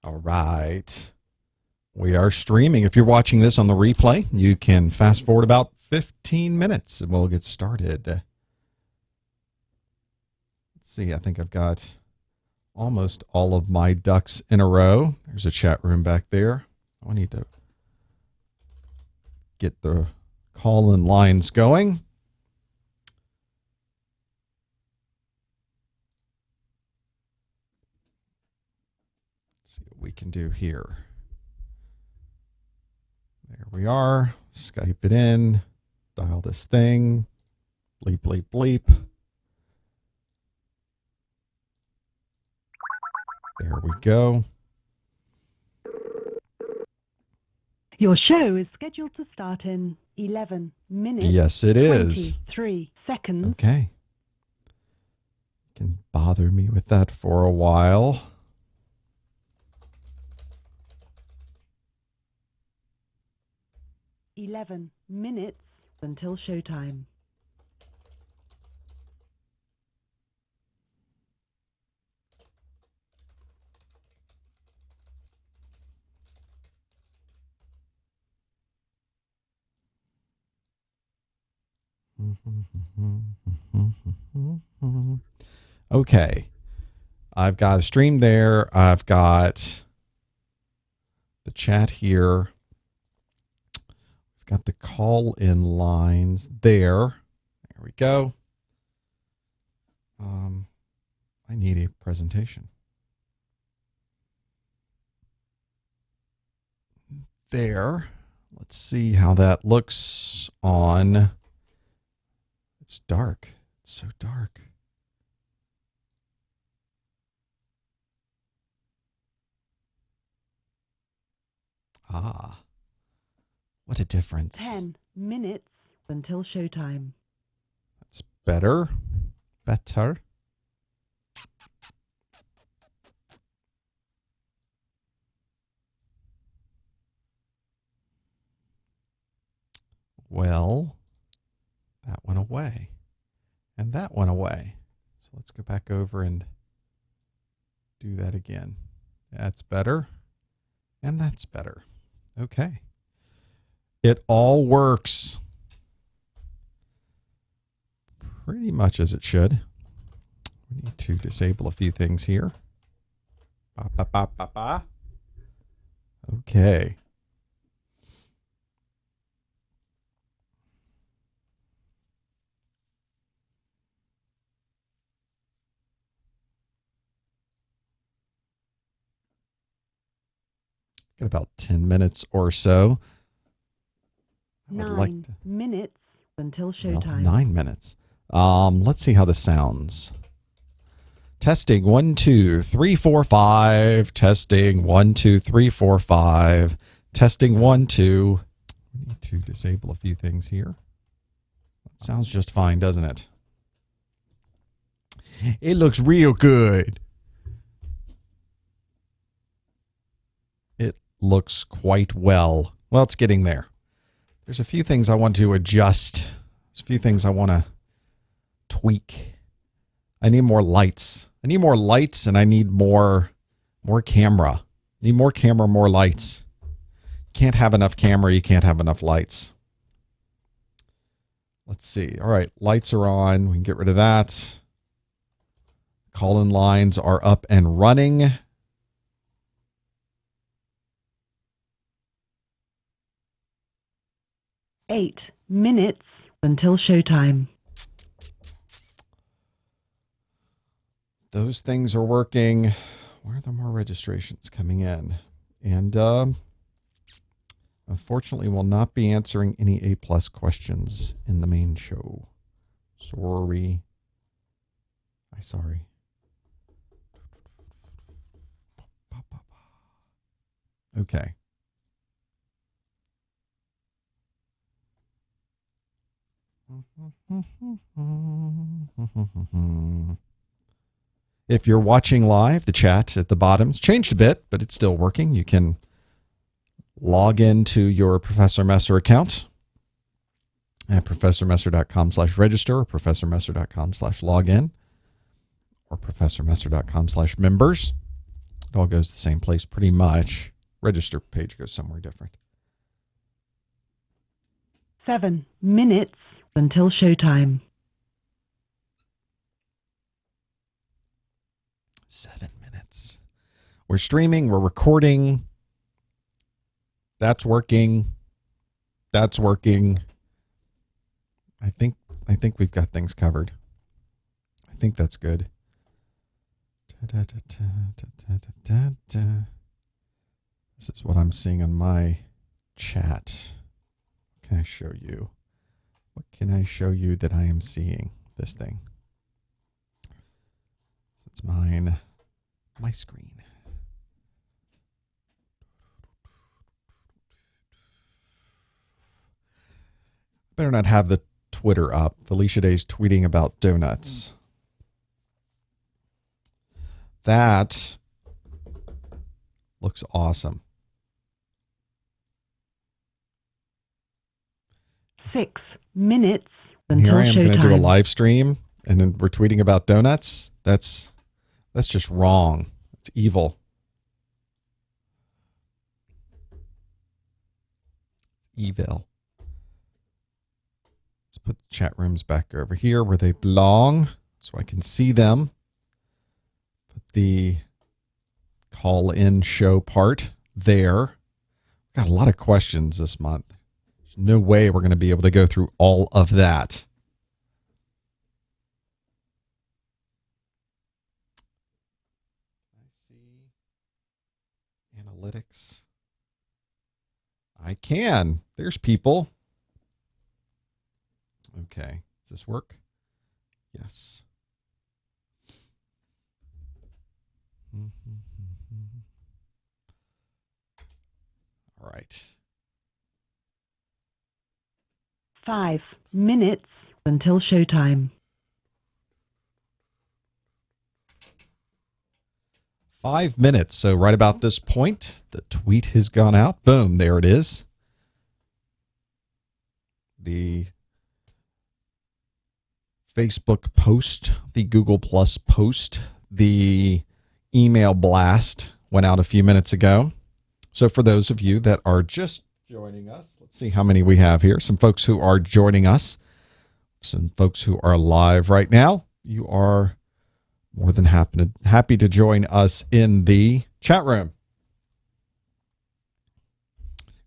All right. We are streaming. If you're watching this on the replay, you can fast forward about 15 minutes and we'll get started. Let's see. I think I've got almost all of my ducks in a row. There's a chat room back there. I need to get the call-in lines going. Let's see what we can do here. There we are. Skype it in. Dial this thing. Bleep, bleep, bleep. There we go. Your show is scheduled to start in 11 minutes. Yes, it is. 23 seconds. Okay. You can bother me with that for a while. "11 minutes until showtime." Okay. I've got a stream there. I've got the chat here. I've got the call-in lines there. There we go. I need a presentation. There. Let's see how that looks on. It's dark. It's so dark. Ah, what a difference. 10 minutes until showtime. That's better. Better. Well, that went away. And that went away. So let's go back over and do that again. That's better. And that's better. Okay. It all works pretty much as it should. We need to disable a few things here. Ba, ba, ba, ba, ba. Okay. Got about 10 minutes or so. 9 minutes until showtime. 9 minutes. Let's see how this sounds. Testing 1 2 3 4 5. Testing 1 2 3 4 5. Testing 1 2. We need to disable a few things here. That sounds just fine, doesn't it? It looks real good. It looks quite well. Well, it's getting there. There's a few things I want to adjust. There's a few things I want to tweak. I need more lights. I need more lights and I need more camera. I need more camera, more lights. You can't have enough camera. You can't have enough lights. Let's see. All right. Lights are on. We can get rid of that. Call-in lines are up and running. "8 minutes until showtime." Those things are working. Where are there more registrations coming in? And unfortunately, we'll not be answering any A+ questions in the main show. Sorry. Sorry. Okay. If you're watching live, the chat at the bottom's changed a bit, but it's still working. You can log into your Professor Messer account at professormesser.com/register or professormesser.com/login or professormesser.com/members. It all goes the same place pretty much. Register page goes somewhere different. 7 minutes until showtime. 7 minutes. We're streaming. We're recording. That's working. That's working. I think we've got things covered. I think that's good. This is what I'm seeing on my chat. What can I show you? What can I show you that I am seeing? This thing. It's mine. My screen. Better not have the Twitter up. Felicia Day's tweeting about donuts. That looks awesome. 6 minutes And until here I am going to do a showtime. live stream, and then we're tweeting about donuts. That's just wrong. It's evil. Evil. Let's put the chat rooms back over here where they belong so I can see them. Put the call-in show part there. Got a lot of questions this month. There's no way we're going to be able to go through all of that. I see analytics. I can. There's people. Okay. Does this work? Yes. All right. 5 minutes until showtime. 5 minutes. So right about this point, the tweet has gone out. Boom. There it is. The Facebook post, the Google Plus post, the email blast went out a few minutes ago. So for those of you that are just joining us, let's see how many we have here. Some folks who are joining us, some folks who are live right now. You are more than happy to join us in the chat room.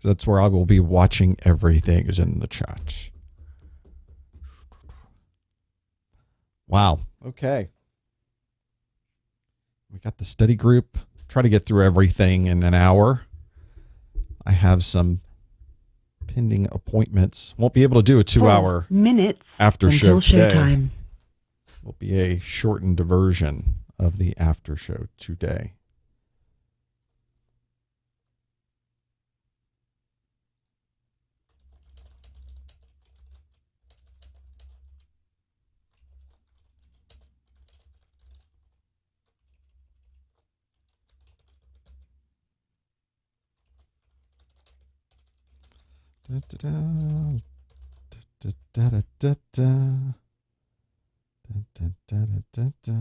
So that's where I will be watching everything is in the chat. Wow. Okay. We got the study group. Try to get through everything in an hour. I have some pending appointments. Won't be able to do a 2-hour minutes after show until today. showtime. Will be a shortened version of the after show today. Da, da, da, da, da, da, da, da. Da, da, da, da, da.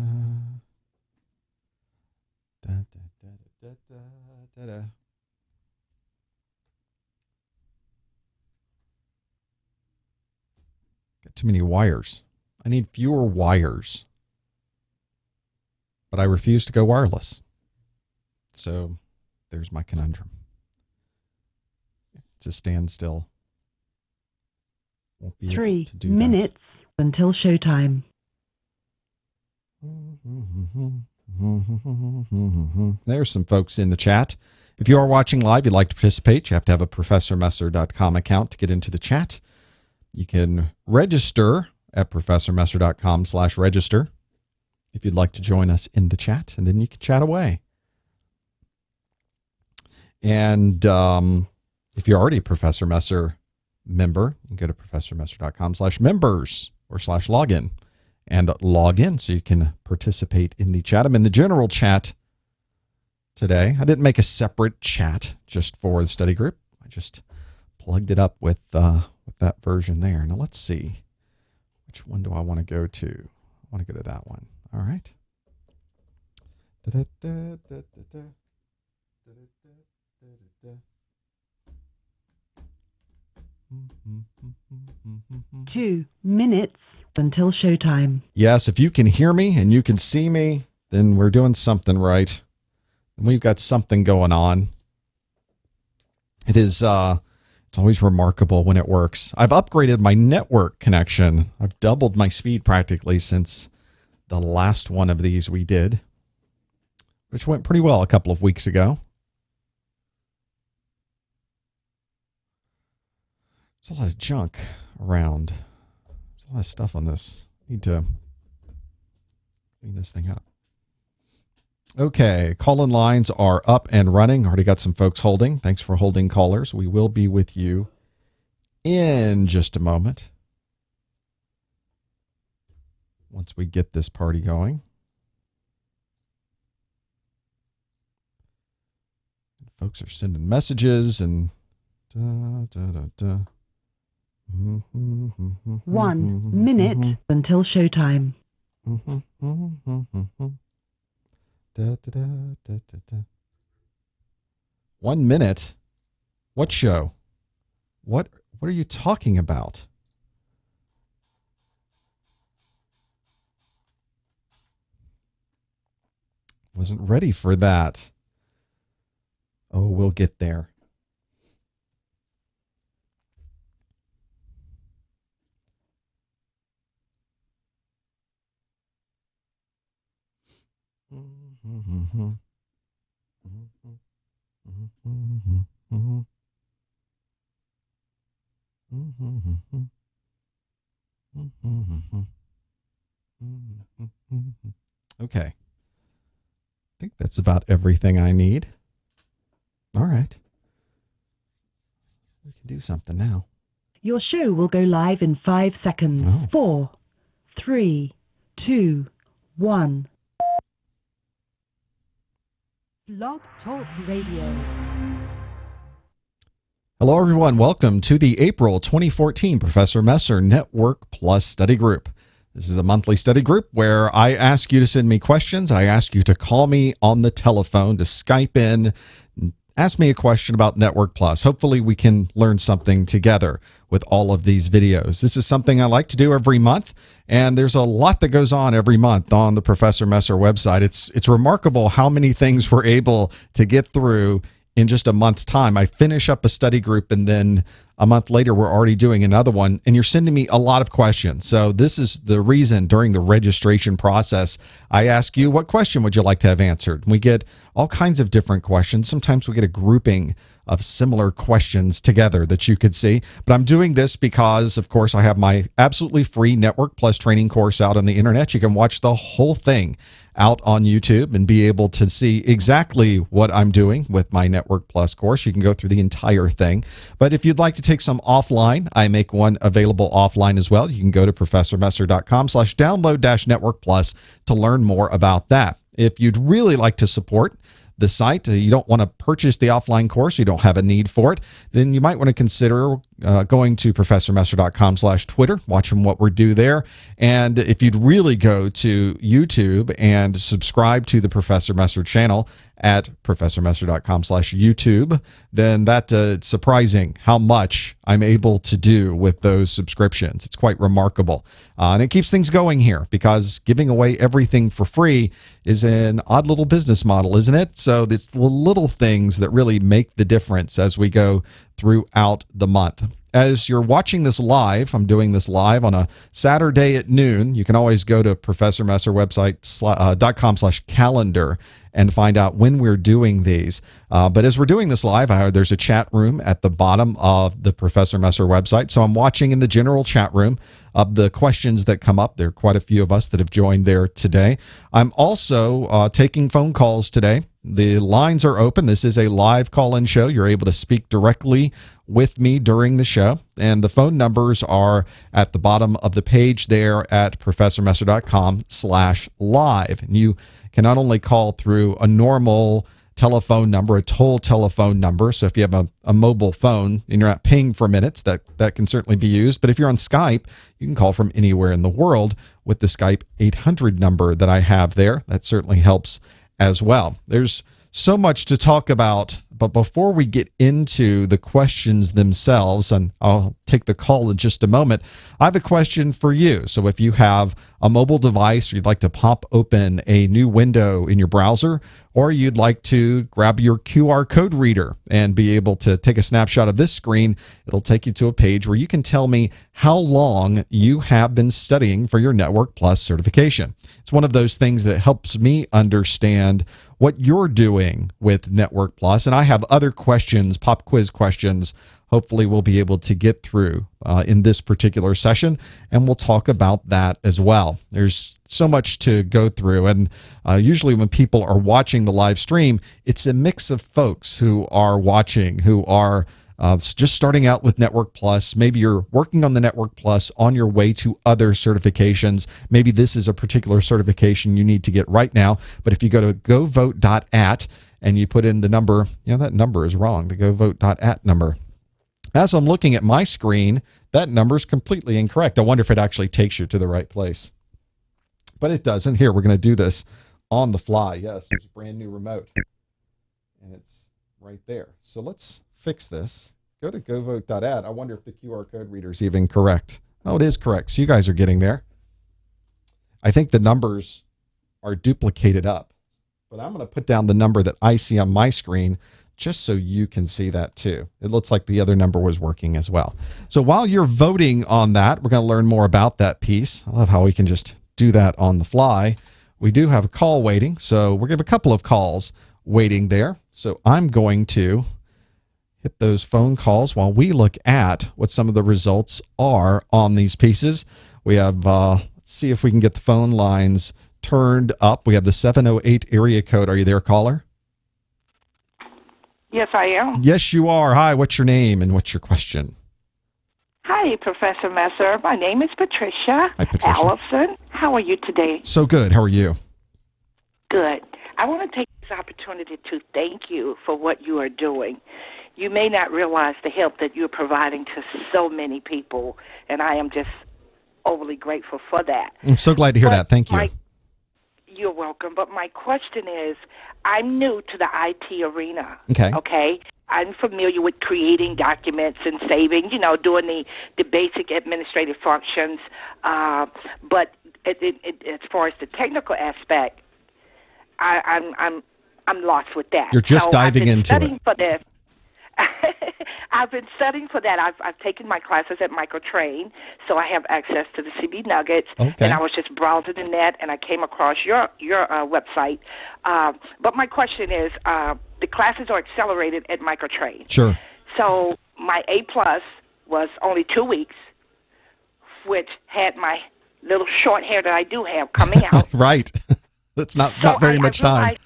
Da, da, da, da, da, da, da. Got too many wires. I need fewer wires. But I refuse to go wireless. So there's my conundrum. It's a standstill. Won't be able 3 to do minutes until showtime. that. There's some folks in the chat. If you are watching live, you'd like to participate, you have to have a ProfessorMesser.com account to get into the chat. You can register at ProfessorMesser.com/register if you'd like to join us in the chat, and then you can chat away. And if you're already a Professor Messer member, you can go to ProfessorMesser.com/members or /login and log in so you can participate in the chat. I'm in the general chat today. I didn't make a separate chat just for the study group. I just plugged it up with that version there. Now let's see. Which one do I want to go to? I want to go to that one. All right. Da, da, da, da, da, da. Two minutes until showtime. Yes, if you can hear me and you can see me, then we're doing something right. We've got something going on. It is it's always remarkable when it works. I've upgraded my network connection. I've doubled my speed practically since the last one of these we did, which went pretty well a couple of weeks ago. There's a lot of junk around. There's a lot of stuff on this. Need to clean this thing up. Okay, call-in lines are up and running. Already got some folks holding. Thanks for holding, callers. We will be with you in just a moment once we get this party going. Folks are sending messages and 1 minute until showtime. 1 minute? What show? What are you talking about? Wasn't ready for that. Oh, we'll get there. Okay. I think that's about everything I need. All right. We can do something now. Your show will go live in 5 seconds. Oh. 4, 3, 2, 1. Blog Talk Radio. Hello, everyone. Welcome to the April 2014 Professor Messer Network Plus Study Group. This is a monthly study group where I ask you to send me questions. I ask you to call me on the telephone, to Skype in, ask me a question about Network Plus. Hopefully we can learn something together with all of these videos. This is something I like to do every month, and there's a lot that goes on every month on the Professor Messer website. It's remarkable how many things we're able to get through in just a month's time. I finish up a study group, and then a month later, we're already doing another one, and you're sending me a lot of questions. So this is the reason during the registration process, I ask you, what question would you like to have answered? We get all kinds of different questions. Sometimes we get a grouping of similar questions together that you could see. But I'm doing this because, of course, I have my absolutely free Network Plus training course out on the internet. You can watch the whole thing out on YouTube and be able to see exactly what I'm doing with my Network Plus course. You can go through the entire thing. But if you'd like to take some offline, I make one available offline as well. You can go to professormesser.com/download-network plus to learn more about that. If you'd really like to support the site, you don't want to purchase the offline course, you don't have a need for it, then you might want to consider going to professormesser.com/Twitter, watching what we do there. And if you'd really go to YouTube and subscribe to the Professor Messer channel at professormesser.com/YouTube, then it's surprising how much I'm able to do with those subscriptions. It's quite remarkable. And it keeps things going here because giving away everything for free is an odd little business model, isn't it? So it's the little things that really make the difference as we go throughout the month. As you're watching this live, I'm doing this live on a Saturday at noon. You can always go to professormesserwebsite.com/calendar and find out when we're doing these. But as we're doing this live, there's a chat room at the bottom of the Professor Messer website. So I'm watching in the general chat room of the questions that come up. There are quite a few of us that have joined there today. I'm also taking phone calls today. The lines are open. This is a live call-in show. You're able to speak directly with me during the show. And the phone numbers are at the bottom of the page there at professormesser.com/live. And you can not only call through a normal telephone number, a toll telephone number. So if you have a mobile phone and you're not paying for minutes, that can certainly be used. But if you're on Skype, you can call from anywhere in the world with the Skype 800 number that I have there. That certainly helps as well. There's so much to talk about. But before we get into the questions themselves, and I'll take the call in just a moment, I have a question for you. So if you have a mobile device, or you'd like to pop open a new window in your browser, or you'd like to grab your QR code reader and be able to take a snapshot of this screen, it'll take you to a page where you can tell me how long you have been studying for your Network Plus certification. It's one of those things that helps me understand what you're doing with Network Plus. And I have other questions, pop quiz questions, hopefully we'll be able to get through in this particular session, and we'll talk about that as well. There's so much to go through, and usually when people are watching the live stream, it's a mix of folks who are watching, who are just starting out with Network Plus. Maybe you're working on the Network Plus on your way to other certifications. Maybe this is a particular certification you need to get right now. But if you go to govote.at and you put in the number, that number is wrong, the govote.at number. As I'm looking at my screen, that number is completely incorrect. I wonder if it actually takes you to the right place. But it doesn't. Here, we're going to do this on the fly. Yes, it's a brand new remote. And it's right there. So let's fix this. Go to govote.at. I wonder if the QR code reader is even correct. Oh, it is correct. So you guys are getting there. I think the numbers are duplicated up. But I'm going to put down the number that I see on my screen just so you can see that too. It looks like the other number was working as well. So while you're voting on that, we're going to learn more about that piece. I love how we can just do that on the fly. We do have a call waiting, so we're going to have a couple of calls waiting there. So I'm going to hit those phone calls while we look at what some of the results are on these pieces. We have, let's see if we can get the phone lines turned up. We have the 708 area code. Are you there, caller? Yes, I am. Yes, you are. Hi, what's your name and what's your question? Hi, Professor Messer. My name is Patricia. Hi, Patricia. Allison. How are you today? So good. How are you? Good. I want to take this opportunity to thank you for what you are doing. You may not realize the help that you're providing to so many people, and I am just overly grateful for that. I'm so glad to hear that. Thank you. You're welcome. But my question is, I'm new to the IT arena. Okay. I'm familiar with creating documents and saving, doing the basic administrative functions. But as far as the technical aspect, I'm lost with that. You're just diving into studying for this. I've been studying for that. I've taken my classes at Microtrain, so I have access to the CB Nuggets. Okay. And I was just browsing the net, and I came across your website. But my question is, the classes are accelerated at Microtrain. Sure. So my A+ was only 2 weeks, which had my little short hair that I do have coming out. Right. That's not very much time.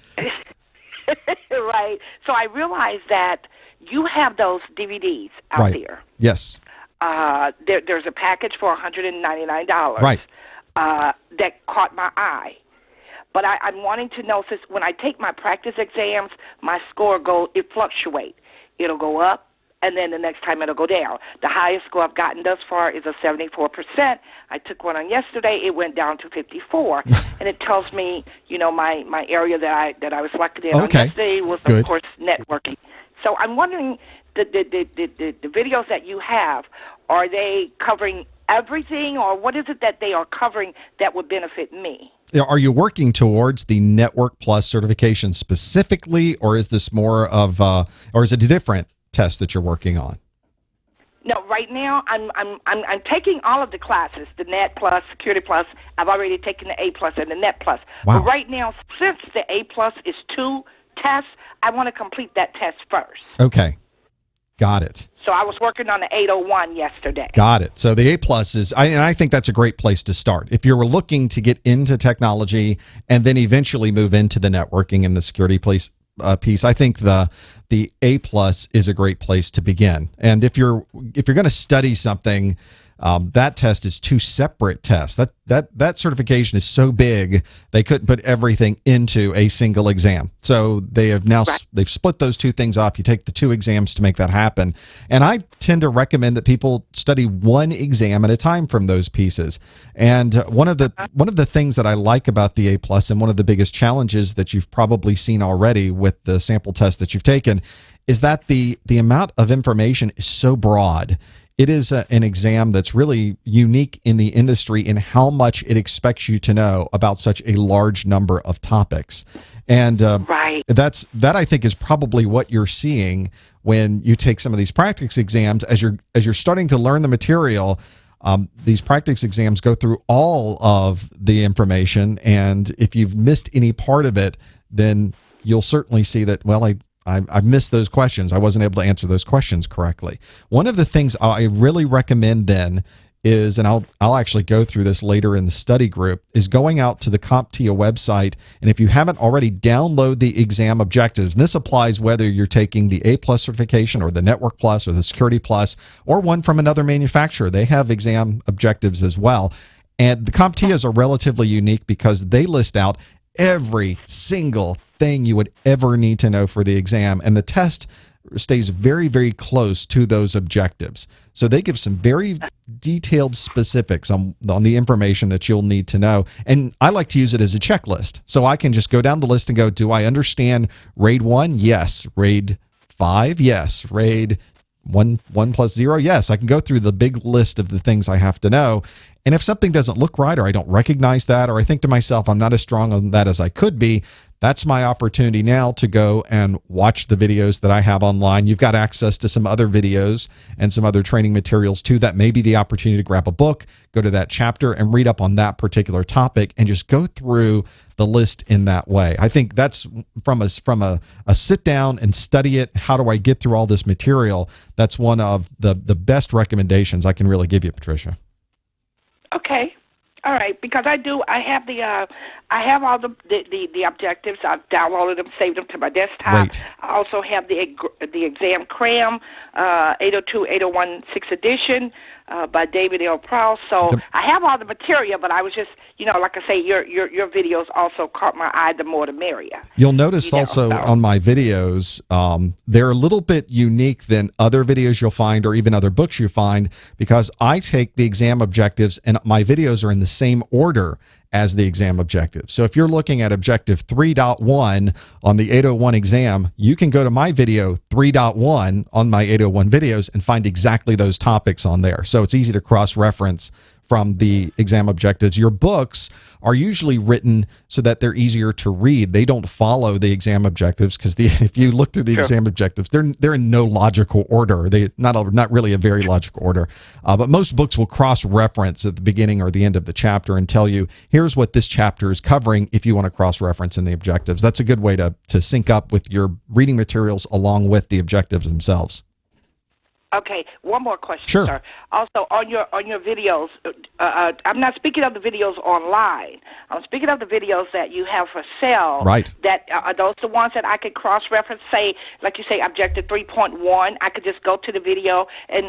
Right. So I realized that you have those DVDs out there. Yes. There's a package for $199. Right. That caught my eye. But I'm wanting to know, since when I take my practice exams, my score it fluctuates. It'll go up, and then the next time it'll go down. The highest score I've gotten thus far is a 74%. I took one on yesterday. It went down to 54. And it tells me, my area that I was selected in on yesterday was, of course, networking. So I'm wondering, the videos that you have, are they covering everything, or what is it that they are covering that would benefit me? Are you working towards the Network Plus certification specifically, or is this more of, or is it a different test that you're working on? No, right now I'm taking all of the classes, the Net Plus, Security Plus. I've already taken the A Plus and the Net Plus. Wow. But right now, since the A Plus is 2 tests, I want to complete that test first. Okay. Got it. So I was working on the 801 yesterday. Got it. So the A plus is, and I think that's a great place to start. If you're looking to get into technology and then eventually move into the networking and the security piece, I think the A plus is a great place to begin. And if you're going to study something, That test is 2 separate tests. That certification is so big they couldn't put everything into a single exam. So they have now they've split those 2 things off. You take the 2 exams to make that happen. And I tend to recommend that people study 1 exam at a time from those pieces. And one of the things that I like about the A+, and one of the biggest challenges that you've probably seen already with the sample test that you've taken, is that the amount of information is so broad. It is an exam that's really unique in the industry in how much it expects you to know about such a large number of topics. And that I think is probably what you're seeing when you take some of these practice exams. As you're starting to learn the material, these practice exams go through all of the information, and if you've missed any part of it, then you'll certainly see that, well, I missed those questions. I wasn't able to answer those questions correctly. One of the things I really recommend then is, and I'll actually go through this later in the study group, is going out to the CompTIA website, and if you haven't already, download the exam objectives. And this applies whether you're taking the A+ certification or the Network Plus or the Security Plus or one from another manufacturer. They have exam objectives as well. And the CompTIAs are relatively unique because they list out every single thing you would ever need to know for the exam, and the test stays very, very close to those objectives. So they give some very detailed specifics on the information that you'll need to know. And I like to use it as a checklist. So I can just go down the list and go, do I understand RAID 1? Yes. RAID 5? Yes. RAID 1 plus 0? Yes. I can go through the big list of the things I have to know. And if something doesn't look right, or I don't recognize that, or I think to myself, I'm not as strong on that as I could be, that's my opportunity now to go and watch the videos that I have online. You've got access to some other videos and some other training materials too. That may be the opportunity to grab a book, go to that chapter and read up on that particular topic and just go through the list in that way. I think that's from a sit down and study it. How do I get through all this material? That's one of the best recommendations I can really give you, Patricia. Okay. All right, because I have all the objectives. I've downloaded them, saved them to my desktop. Right. I also have the exam cram, 802, 801, 6th edition by David L. Prowl. So I have all the material, but I was just, like I say, your videos also caught my eye. The more the merrier. You'll notice also on my videos, they're a little bit unique than other videos you'll find or even other books you find, because I take the exam objectives and my videos are in the same order as the exam objective. So if you're looking at objective 3.1 on the 801 exam, you can go to my video 3.1 on my 801 videos and find exactly those topics on there. So it's easy to cross-reference from the exam objectives. Your books are usually written so that they're easier to read. They don't follow the exam objectives because if you look through the exam objectives, they're in no logical order. They not really a very logical order. But most books will cross-reference at the beginning or the end of the chapter and tell you, here's what this chapter is covering if you want to cross-reference in the objectives. That's a good way to sync up with your reading materials along with the objectives themselves. Okay, one more question, sure. Sir. Also, on your videos, I'm not speaking of the videos online. I'm speaking of the videos that you have for sale. Right. That are those the ones that I could cross-reference? Say, like you say, objective 3.1. I could just go to the video and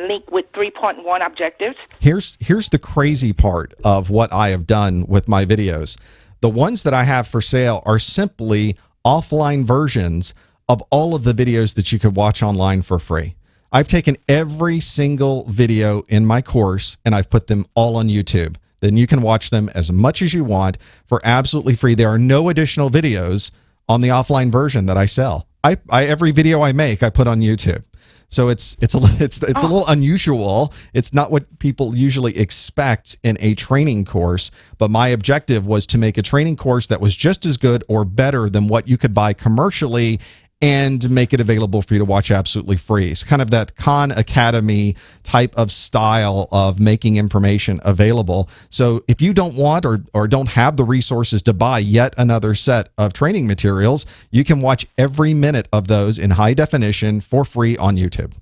link with 3.1 objectives. Here's the crazy part of what I have done with my videos. The ones that I have for sale are simply offline versions of all of the videos that you could watch online for free. I've taken every single video in my course and I've put them all on YouTube. Then you can watch them as much as you want for absolutely free. There are no additional videos on the offline version that I sell. Every video I make, I put on YouTube. So it's a little unusual. It's not what people usually expect in a training course, but my objective was to make a training course that was just as good or better than what you could buy commercially and make it available for you to watch absolutely free. It's kind of that Khan Academy type of style of making information available. So if you don't want or don't have the resources to buy yet another set of training materials, you can watch every minute of those in high definition for free on YouTube.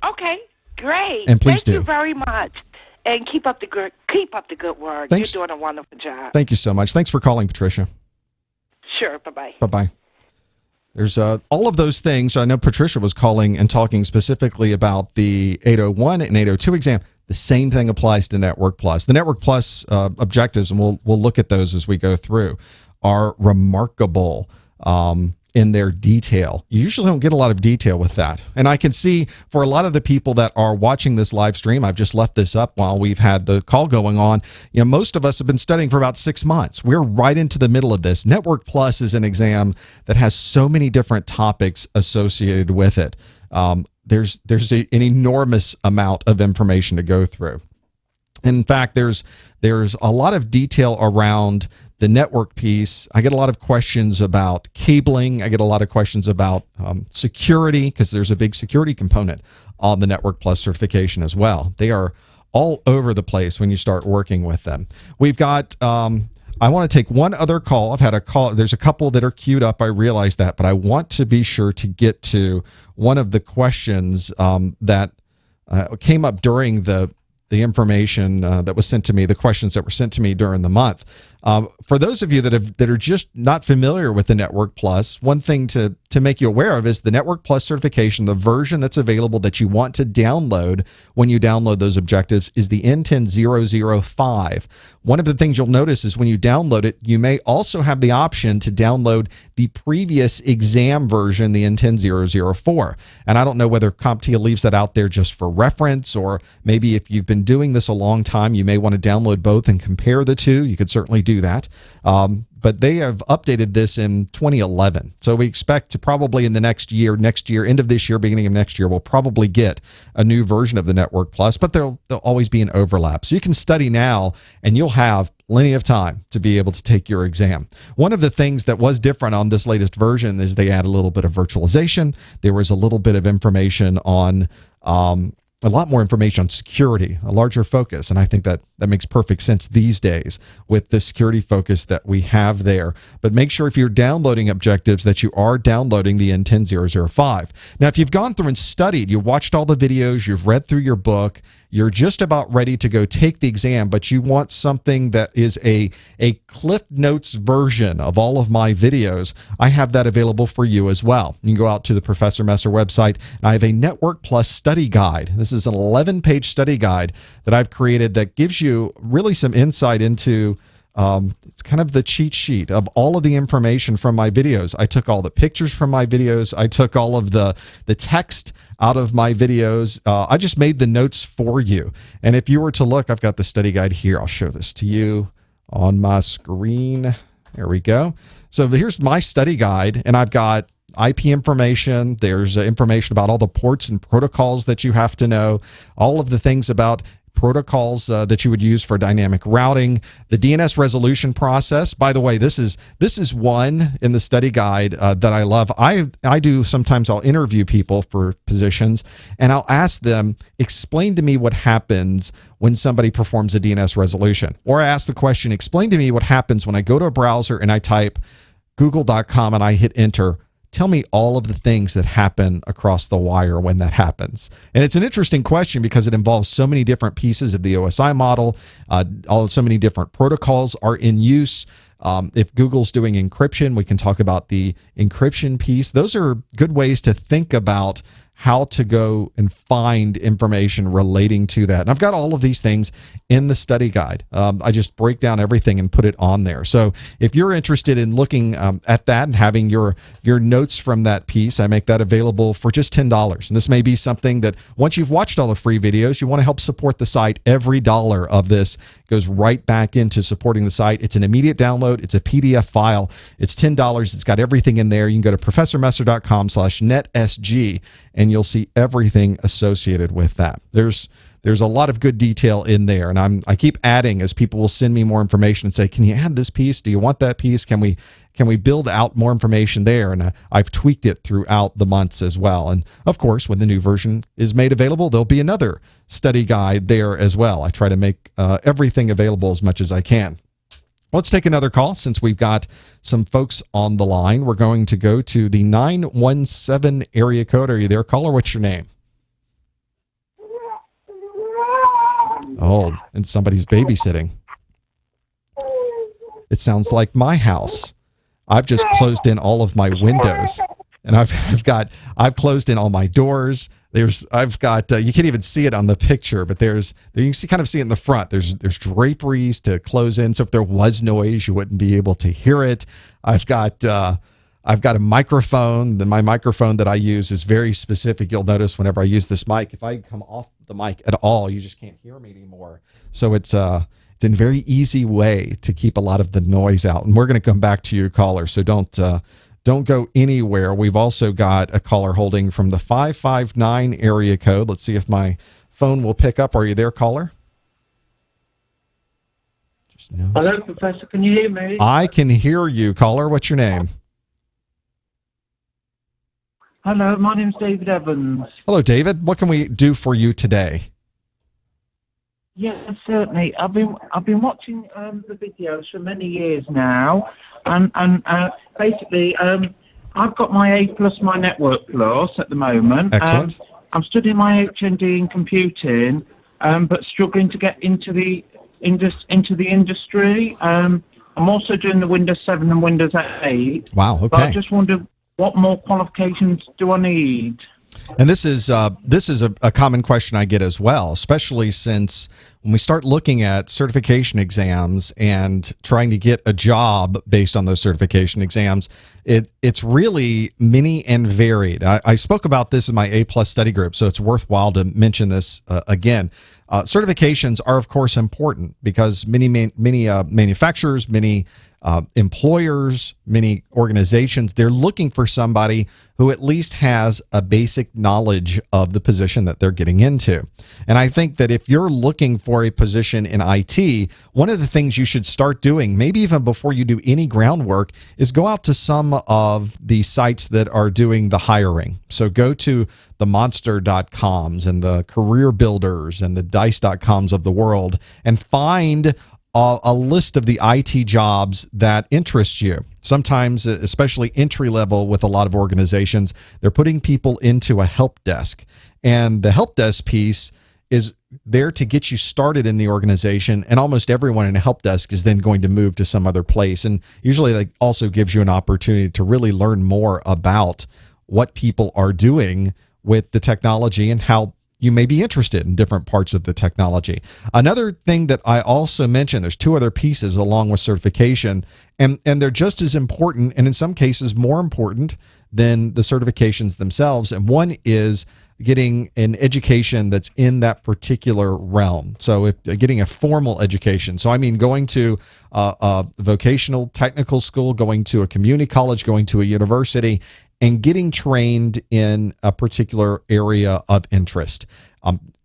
Okay, great. And please Thank you very much. And keep up the good work. Thanks. You're doing a wonderful job. Thank you so much. Thanks for calling, Patricia. Sure. Bye-bye. Bye-bye. There's all of those things. I know Patricia was calling and talking specifically about the 801 and 802 exam. The same thing applies to Network Plus. The Network Plus objectives, and we'll look at those as we go through, are remarkable in their detail. You usually don't get a lot of detail with that. And I can see for a lot of the people that are watching this live stream, I've just left this up while we've had the call going on. You know, most of us have been studying for about 6 months. We're right into the middle of this. Network Plus is an exam that has so many different topics associated with it. There's an enormous amount of information to go through. In fact, there's a lot of detail around the network piece. I get a lot of questions about cabling. I get a lot of questions about security, because there's a big security component on the Network Plus certification as well. They are all over the place when you start working with them. We've got, I want to take one other call. I've had a call. There's a couple that are queued up. I realize that, but I want to be sure to get to one of the questions that came up during the information that was sent to me, the questions that were sent to me during the month. For those of you that are just not familiar with the Network Plus, one thing to make you aware of is the Network Plus certification. The version that's available that you want to download when you download those objectives is the N10005. One of the things you'll notice is when you download it, you may also have the option to download the previous exam version, the N10004. And I don't know whether CompTIA leaves that out there just for reference, or maybe if you've been doing this a long time, you may want to download both and compare the two. You could certainly do that. But they have updated this in 2011. So we expect to probably in the next year, end of this year, beginning of next year, we'll probably get a new version of the Network Plus, but there'll always be an overlap. So you can study now and you'll have plenty of time to be able to take your exam. One of the things that was different on this latest version is they add a little bit of virtualization. There was a little bit of information on a lot more information on security, a larger focus. And I think that makes perfect sense these days with the security focus that we have there. But make sure if you're downloading objectives that you are downloading the N10005. Now, if you've gone through and studied, you've watched all the videos, you've read through your book, you're just about ready to go take the exam, but you want something that is a Cliff Notes version of all of my videos, I have that available for you as well. You can go out to the Professor Messer website, and I have a Network Plus study guide. This is an 11-page study guide that I've created that gives you really some insight into it's kind of the cheat sheet of all of the information from my videos. I took all the pictures from my videos. I took all of the text out of my videos. I just made the notes for you. And if you were to look, I've got the study guide here. I'll show this to you on my screen. There we go. So here's my study guide, and I've got IP information. There's information about all the ports and protocols that you have to know, all of the things about protocols that you would use for dynamic routing, the DNS resolution process. By the way, this is one in the study guide that I love. I do sometimes I'll interview people for positions, and I'll ask them, explain to me what happens when somebody performs a DNS resolution. Or I ask the question, explain to me what happens when I go to a browser and I type google.com and I hit enter. Tell me all of the things that happen across the wire when that happens. And it's an interesting question because it involves so many different pieces of the OSI model. So many different protocols are in use. If Google's doing encryption, we can talk about the encryption piece. Those are good ways to think about how to go and find information relating to that. And I've got all of these things in the study guide. I just break down everything and put it on there. So if you're interested in looking at that and having your notes from that piece, I make that available for just $10. And this may be something that once you've watched all the free videos, you want to help support the site. Every dollar of this goes right back into supporting the site. It's an immediate download. It's a PDF file. It's $10. It's got everything in there. You can go to professormesser.com/netsg and you'll see everything associated with that. There's a lot of good detail in there, and I keep adding as people will send me more information and say, can you add this piece? Do you want that piece? Can we build out more information there? And I've tweaked it throughout the months as well. And of course, when the new version is made available, there'll be another study guide there as well. I try to make everything available as much as I can. Let's take another call since we've got some folks on the line. We're going to go to the 917 area code. Are you there, caller? What's your name? Oh, and somebody's babysitting. It sounds like my house. I've just closed in all of my windows. And I've closed in all my doors. I've got you can't even see it on the picture, but you can kind of see it in the front. There's draperies to close in, so if there was noise, you wouldn't be able to hear it. I've got a microphone. My microphone that I use is very specific. You'll notice whenever I use this mic, if I come off the mic at all, you just can't hear me anymore. So it's a very easy way to keep a lot of the noise out. And we're going to come back to you, caller. So don't go anywhere. We've also got a caller holding from the 559 area code. Let's see if my phone will pick up. Are you there, caller? Hello, Professor. Can you hear me? I can hear you, caller. What's your name? Hello, my name's David Evans. Hello, David. What can we do for you today? Yes, certainly. I've been watching the videos for many years now, and basically I've got my A plus, my Network Plus at the moment. Excellent. I'm studying my HND in computing, but struggling to get into the industry. I'm also doing the Windows 7 and Windows 8. Wow. Okay. But I just wondered, what more qualifications do I need? And this is a common question I get as well, especially since when we start looking at certification exams and trying to get a job based on those certification exams, it's really many and varied. I spoke about this in my A+ study group, so it's worthwhile to mention this again. Certifications are, of course, important because many manufacturers, many employers, many organizations, they're looking for somebody who at least has a basic knowledge of the position that they're getting into. And I think that if you're looking for a position in IT, one of the things you should start doing, maybe even before you do any groundwork, is go out to some of the sites that are doing the hiring. So go to the monster.coms and the career builders and the dice.coms of the world and find a list of the IT jobs that interest you. Sometimes, especially entry level with a lot of organizations, they're putting people into a help desk. And the help desk piece is there to get you started in the organization. And almost everyone in a help desk is then going to move to some other place. And usually that also gives you an opportunity to really learn more about what people are doing with the technology and how you may be interested in different parts of the technology. Another thing that I also mentioned, there's two other pieces along with certification, and they're just as important, and in some cases more important than the certifications themselves. And one is getting an education that's in that particular realm. So if getting a formal education. So I mean going to a vocational technical school, going to a community college, going to a university, and getting trained in a particular area of interest.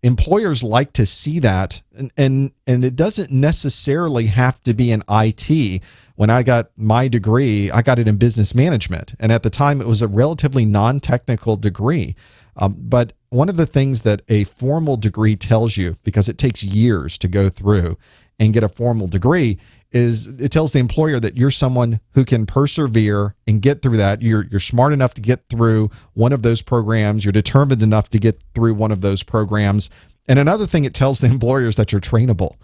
Employers like to see that, and it doesn't necessarily have to be in IT. When I got my degree, I got it in business management, and at the time it was a relatively non-technical degree. But one of the things that a formal degree tells you, because it takes years to go through and get a formal degree, is it tells the employer that you're someone who can persevere and get through that. You're smart enough to get through one of those programs. You're determined enough to get through one of those programs. And another thing it tells the employers that you're trainable.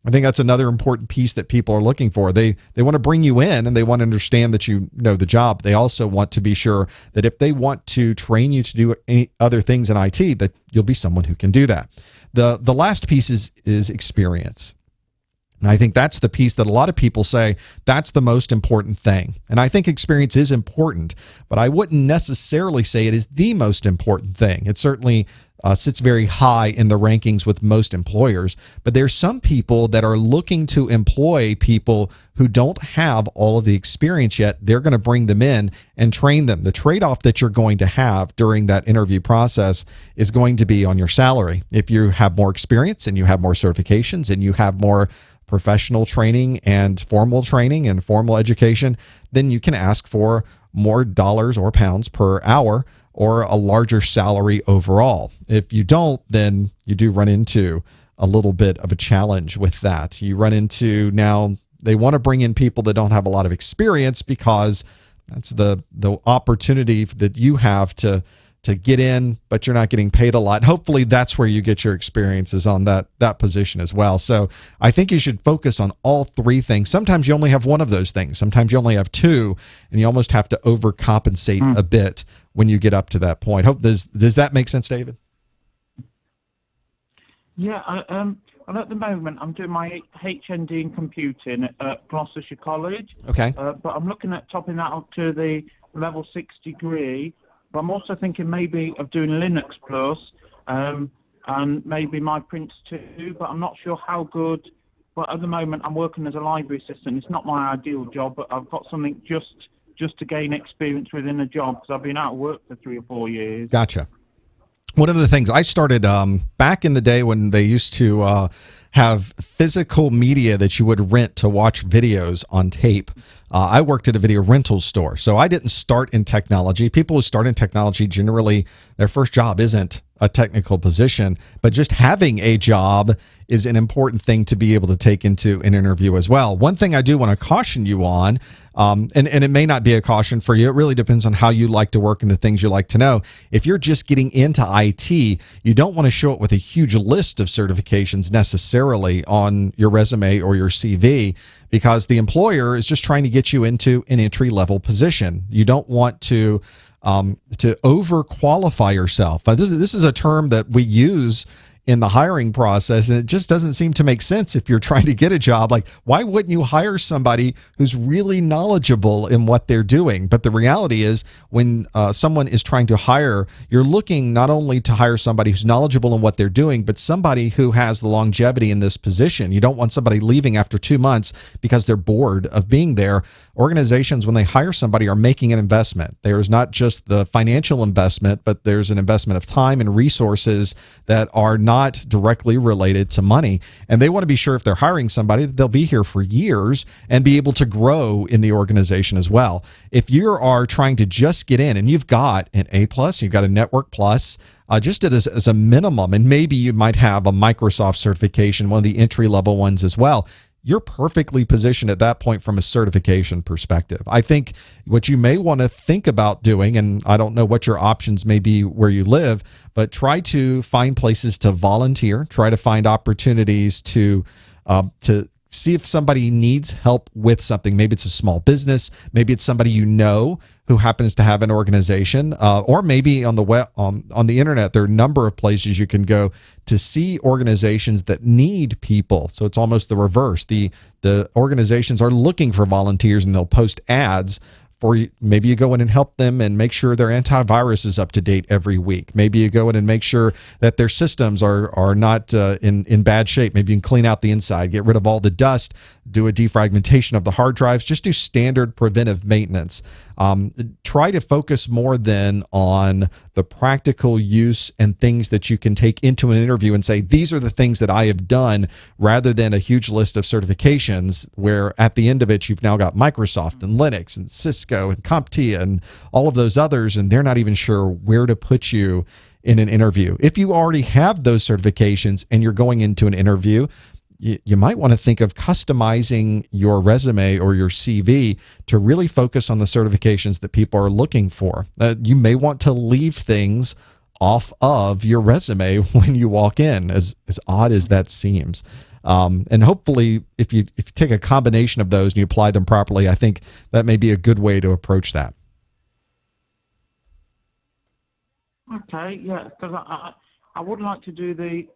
I think that's another important piece that people are looking for. They want to bring you in and they want to understand that you know the job. They also want to be sure that if they want to train you to do any other things in IT, that you'll be someone who can do that. The last piece is experience. And I think that's the piece that a lot of people say that's the most important thing. And I think experience is important, but I wouldn't necessarily say it is the most important thing. It certainly sits very high in the rankings with most employers, but there's some people that are looking to employ people who don't have all of the experience yet. They're going to bring them in and train them. The trade-off that you're going to have during that interview process is going to be on your salary. If you have more experience and you have more certifications and you have more professional training and formal education, then you can ask for more dollars or pounds per hour or a larger salary overall. If you don't, then you do run into a little bit of a challenge with that. You run into, now they want to bring in people that don't have a lot of experience because that's the opportunity that you have to to get in, but you're not getting paid a lot. And hopefully that's where you get your experiences on that position as well. So I think you should focus on all three things. Sometimes you only have one of those things. Sometimes you only have two, and you almost have to overcompensate a bit when you get up to that point. Does that make sense, David? Yeah, well, at the moment, I'm doing my HND in computing at Gloucestershire College. Okay. But I'm looking at topping that up to the level 6 degree. But I'm also thinking maybe of doing Linux Plus and maybe my Prince 2, but I'm not sure how good. But at the moment, I'm working as a library assistant. It's not my ideal job, but I've got something just to gain experience within a job because I've been out of work for 3 or 4 years. Gotcha. One of the things I started back in the day when they used to have physical media that you would rent to watch videos on tape. I worked at a video rental store, so I didn't start in technology. People who start in technology, generally, their first job isn't a technical position, but just having a job is an important thing to be able to take into an interview as well. One thing I do want to caution you on, and it may not be a caution for you. It really depends on how you like to work and the things you like to know. If you're just getting into IT, you don't want to show it with a huge list of certifications necessarily on your resume or your CV, because the employer is just trying to get you into an entry-level position. You don't want to overqualify yourself. This is a term that we use in the hiring process, and it just doesn't seem to make sense if you're trying to get a job. Like, why wouldn't you hire somebody who's really knowledgeable in what they're doing? But the reality is, when someone is trying to hire, you're looking not only to hire somebody who's knowledgeable in what they're doing, but somebody who has the longevity in this position. You don't want somebody leaving after 2 months because they're bored of being there. Organizations, when they hire somebody, are making an investment. There's not just the financial investment, but there's an investment of time and resources that are not directly related to money. And they want to be sure if they're hiring somebody that they'll be here for years and be able to grow in the organization as well. If you are trying to just get in and you've got an A+, you've got a Network Plus, just as a minimum, and maybe you might have a Microsoft certification, one of the entry-level ones as well, you're perfectly positioned at that point from a certification perspective. I think what you may want to think about doing, and I don't know what your options may be where you live, but try to find places to volunteer, try to find opportunities to see if somebody needs help with something. Maybe it's a small business, maybe it's somebody you know who happens to have an organization, or maybe on the web, on the internet, there are a number of places you can go to see organizations that need people. So it's almost the reverse. The organizations are looking for volunteers, and they'll post ads for you. Maybe you go in and help them and make sure their antivirus is up to date every week. Maybe you go in and make sure that their systems are not in bad shape. Maybe you can clean out the inside, get rid of all the dust, do a defragmentation of the hard drives, just do standard preventive maintenance. Try to focus more then on the practical use and things that you can take into an interview and say, these are the things that I have done, rather than a huge list of certifications where at the end of it, you've now got Microsoft and Linux and Cisco and CompTIA and all of those others, and they're not even sure where to put you in an interview. If you already have those certifications and you're going into an interview, you might want to think of customizing your resume or your CV to really focus on the certifications that people are looking for. You may want to leave things off of your resume when you walk in, as odd as that seems. And hopefully, if you take a combination of those and you apply them properly, I think that may be a good way to approach that. Okay, yeah, because I would like to do the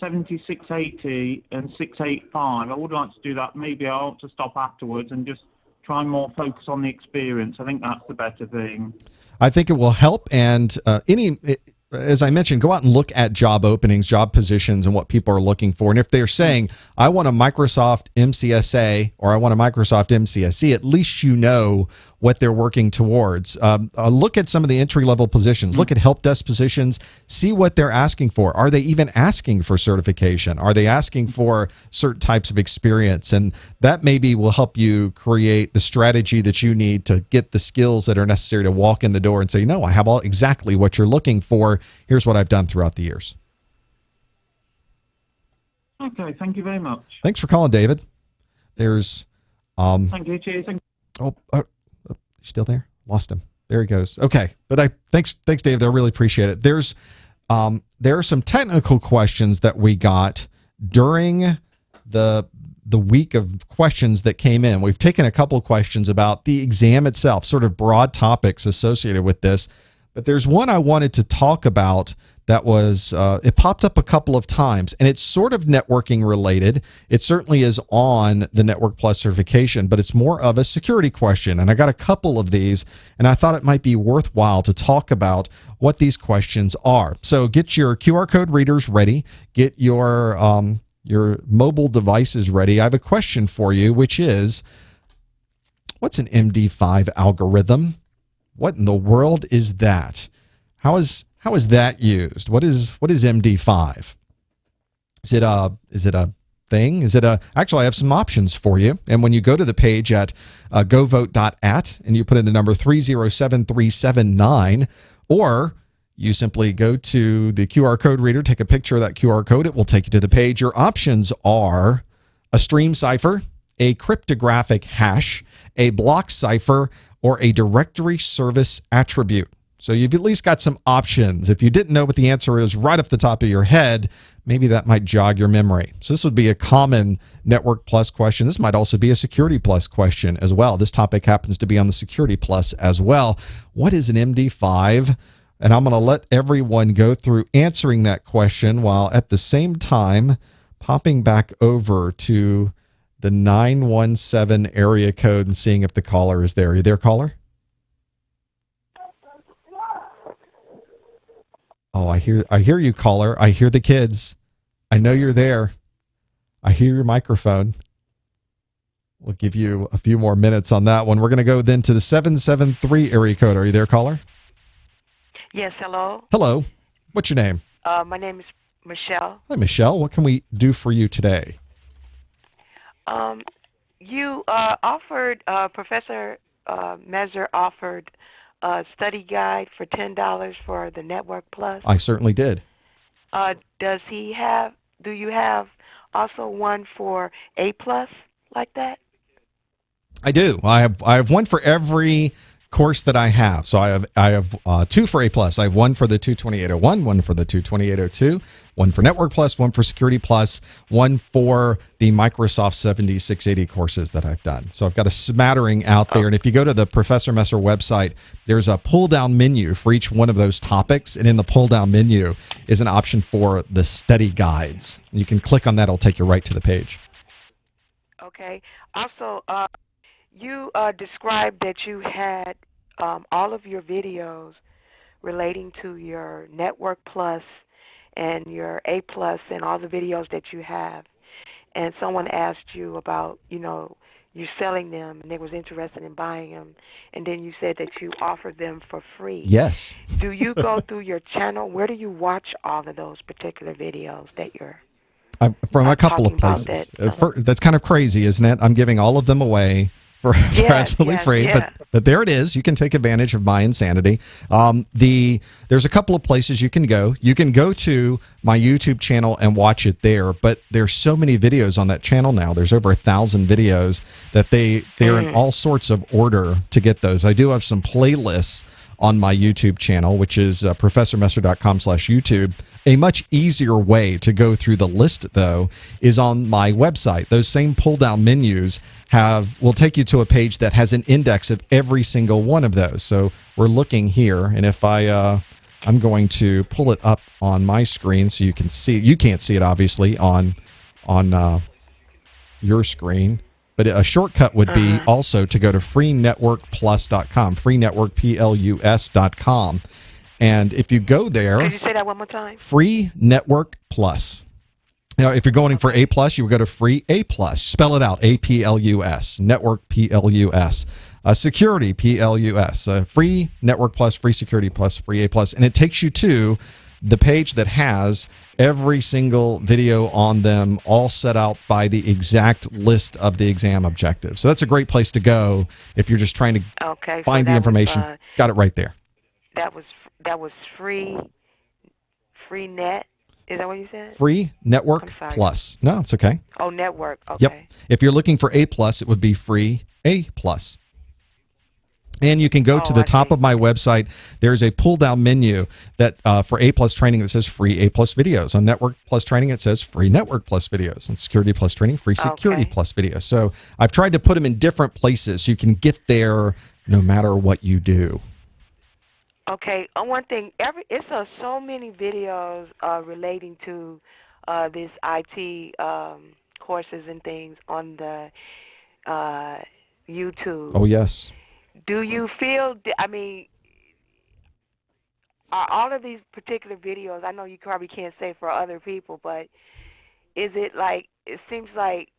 7680 and 685. I would like to do that. Maybe I ought to stop afterwards and just try and more focus on the experience. I think that's the better thing. I think it will help. And as I mentioned, go out and look at job openings, job positions, and what people are looking for. And if they're saying, I want a Microsoft MCSA or I want a Microsoft MCSE, at least you know what they're working towards. Look at some of the entry-level positions. Look at help desk positions. See what they're asking for. Are they even asking for certification? Are they asking for certain types of experience? And that maybe will help you create the strategy that you need to get the skills that are necessary to walk in the door and say, no, I have exactly what you're looking for. Here's what I've done throughout the years. Okay, thank you very much. Thanks for calling, David. There's thank you. Cheers. you still there? Lost him. There he goes. Okay, but thanks, David. I really appreciate it. There are some technical questions that we got during the week of questions that came in. We've taken a couple questions about the exam itself, sort of broad topics associated with this. But there's one I wanted to talk about that was, it popped up a couple of times, and it's sort of networking related. It certainly is on the Network Plus certification, but it's more of a security question. And I got a couple of these, and I thought it might be worthwhile to talk about what these questions are. So get your QR code readers ready. Get your mobile devices ready. I have a question for you, which is, what's an MD5 algorithm? What in the world is that? How is that used? What is MD5? Is it a thing? Actually, I have some options for you. And when you go to the page at govote.at and you put in the number 307379, or you simply go to the QR code reader, take a picture of that QR code, it will take you to the page. Your options are a stream cipher, a cryptographic hash, a block cipher, or a directory service attribute. So you've at least got some options. If you didn't know what the answer is right off the top of your head, maybe that might jog your memory. So this would be a common Network Plus question. This might also be a Security Plus question as well. This topic happens to be on the Security Plus as well. What is an MD5? And I'm going to let everyone go through answering that question while at the same time popping back over to the 917 area code and seeing if the caller is there. Are you there, caller? Oh, I hear you, caller. I hear the kids. I know you're there. I hear your microphone. We'll give you a few more minutes on that one. We're going to go then to the 773 area code. Are you there, caller? Yes, hello. Hello. What's your name? My name is Michelle. Hi, Michelle. What can we do for you today? You offered, Professor Measure offered a study guide for $10 for the Network Plus. I certainly did. Do you have also one for A Plus like that? I do. I have one for every course that I have. So I have two for A+. I have one for the 22801, one for the 22802, one for Network Plus, one for Security Plus, one for the Microsoft 7680 courses that I've done. So I've got a smattering out there. And if you go to the Professor Messer website, there's a pull-down menu for each one of those topics. And in the pull-down menu is an option for the study guides. You can click on that. It'll take you right to the page. Okay. Also, you described that you had all of your videos relating to your Network Plus and your A Plus and all the videos that you have. And someone asked you about, you selling them and they was interested in buying them. And then you said that you offered them for free. Yes. Do you go through your channel? Where do you watch all of those particular videos that you're from a couple of places. That's kind of crazy, isn't it? I'm giving all of them away for absolutely free. Yeah. But there it is. You can take advantage of my insanity. There's a couple of places you can go. You can go to my YouTube channel and watch it there, but there's so many videos on that channel now. There's over 1,000 videos that they're in all sorts of order to get those. I do have some playlists on my YouTube channel, which is professormesser.com/YouTube. A much easier way to go through the list, though, is on my website. Those same pull-down menus will take you to a page that has an index of every single one of those. So we're looking here, and if I'm going to pull it up on my screen so you can see. You can't see it, obviously, on your screen. But a shortcut would be also to go to freenetworkplus.com, freenetworkplus.com. And if you go there... Could you say that one more time? Free Network Plus. Now, if you're going for A+, you would go to Free A+. Spell it out, A-P-L-U-S. Network, P-L-U-S. Security, P-L-U-S. Free Network Plus, Free Security Plus, Free A+. And it takes you to the page that has every single video on them, all set out by the exact list of the exam objectives. So that's a great place to go if you're just trying to find the information. Got it right there. That was free net. Is that what you said? Free Network Plus. No, it's okay. Oh, network. Okay. Yep. If you're looking for A+, it would be Free A+. And you can go to the I top see. of my website. There's a pull-down menu that for A Plus training that says free A Plus videos. On Network Plus training, it says free Network Plus videos. On Security Plus training, free Security Okay. Plus videos. So I've tried to put them in different places so you can get there no matter what you do. Okay. One thing, it's so many videos relating to this IT courses and things on the YouTube. Oh, yes. Do you feel? I mean, are all of these particular videos? I know you probably can't say for other people, but is it like? It seems like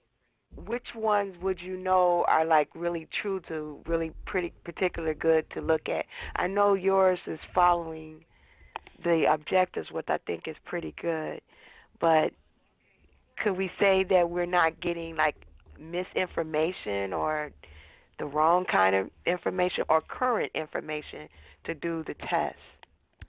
which ones would you know are like really true to really pretty particular good to look at? I know yours is following the objectives, which I think is pretty good, but could we say that we're not getting like misinformation or the wrong kind of information or current information to do the test?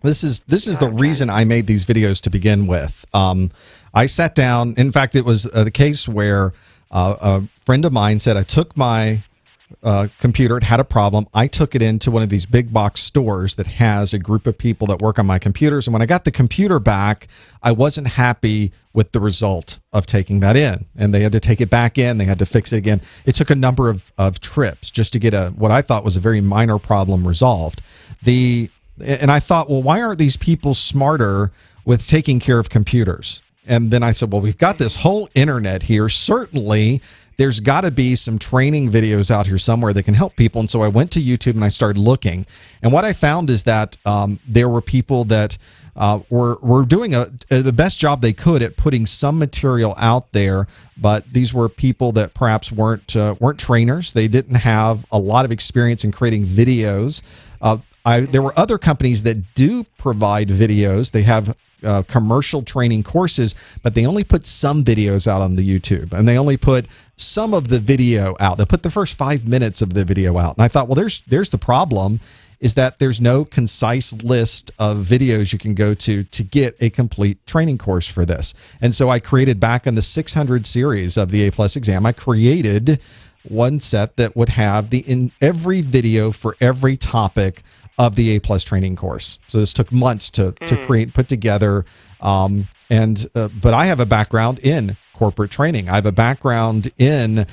This is You know the what I'm trying reason to I made these videos to begin with. I sat down. In fact, it was the case where a friend of mine said, I took my computer, it had a problem. I took it into one of these big box stores that has a group of people that work on my computers. And when I got the computer back, I wasn't happy with the result of taking that in. And they had to take it back in. They had to fix it again. It took a number of trips just to get what I thought was a very minor problem resolved. And I thought, well, why aren't these people smarter with taking care of computers? And then I said, well, we've got this whole internet here. Certainly, there's got to be some training videos out here somewhere that can help people. And so I went to YouTube and I started looking. And what I found is that there were people that were doing the best job they could at putting some material out there. But these were people that perhaps weren't trainers. They didn't have a lot of experience in creating videos. There were other companies that do provide videos. They have commercial training courses, but they only put some videos out on the YouTube, and they only put some of the video out. They put the first 5 minutes of the video out. And I thought, well, there's the problem, is that there's no concise list of videos you can go to get a complete training course for this. And so I created, back in the 600 series of the A Plus exam, I created one set that would have in every video for every topic of the A Plus training course. So this took months to create, put together. But I have a background in corporate training. I have a background in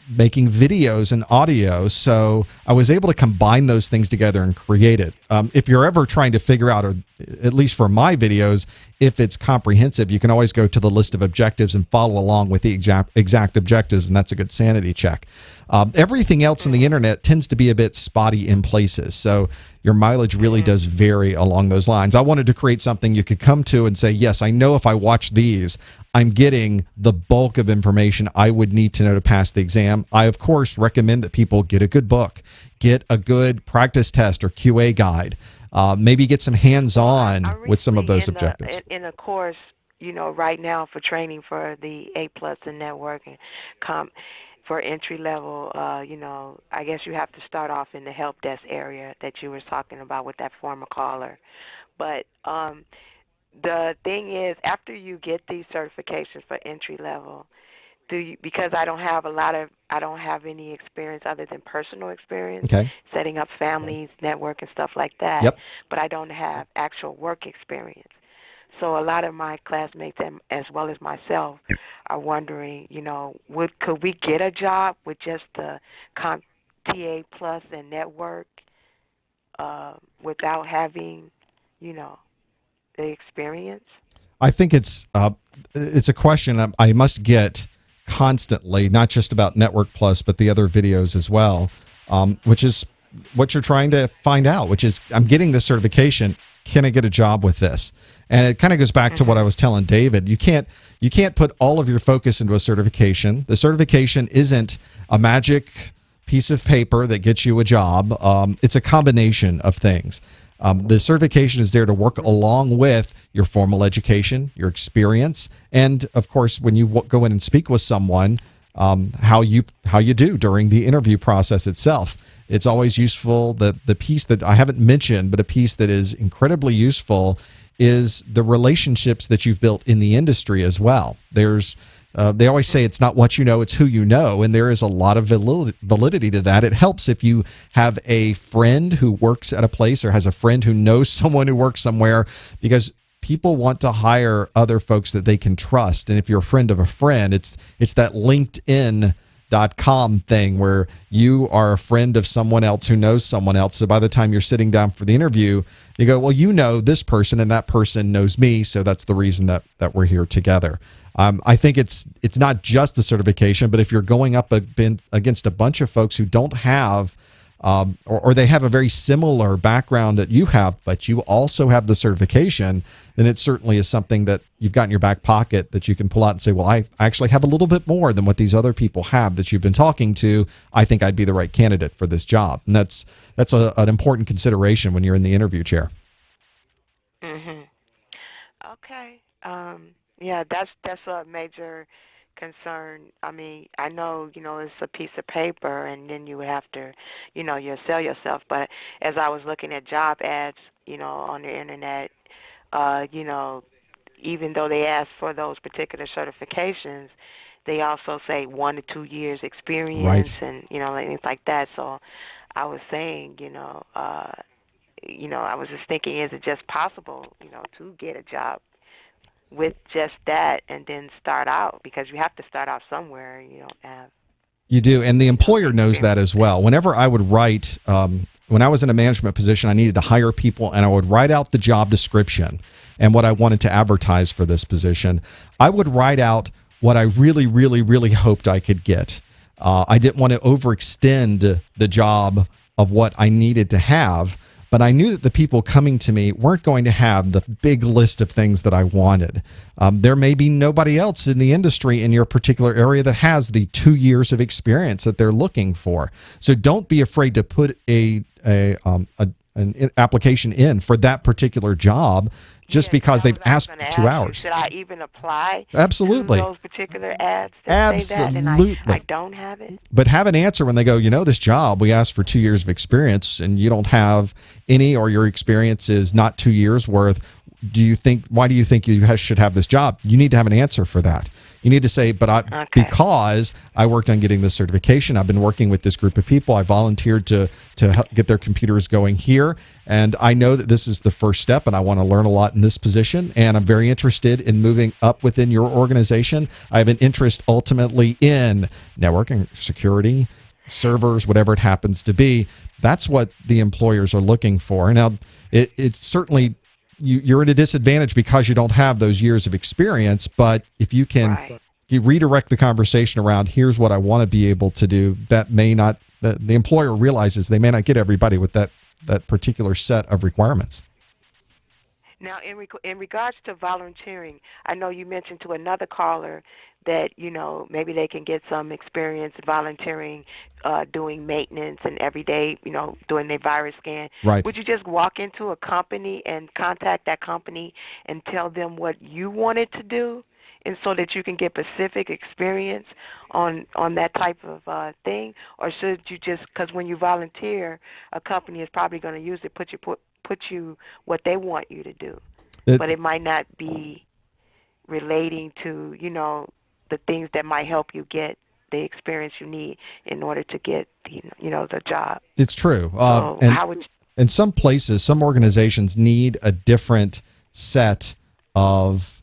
making videos and audio. So I was able to combine those things together and create it. If you're ever trying to figure out, or at least for my videos, if it's comprehensive, you can always go to the list of objectives and follow along with the exact objectives, and that's a good sanity check. Everything else on the internet tends to be a bit spotty in places, so your mileage really does vary along those lines. I wanted to create something you could come to and say, yes, I know if I watch these, I'm getting the bulk of information I would need to know to pass the exam. I, of course, recommend that people get a good book, get a good practice test or QA guide, maybe get some hands-on with some of those objectives. In a course, right now for training for the A Plus and networking, for entry level, I guess you have to start off in the help desk area that you were talking about with that former caller. But the thing is, after you get these certifications for entry level, because I don't have any experience other than personal experience, setting up families, network, and stuff like that. Yep. But I don't have actual work experience. So a lot of my classmates, as well as myself, are wondering, could we get a job with just the CompTIA A Plus and network without having, the experience? I think it's a question I must get constantly, not just about Network Plus, but the other videos as well, which is what you're trying to find out, which is, I'm getting this certification. Can I get a job with this? And it kind of goes back to what I was telling David. You can't put all of your focus into a certification. The certification isn't a magic piece of paper that gets you a job. It's a combination of things. The certification is there to work along with your formal education, your experience, and of course, when you go in and speak with someone, how you do during the interview process itself. It's always useful. The piece that I haven't mentioned, but a piece that is incredibly useful, is the relationships that you've built in the industry as well. There's they always say it's not what you know, it's who you know, and there is a lot of validity to that. It helps if you have a friend who works at a place or has a friend who knows someone who works somewhere, because people want to hire other folks that they can trust. And if you're a friend of a friend, it's that LinkedIn.com thing where you are a friend of someone else who knows someone else. So by the time you're sitting down for the interview, you go, well, you know this person and that person knows me, so that's the reason that we're here together. I think it's not just the certification, but if you're going up against a bunch of folks who don't have or they have a very similar background that you have, but you also have the certification, then it certainly is something that you've got in your back pocket that you can pull out and say, well, I actually have a little bit more than what these other people have that you've been talking to. I think I'd be the right candidate for this job. And that's an important consideration when you're in the interview chair. Mhm. Okay. Yeah, that's a major concern. I mean, I know, it's a piece of paper and then you have to, you'll sell yourself. But as I was looking at job ads, on the internet, even though they ask for those particular certifications, they also say 1 to 2 years experience, Right. and, things like that. So I was saying, I was just thinking, is it just possible, to get a job with just that and then start out, because you have to start out somewhere. You don't have. You do, and the employer knows that as well. Whenever I would write, when I was in a management position, I needed to hire people, and I would write out the job description and what I wanted to advertise for this position. I would write out what I really, really, really hoped I could get. I didn't want to overextend the job of what I needed to have, but I knew that the people coming to me weren't going to have the big list of things that I wanted. There may be nobody else in the industry in your particular area that has the 2 years of experience that they're looking for. So don't be afraid to put an application in for that particular job just because they've asked for 2 hours. Should I even apply Absolutely. to those particular ads that say that and I don't have it? But have an answer when they go, this job, we asked for 2 years of experience and you don't have any, or your experience is not 2 years worth. Why do you think you should have this job? You need to have an answer for that. You need to say, because I worked on getting this certification, I've been working with this group of people, I volunteered to help get their computers going here, and I know that this is the first step, and I want to learn a lot in this position, and I'm very interested in moving up within your organization. I have an interest ultimately in networking, security, servers, whatever it happens to be. That's what the employers are looking for. Now, it's certainly... You're at a disadvantage because you don't have those years of experience, but if you can you redirect the conversation around, here's what I want to be able to do, that may not, the employer realizes they may not get everybody with that particular set of requirements. Now, in regards to volunteering, I know you mentioned to another caller that, maybe they can get some experience volunteering, doing maintenance and every day, doing their virus scan. Right. Would you just walk into a company and contact that company and tell them what you wanted to do, and so that you can get specific experience on that type of thing? Or should you just, because when you volunteer, a company is probably going to use it, put you what they want you to do, but it might not be relating to the things that might help you get the experience you need in order to get the job. It's true. So how would you? In some places, some organizations need a different set of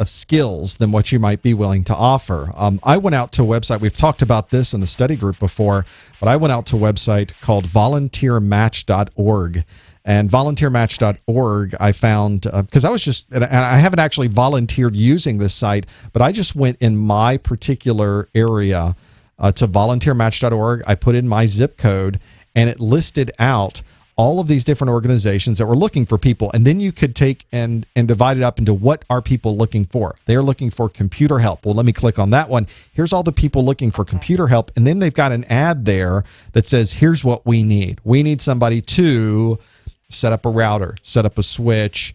skills than what you might be willing to offer. I went out to a website. We've talked about this in the study group before, but I went out to a website called volunteermatch.org. And volunteermatch.org, I found, because and I haven't actually volunteered using this site, but I just went in my particular area to volunteermatch.org. I put in my zip code, and it listed out all of these different organizations that were looking for people. And then you could take and divide it up into what are people looking for. They're looking for computer help. Well, let me click on that one. Here's all the people looking for computer help. And then they've got an ad there that says, here's what we need. We need somebody to set up a router, set up a switch,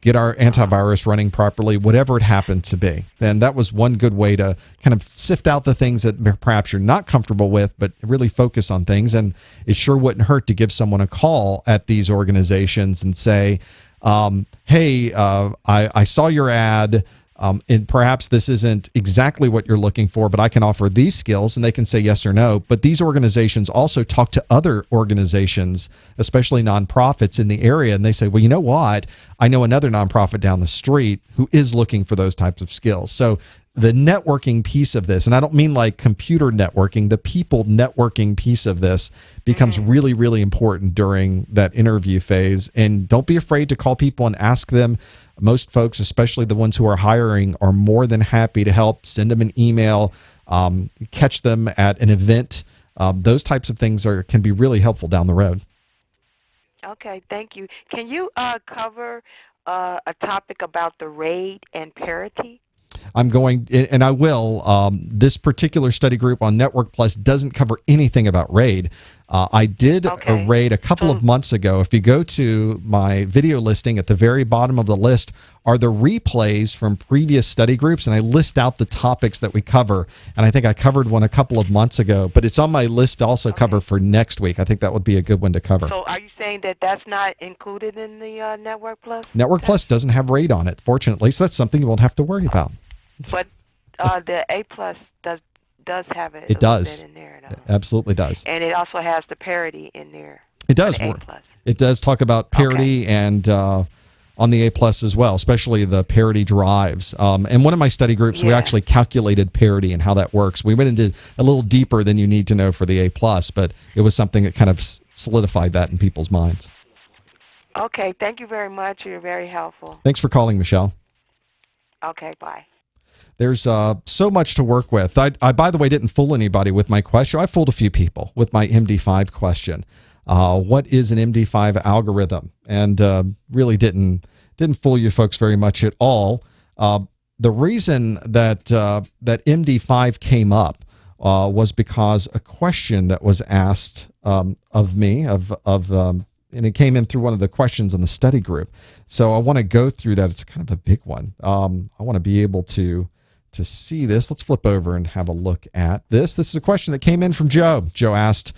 get our antivirus running properly, whatever it happened to be. And that was one good way to kind of sift out the things that perhaps you're not comfortable with, but really focus on things. And it sure wouldn't hurt to give someone a call at these organizations and say, hey, I saw your ad. And perhaps this isn't exactly what you're looking for, but I can offer these skills, and they can say yes or no. But these organizations also talk to other organizations, especially nonprofits in the area, and they say, well, you know what? I know another nonprofit down the street who is looking for those types of skills. So the networking piece of this, and I don't mean like computer networking, the people networking piece of this becomes really, really important during that interview phase. And don't be afraid to call people and ask them. Most folks, especially the ones who are hiring, are more than happy to help. Send them an email, catch them at an event. Those types of things can be really helpful down the road. Okay, thank you. Can you cover a topic about the RAID and parity? I'm going, and I will. This particular study group on Network Plus doesn't cover anything about RAID. I did a RAID a couple of months ago. If you go to my video listing, at the very bottom of the list are the replays from previous study groups, and I list out the topics that we cover. And I think I covered one a couple of months ago, but it's on my list to also cover for next week. I think that would be a good one to cover. So are you saying that that's not included in the Network Plus? Network Plus doesn't have RAID on it, fortunately, so that's something you won't have to worry about. But the A Plus does have it. It does. In there, it absolutely does. And it also has the parity in there. It does. The A Plus. It does talk about parity and on the A Plus as well, especially the parity drives. And one of my study groups, we actually calculated parity and how that works. We went into a little deeper than you need to know for the A Plus, but it was something that kind of solidified that in people's minds. Okay. Thank you very much. You're very helpful. Thanks for calling, Michelle. Okay. Bye. There's so much to work with. I, by the way, didn't fool anybody with my question. I fooled a few people with my MD5 question. What is an MD5 algorithm? And really didn't fool you folks very much at all. The reason that that MD5 came up was because a question that was asked of me and it came in through one of the questions in the study group. So I want to go through that. It's kind of a big one. I want to be able to see this. Let's flip over and have a look at this. This is a question that came in from Joe. Joe asked,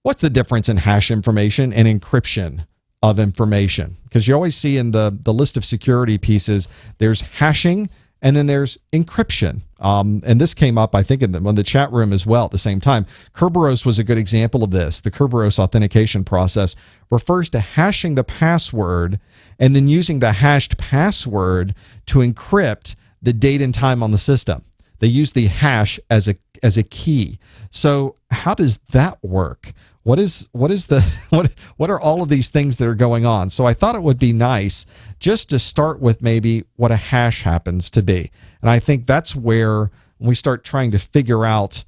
what's the difference in hash information and encryption of information? Because you always see in the list of security pieces, there's hashing and then there's encryption. And this came up, I think, in the chat room as well at the same time. Kerberos was a good example of this. The Kerberos authentication process refers to hashing the password and then using the hashed password to encrypt the date and time on the system. They use the hash as a key. So how does that work? What are all of these things that are going on? So I thought it would be nice just to start with maybe what a hash happens to be. And I think that's where we start trying to figure out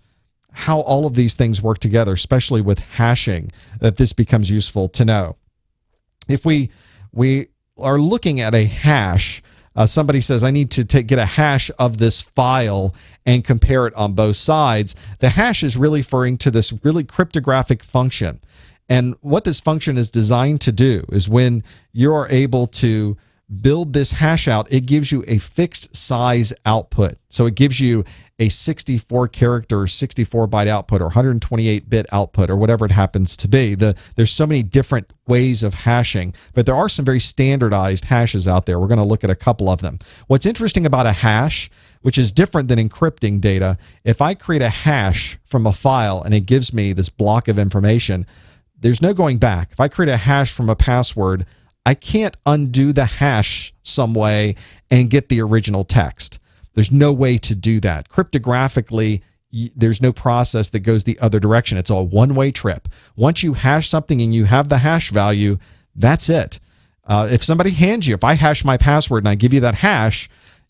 how all of these things work together, especially with hashing, that this becomes useful to know. If we are looking at a hash, somebody says, I need to get a hash of this file and compare it on both sides. The hash is really referring to this really cryptographic function. And what this function is designed to do is when you're able to build this hash out, it gives you a fixed size output. So it gives you a 64 character, 64 byte output, or 128-bit output, or whatever it happens to be. There's so many different ways of hashing, but there are some very standardized hashes out there. We're going to look at a couple of them. What's interesting about a hash, which is different than encrypting data, if I create a hash from a file and it gives me this block of information, there's no going back. If I create a hash from a password, I can't undo the hash some way and get the original text. There's no way to do that. Cryptographically, there's no process that goes the other direction. It's a one-way trip. Once you hash something and you have the hash value, that's it. If somebody hands you, if I hash my password and I give you that hash,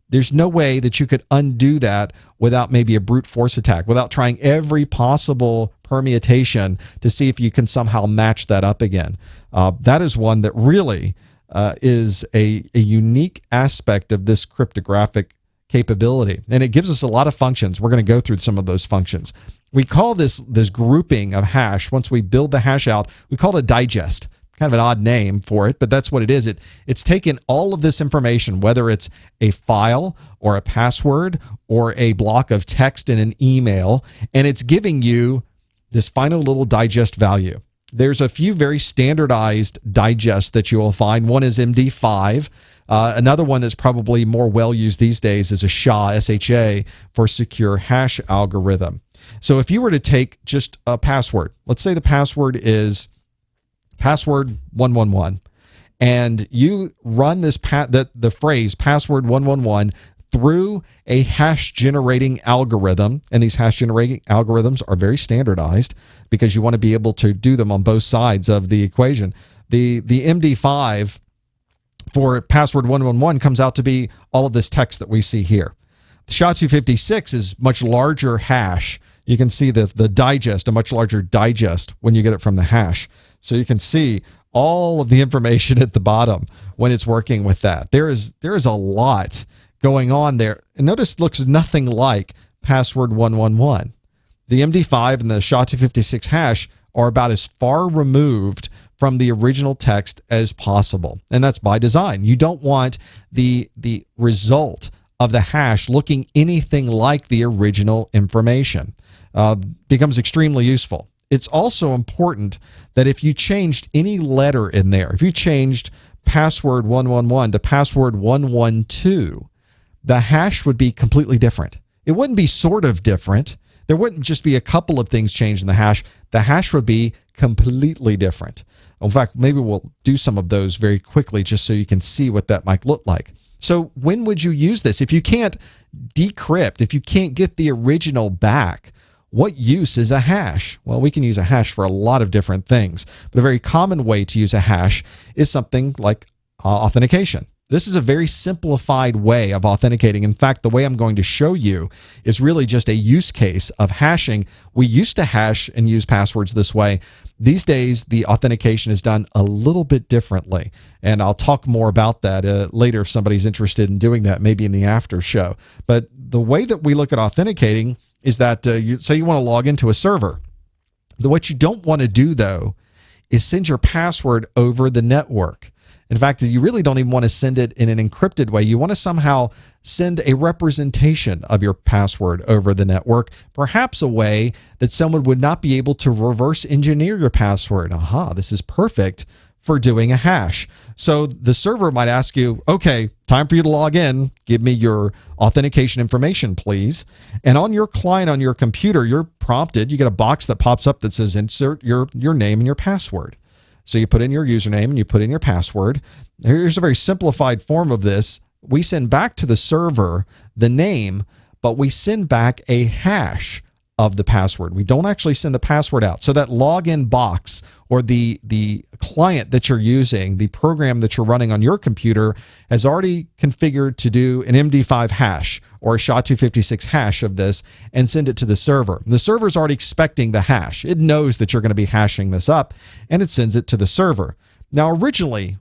there's no way that you could undo that without maybe a brute force attack, without trying every possible permutation to see if you can somehow match that up again. That is one that really is a unique aspect of this cryptographic capability. And it gives us a lot of functions. We're going to go through some of those functions. We call this grouping of hash, once we build the hash out, we call it a digest. Kind of an odd name for it, but that's what it is. It's taken all of this information, whether it's a file or a password or a block of text in an email, and it's giving you this final little digest value. There's a few very standardized digests that you will find. One is MD5. Another one that's probably more well used these days is a SHA, S-H-A, for secure hash algorithm. So if you were to take just a password, let's say the password is password 111, and you run this the phrase password 111 through a hash generating algorithm, and these hash generating algorithms are very standardized because you want to be able to do them on both sides of the equation. The MD5 for password 111 comes out to be all of this text that we see here. The SHA-256 is much larger hash. You can see the digest, a much larger digest when you get it from the hash. So you can see all of the information at the bottom when it's working with that. There is a lot going on there. And notice it looks nothing like password 111. The MD5 and the SHA-256 hash are about as far removed from the original text as possible. And that's by design. You don't want the result of the hash looking anything like the original information. Becomes extremely useful. It's also important that if you changed any letter in there, if you changed password 111 to password 112, the hash would be completely different. It wouldn't be sort of different. There wouldn't just be a couple of things changed in the hash. The hash would be completely different. In fact, maybe we'll do some of those very quickly just so you can see what that might look like. So when would you use this? If you can't decrypt, if you can't get the original back, what use is a hash? Well, we can use a hash for a lot of different things, but a very common way to use a hash is something like authentication. This is a very simplified way of authenticating. In fact, the way I'm going to show you is really just a use case of hashing. We used to hash and use passwords this way. These days, the authentication is done a little bit differently, and I'll talk more about that later if somebody's interested in doing that, maybe in the after show. But the way that we look at authenticating is that say you want to log into a server. What you don't want to do, though, is send your password over the network. In fact, you really don't even want to send it in an encrypted way. You want to somehow send a representation of your password over the network, perhaps a way that someone would not be able to reverse engineer your password. Aha, this is perfect for doing a hash. So the server might ask you, okay, time for you to log in. Give me your authentication information, please. And on your client on your computer, you're prompted. You get a box that pops up that says insert your name and your password. So you put in your username and you put in your password. Here's a very simplified form of this. We send back to the server the name, but we send back a hash of the password. We don't actually send the password out. So that login box or the client that you're using, the program that you're running on your computer has already configured to do an MD5 hash or a SHA-256 hash of this and send it to the server. The server's already expecting the hash. It knows that you're going to be hashing this up, and it sends it to the server. Now, originally,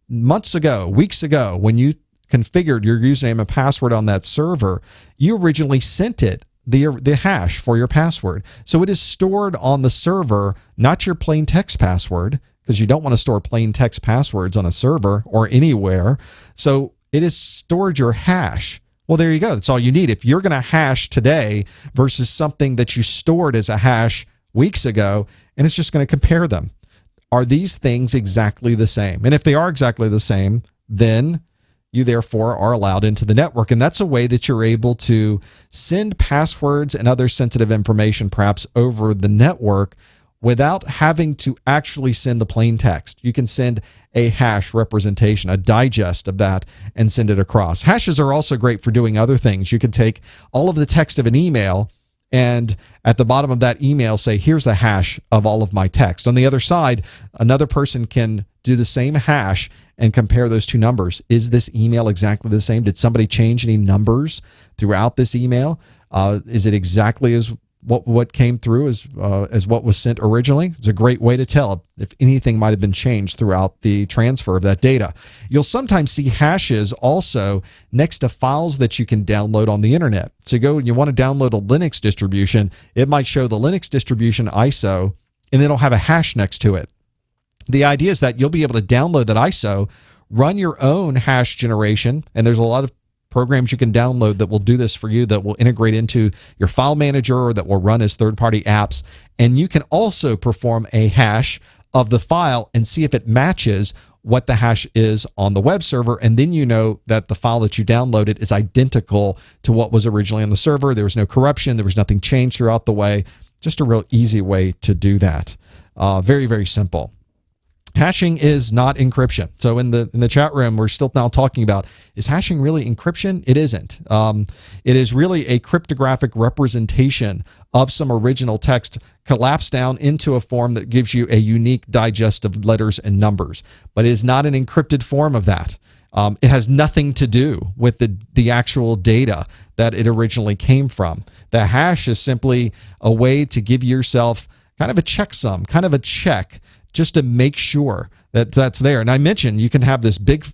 months ago, weeks ago, when you configured your username and password on that server, you originally sent it the hash for your password. So it is stored on the server, not your plain text password, because you don't want to store plain text passwords on a server or anywhere. So it is stored your hash. Well, there you go. That's all you need. If you're going to hash today versus something that you stored as a hash weeks ago, and it's just going to compare them. Are these things exactly the same? And if they are exactly the same, then you therefore are allowed into the network. And that's a way that you're able to send passwords and other sensitive information perhaps over the network without having to actually send the plain text. You can send a hash representation, a digest of that, and send it across. Hashes are also great for doing other things. You can take all of the text of an email and at the bottom of that email say, here's the hash of all of my text. On the other side, another person can do the same hash and compare those two numbers. Is this email exactly the same? Did somebody change any numbers throughout this email? Is it exactly as what came through as what was sent originally? It's a great way to tell if anything might have been changed throughout the transfer of that data. You'll sometimes see hashes also next to files that you can download on the internet. So you go and you want to download a Linux distribution, it might show the Linux distribution ISO, and it'll have a hash next to it. The idea is that you'll be able to download that ISO, run your own hash generation, and there's a lot of programs you can download that will do this for you, that will integrate into your file manager or that will run as third-party apps. And you can also perform a hash of the file and see if it matches what the hash is on the web server, and then you know that the file that you downloaded is identical to what was originally on the server. There was no corruption. There was nothing changed throughout the way. Just a real easy way to do that. Very, very simple. Hashing is not encryption. So in the chat room, we're still now talking about, is hashing really encryption? It isn't. It is really a cryptographic representation of some original text collapsed down into a form that gives you a unique digest of letters and numbers. But it is not an encrypted form of that. It has nothing to do with the actual data that it originally came from. The hash is simply a way to give yourself kind of a checksum, kind of a check, just to make sure that that's there. And I mentioned you can have this big,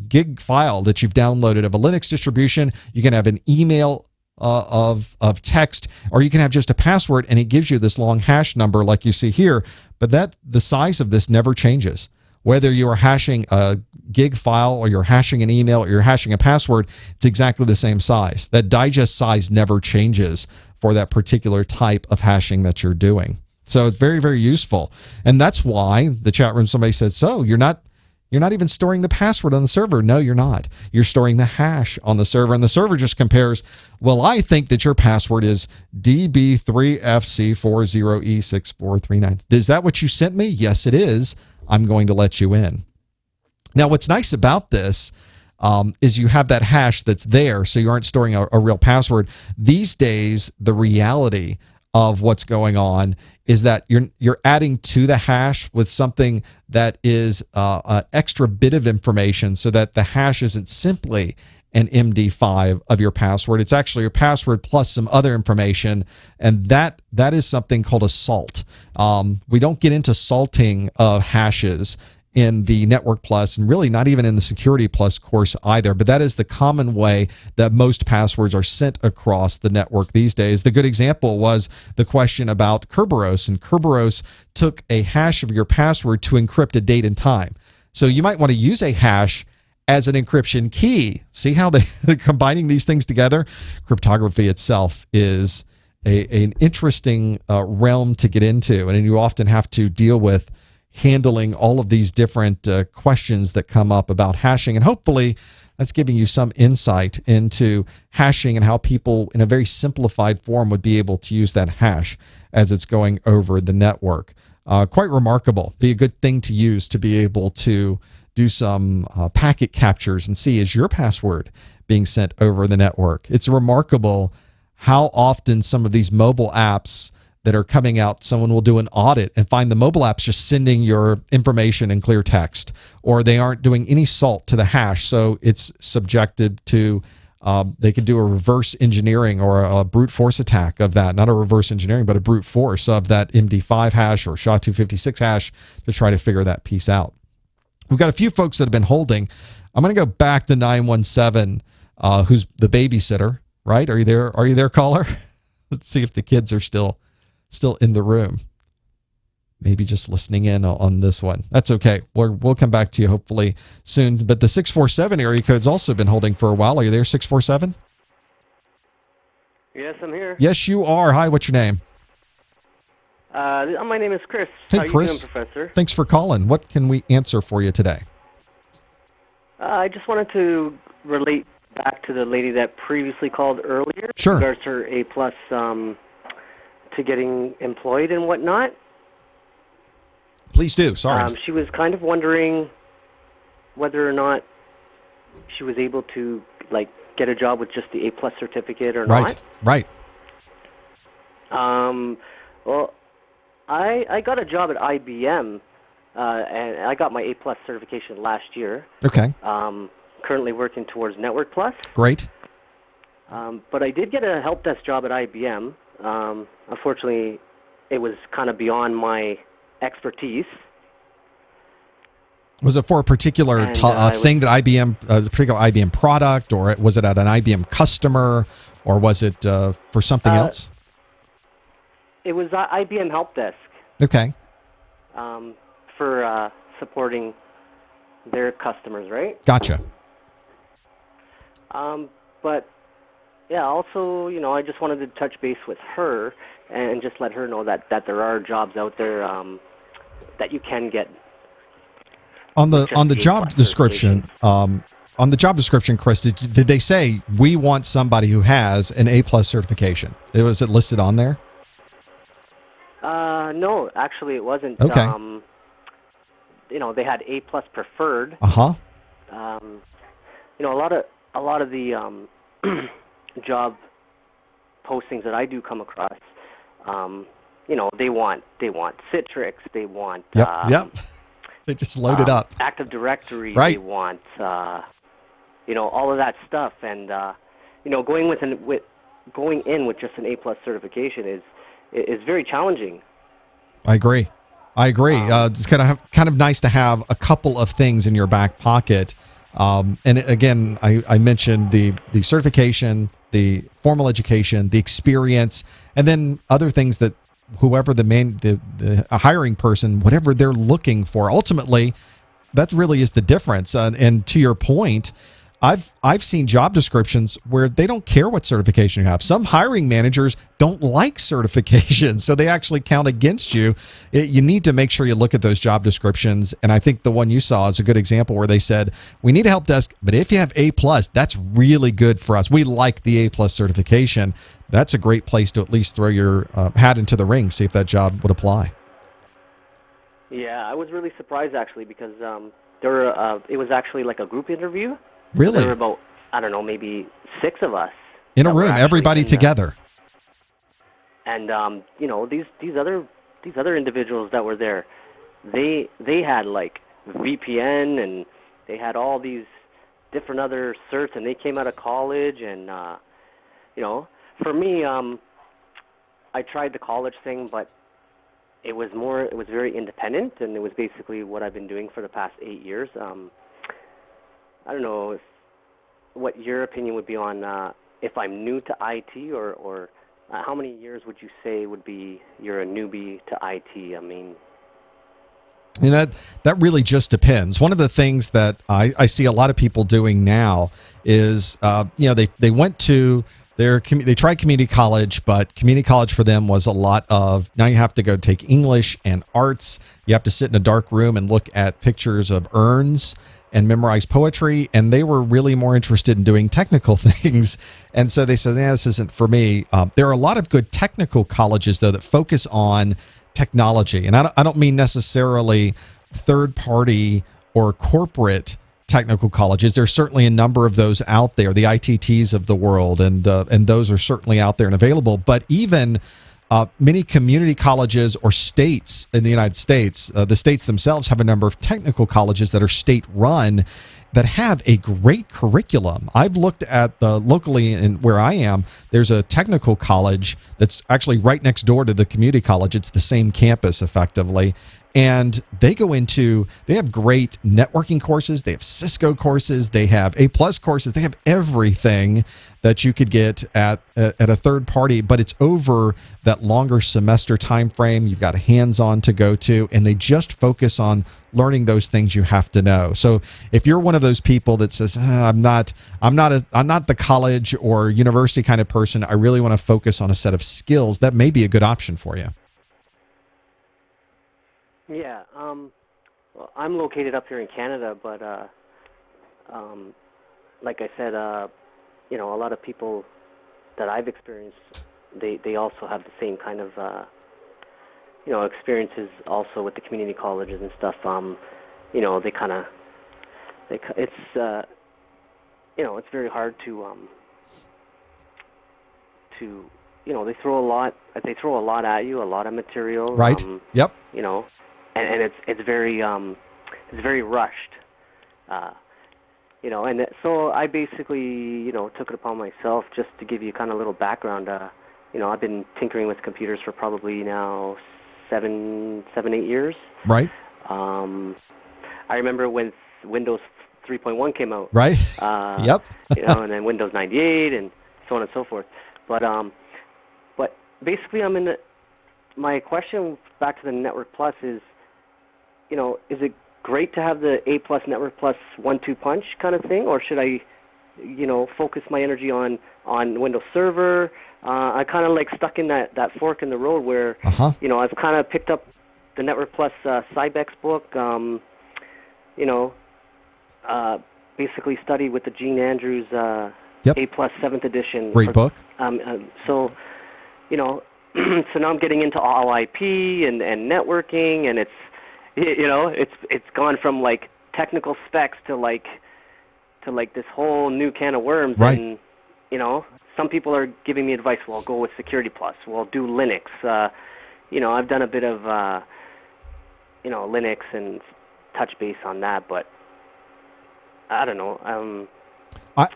gig file that you've downloaded of a Linux distribution. You can have an email of text, or you can have just a password, and it gives you this long hash number like you see here. But the size of this never changes. Whether you are hashing a gig file, or you're hashing an email, or you're hashing a password, it's exactly the same size. That digest size never changes for that particular type of hashing that you're doing. So it's very, very useful. And that's why the chat room, somebody said, so you're not even storing the password on the server. No, you're not. You're storing the hash on the server, and the server just compares, well, I think that your password is DB3FC40E6439. Is that what you sent me? Yes, it is. I'm going to let you in. Now, what's nice about this is you have that hash that's there, so you aren't storing a real password. These days, the reality of what's going on is that you're adding to the hash with something that is an extra bit of information, so that the hash isn't simply an MD5 of your password. It's actually your password plus some other information, and that is something called a salt. We don't get into salting of hashes in the Network Plus, and really not even in the Security Plus course either. But that is the common way that most passwords are sent across the network these days. The good example was the question about Kerberos, and Kerberos took a hash of your password to encrypt a date and time. So you might want to use a hash as an encryption key. See how they're combining these things together? Cryptography itself is an interesting realm to get into, and you often have to deal with handling all of these different questions that come up about hashing. And hopefully that's giving you some insight into hashing and how people in a very simplified form would be able to use that hash as it's going over the network. Quite remarkable. Be a good thing to use to be able to do some packet captures and see, is your password being sent over the network? It's remarkable how often some of these mobile apps that are coming out, someone will do an audit and find the mobile app's just sending your information in clear text, or they aren't doing any salt to the hash, so it's subjected to, they could do a reverse engineering or a brute force attack of that, not a reverse engineering, but a brute force of that MD5 hash or SHA-256 hash to try to figure that piece out. We've got a few folks that have been holding. I'm going to go back to 917, who's the babysitter, right? Are you there? Are you there, caller? Let's see if the kids are still in the room. Maybe just listening in on this one. That's okay. We'll come back to you hopefully soon. But the 647 area code's also been holding for a while. Are you there, 647? Yes, I'm here. Yes, you are. Hi, what's your name? My name is Chris. Hey, How are Chris. you doing, Professor? Thanks for calling. What can we answer for you today? I just wanted to relate back to the lady that previously called earlier. Sure. In regards to her A+ to getting employed and whatnot. Please do. Sorry. She was kind of wondering whether or not she was able to get a job with just the A+ certificate or not. Right. Well, I got a job at IBM, and I got my A+ certification last year. Okay. Currently working towards Network Plus. Great. But I did get a help desk job at IBM. Unfortunately, it was kind of beyond my expertise. Was it for a particular thing that IBM, a particular IBM product, or was it at an IBM customer, or was it for something else? It was IBM help desk. Okay. For supporting their customers, right? Gotcha. But yeah, also, I just wanted to touch base with her and just let her know that there are jobs out there that you can get On with just the A+ job description, certification. on the job description, Chris, did they say we want somebody who has an A+ certification? Was it listed on there? No, actually, it wasn't. Okay. They had A+ preferred. Uh-huh. A lot of the job postings that I do come across, they want Citrix, they want Yep. They just load it up. Active Directory, Right. they want all of that stuff, and going in with just an A+ certification is very challenging. I agree. It's kind of nice to have a couple of things in your back pocket. And again, I mentioned the certification, the formal education, the experience, and then other things that whoever the hiring person, whatever they're looking for, ultimately, that really is the difference. And to your point, I've seen job descriptions where they don't care what certification you have. Some hiring managers don't like certifications, so they actually count against you. You need to make sure you look at those job descriptions. And I think the one you saw is a good example where they said, we need a help desk, but if you have A+, that's really good for us. We like the A+ certification. That's a great place to at least throw your hat into the ring, see if that job would apply. Yeah, I was really surprised actually because it was actually like a group interview. Really? There were about, I don't know, maybe 6 of us in a room, everybody together. And these other individuals that were there, they had like VPN and they had all these different other certs, and they came out of college. And for me, I tried the college thing, but it was very independent, and it was basically what I've been doing for the past 8 years. I don't know what your opinion would be on if I'm new to IT, or how many years would you say would be you're a newbie to IT? I mean, and that really just depends. One of the things that I see a lot of people doing now is they went to they tried community college, but community college for them was a lot of, now you have to go take English and arts. You have to sit in a dark room and look at pictures of urns and memorize poetry, and they were really more interested in doing technical things. And so they said, this isn't for me. There are a lot of good technical colleges, though, that focus on technology. And I don't mean necessarily third-party or corporate technical colleges. There's certainly a number of those out there, the ITTs of the world, and those are certainly out there and available. But even many community colleges or states in the United States, the states themselves have a number of technical colleges that are state-run that have a great curriculum. I've looked at locally in where I am, there's a technical college that's actually right next door to the community college. It's the same campus, effectively. And they have great networking courses. They have Cisco courses. They have A+ courses. They have everything that you could get at a third party, but it's over that longer semester time frame. You've got hands-on to go to, and they just focus on learning those things you have to know. So if you're one of those people that says, I'm not the college or university kind of person, I really want to focus on a set of skills, that may be a good option for you. Yeah, well, I'm located up here in Canada, but like I said, a lot of people that I've experienced, they also have the same kind of experiences also with the community colleges and stuff. It's very hard to they throw a lot at you, a lot of material. Right. Yep. And it's very rushed, and so I basically, took it upon myself just to give you kind of a little background. I've been tinkering with computers for probably now 7, 8 years. Right. I remember when Windows 3.1 came out. Right. Yep. And then Windows 98 and so on and so forth. But basically, my question back to the Network Plus is, is it great to have the A+ Network Plus 1-2 punch kind of thing, or should I, focus my energy on Windows Server? I kind of like stuck in that fork in the road where, I've kind of picked up the Network Plus Cybex book, you know, basically studied with the Gene Andrews Yep. A plus 7th edition. Great book. So, you know, so now I'm getting into all IP and networking, and it's, you know, it's gone from like technical specs to like this whole new can of worms. Right. And, you know, some people are giving me advice. Well, go with Security Plus. Well, do Linux. You know, I've done a bit of, you know, Linux and touch base on that, but I don't know.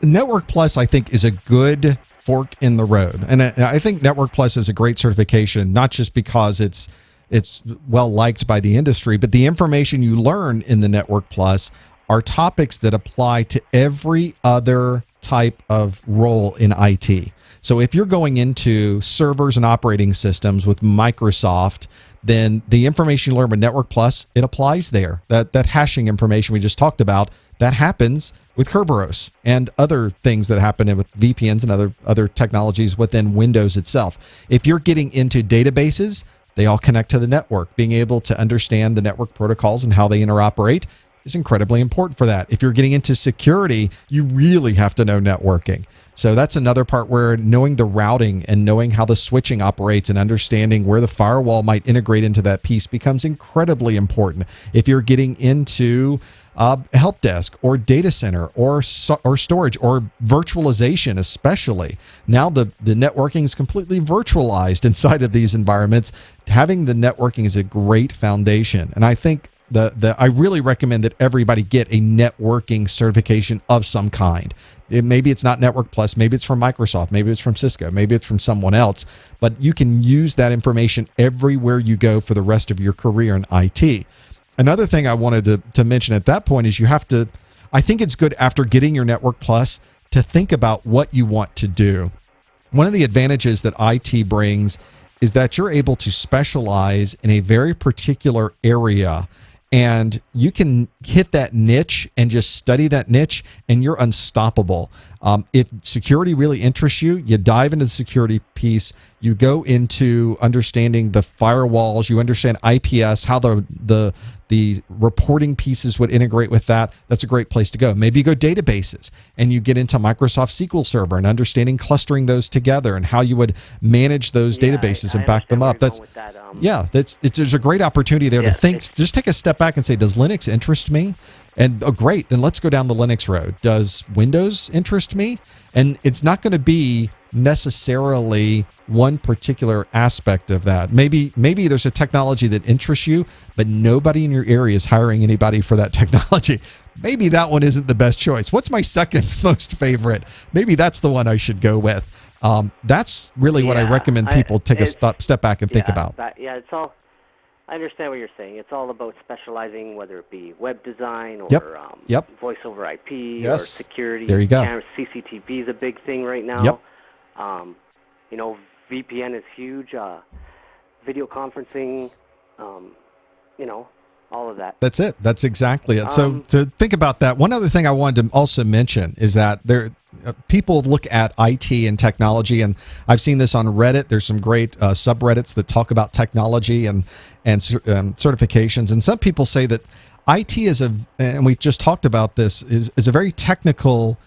Network Plus, I think, is a good fork in the road, and I think Network Plus is a great certification, not just because it's well liked by the industry, but the information you learn in the Network Plus are topics that apply to every other type of role in IT. So if you're going into servers and operating systems with Microsoft, then the information you learn with Network Plus, it applies there. That hashing information we just talked about, that happens with Kerberos and other things that happen with VPNs and other technologies within Windows itself. If you're getting into databases, they all connect to the network. Being able to understand the network protocols and how they interoperate is incredibly important for that. If you're getting into security, you really have to know networking. So that's another part where knowing the routing and knowing how the switching operates and understanding where the firewall might integrate into that piece becomes incredibly important. If you're getting into help desk or data center or storage or virtualization, especially now the networking is completely virtualized inside of these environments. Having the networking is a great foundation, and I think I really recommend that everybody get a networking certification of some kind. Maybe it's not Network Plus, maybe it's from Microsoft, maybe it's from Cisco, maybe it's from someone else, but you can use that information everywhere you go for the rest of your career in IT. Another thing I wanted to mention at that point is I think it's good after getting your Network Plus to think about what you want to do. One of the advantages that IT brings is that you're able to specialize in a very particular area, and you can hit that niche and just study that niche, and you're unstoppable. If security really interests you, you dive into the security piece, you go into understanding the firewalls, you understand IPS, how the reporting pieces would integrate with that. That's a great place to go. Maybe you go databases and you get into Microsoft SQL Server and understanding clustering those together and how you would manage those databases and back them up. There's a great opportunity there to think. Just take a step back and say, does Linux interest me? And great, then let's go down the Linux road. Does Windows interest me? And it's not going to be necessarily one particular aspect of that. Maybe there's a technology that interests you, but nobody in your area is hiring anybody for that technology. Maybe that one isn't the best choice. What's my second most favorite? Maybe that's the one I should go with. That's really what I recommend people take a step back and think about. It's all. I understand what you're saying. It's all about specializing, whether it be web design or voice over IP or security. There you go. Cameras, CCTV is a big thing right now. You know, VPN is huge. Video conferencing, you know, all of that. That's it. That's exactly it. So to think about that, one other thing I wanted to also mention is that people look at IT and technology, and I've seen this on Reddit. There's some great subreddits that talk about technology and certifications. And some people say that IT and we just talked about this, is a very technical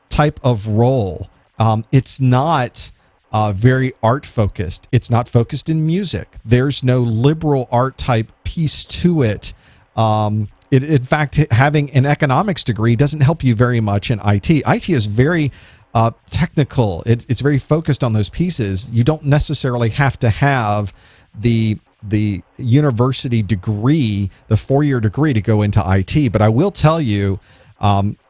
type of role. It's not very art focused. It's not focused in music. There's no liberal art type piece to it. In fact, having an economics degree doesn't help you very much in IT. IT is very technical. It's very focused on those pieces. You don't necessarily have to have the university degree, the 4-year degree to go into IT. But I will tell you,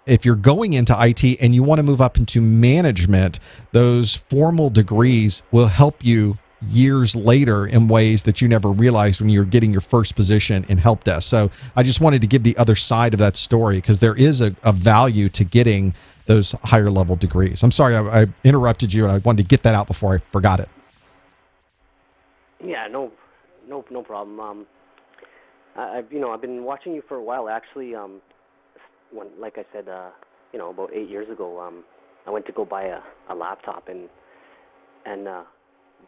if you're going into IT and you want to move up into management, those formal degrees will help you years later in ways that you never realized when you were getting your first position in help desk. So I just wanted to give the other side of that story, because there is a value to getting those higher level degrees. I'm sorry I interrupted you, and I wanted to get that out before I forgot it. Yeah, no problem. I've been watching you for a while, actually. When, like I said, about 8 years ago, I went to go buy a laptop, and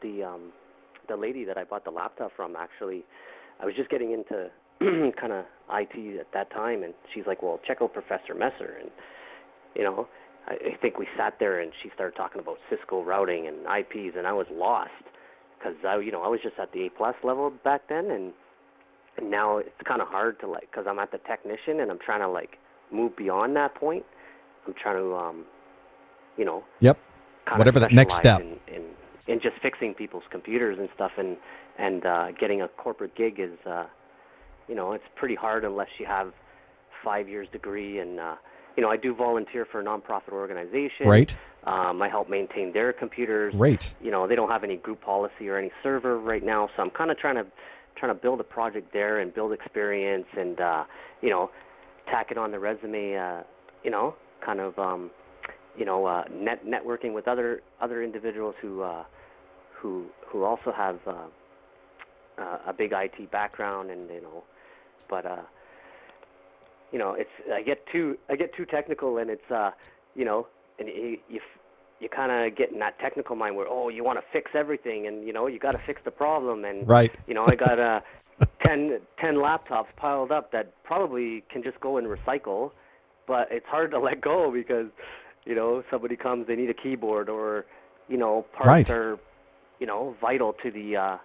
the lady that I bought the laptop from, actually, I was just getting into kind of IT at that time, and she's like, well, check out Professor Messer. And, you know, I think we sat there and she started talking about Cisco routing and IPs, and I was lost because I was just at the A+ level back then, and now it's kind of hard to, like, because I'm at the technician and I'm trying to, like, move beyond that point. I'm trying to, Yep. Whatever that next step. In just fixing people's computers and stuff, and getting a corporate gig is, it's pretty hard unless you have 5 years degree. And I do volunteer for a nonprofit organization. Right. I help maintain their computers. Great. They don't have any group policy or any server right now, so I'm kind of trying to build a project there and build experience and tack it on the resume. Networking with other individuals who also have a big IT background, and it's I get too technical, and it's and you kind of get in that technical mind where you want to fix everything, and you got to fix the problem, and right. I got 10 laptops piled up that probably can just go and recycle, but it's hard to let go because somebody comes, they need a keyboard, or parts right. are vital to the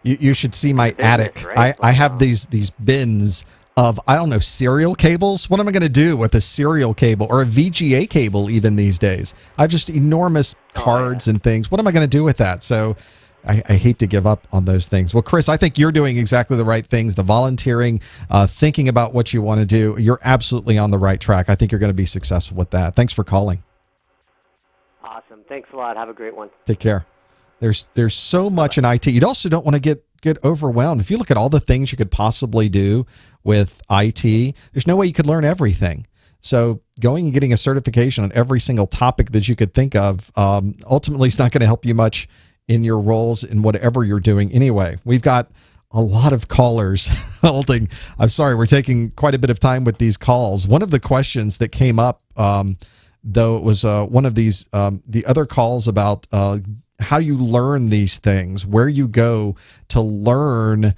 you should see my business, attic. right? I have these bins of, I don't know, serial cables. What am I going to do with a serial cable or a VGA cable even these days? I have just enormous cards and things. What am I going to do with that? So I hate to give up on those things. Well, Chris, I think you're doing exactly the right things, the volunteering, thinking about what you want to do. You're absolutely on the right track. I think you're going to be successful with that. Thanks for calling. Awesome. Thanks a lot. Have a great one. Take care. There's so much in IT. You also don't want to get overwhelmed. If you look at all the things you could possibly do with IT, there's no way you could learn everything. So going and getting a certification on every single topic that you could think of ultimately is not going to help you much in your roles in whatever you're doing anyway. We've got a lot of callers holding. I'm sorry, we're taking quite a bit of time with these calls. One of the questions that came up, though, it was one of these, the other calls about how you learn these things, where you go to learn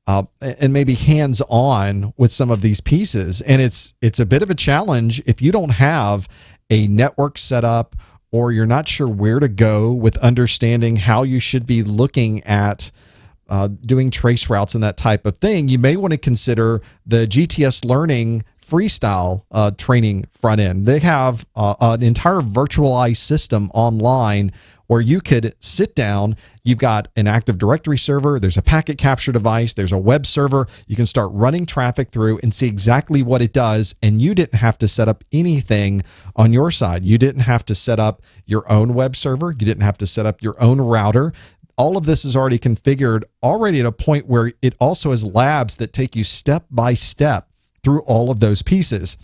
and maybe hands-on with some of these pieces. And it's a bit of a challenge if you don't have a network set up, or you're not sure where to go with understanding how you should be looking at doing trace routes and that type of thing. You may want to consider the GTS Learning Freestyle training front end. They have an entire virtualized system online where you could sit down. You've got an Active Directory server, there's a packet capture device, there's a web server. You can start running traffic through and see exactly what it does, and you didn't have to set up anything on your side. You didn't have to set up your own web server. You didn't have to set up your own router. All of this is already configured, already at a point where it also has labs that take you step by step through all of those pieces.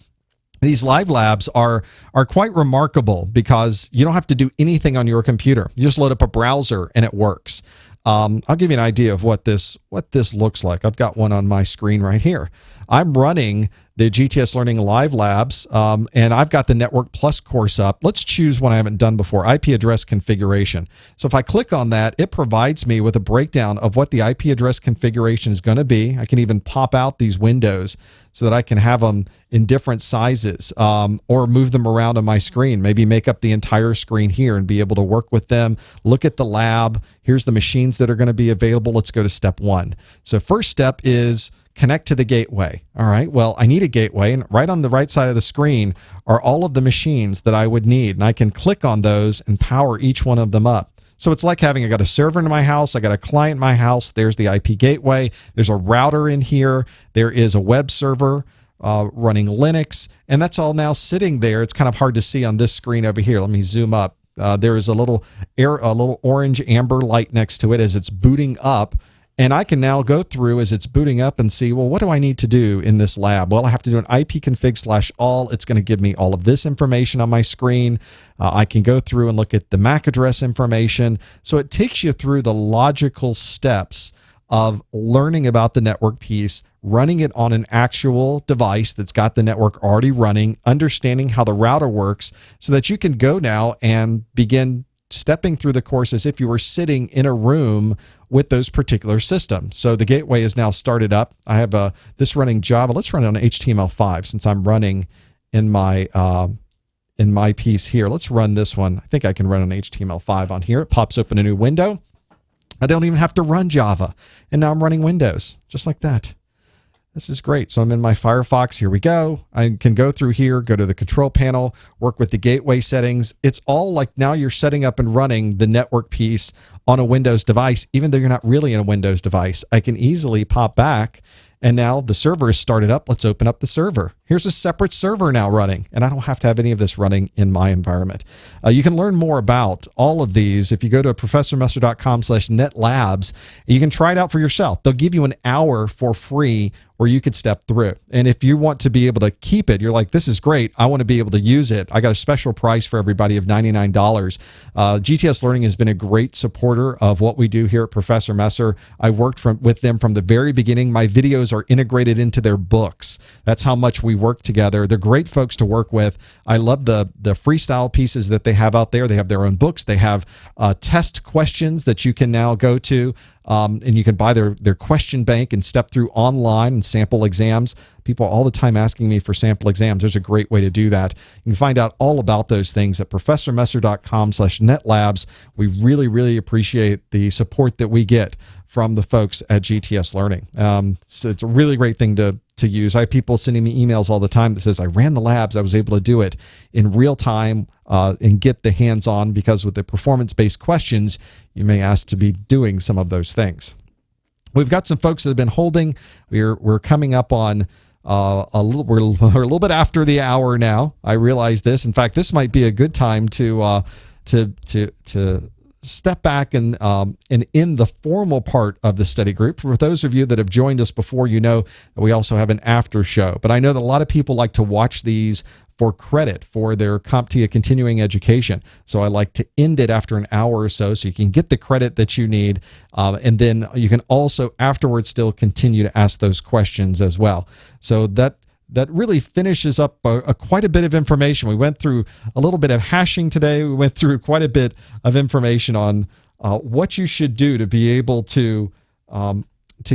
These live labs are quite remarkable because you don't have to do anything on your computer. You just load up a browser and it works. I'll give you an idea of what this looks like. I've got one on my screen right here. I'm running the GTS Learning Live Labs, and I've got the Network Plus course up. Let's choose one I haven't done before, IP address configuration. So if I click on that, it provides me with a breakdown of what the IP address configuration is going to be. I can even pop out these windows so that I can have them in different sizes, or move them around on my screen, maybe make up the entire screen here and be able to work with them, look at the lab. Here's the machines that are going to be available. Let's go to step one. So first step is connect to the gateway. All right, well, I need a gateway, and right on the right side of the screen are all of the machines that I would need, and I can click on those and power each one of them up. So it's like I got a server in my house, I got a client in my house, there's the IP gateway, there's a router in here, there is a web server running Linux, and that's all now sitting there. It's kind of hard to see on this screen over here. Let me zoom up. There is a little orange amber light next to it as it's booting up. And I can now go through as it's booting up and see, well, what do I need to do in this lab? Well, I have to do an ipconfig/all. It's going to give me all of this information on my screen. I can go through and look at the MAC address information. So it takes you through the logical steps of learning about the network piece, running it on an actual device that's got the network already running, understanding how the router works, so that you can go now and begin stepping through the course as if you were sitting in a room with those particular systems. So the gateway is now started up. I have this running Java. Let's run it on HTML5 since I'm running in my piece here. Let's run this one. I think I can run on HTML5 on here. It pops open a new window. I don't even have to run Java. And now I'm running Windows, just like that. This is great. So I'm in my Firefox. Here we go. I can go through here, go to the control panel, work with the gateway settings. It's all like now you're setting up and running the network piece on a Windows device, even though you're not really in a Windows device. I can easily pop back, and now the server is started up. Let's open up the server. Here's a separate server now running, and I don't have to have any of this running in my environment. You can learn more about all of these if you go to professormesser.com/netlabs. You can try it out for yourself. They'll give you an hour for free where you could step through. And if you want to be able to keep it, you're like, this is great, I want to be able to use it, I got a special price for everybody of $99. GTS Learning has been a great supporter of what we do here at Professor Messer. I worked with them from the very beginning. My videos are integrated into their books. That's how much we work together. They're great folks to work with. I love the freestyle pieces that they have out there. They have their own books. They have test questions that you can now go to. And you can buy their question bank and step through online and sample exams. People are all the time asking me for sample exams. There's a great way to do that. You can find out all about those things at professormesser.com/netlabs. We really, really appreciate the support that we get from the folks at GTS Learning. So it's a really great thing to use. I have people sending me emails all the time that says, I ran the labs, I was able to do it in real time and get the hands-on, because with the performance-based questions, you may ask to be doing some of those things. We've got some folks that have been holding. We're coming up on we're a little bit after the hour now. I realize this. In fact, this might be a good time to step back and in the formal part of the study group. For those of you that have joined us before, you know that we also have an after show. But I know that a lot of people like to watch these for credit for their CompTIA continuing education. So I like to end it after an hour or so you can get the credit that you need. And then you can also afterwards still continue to ask those questions as well. So that really finishes up quite a bit of information. We went through a little bit of hashing today. We went through quite a bit of information on what you should do to be able to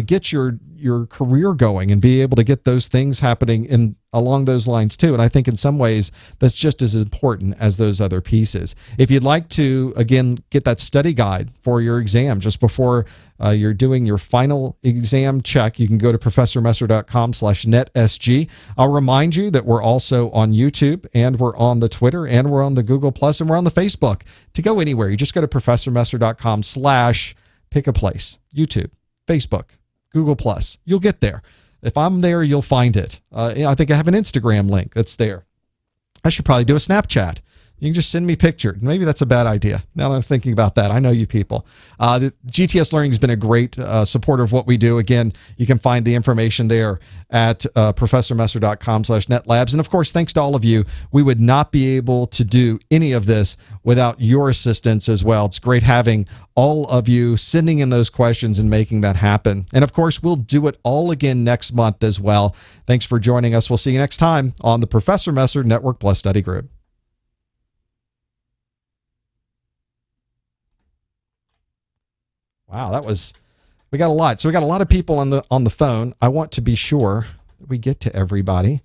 get your career going and be able to get those things happening along those lines too. And I think in some ways that's just as important as those other pieces. If you'd like to, again, get that study guide for your exam just before you're doing your final exam check, you can go to professormesser.com/netsg. I'll remind you that we're also on YouTube, and we're on the Twitter, and we're on the Google Plus, and we're on the Facebook. To go anywhere, you just go to professormesser.com/pick-a-place, YouTube, Facebook, Google Plus. You'll get there. If I'm there, you'll find it. I think I have an Instagram link that's there. I should probably do a Snapchat. You can just send me pictures. Maybe that's a bad idea. Now that I'm thinking about that, I know you people. The GTS Learning has been a great supporter of what we do. Again, you can find the information there at professormesser.com/netlabs. And of course, thanks to all of you. We would not be able to do any of this without your assistance as well. It's great having all of you sending in those questions and making that happen. And of course, we'll do it all again next month as well. Thanks for joining us. We'll see you next time on the Professor Messer Network Plus Study Group. Wow, we got a lot. So we got a lot of people on the phone. I want to be sure that we get to everybody.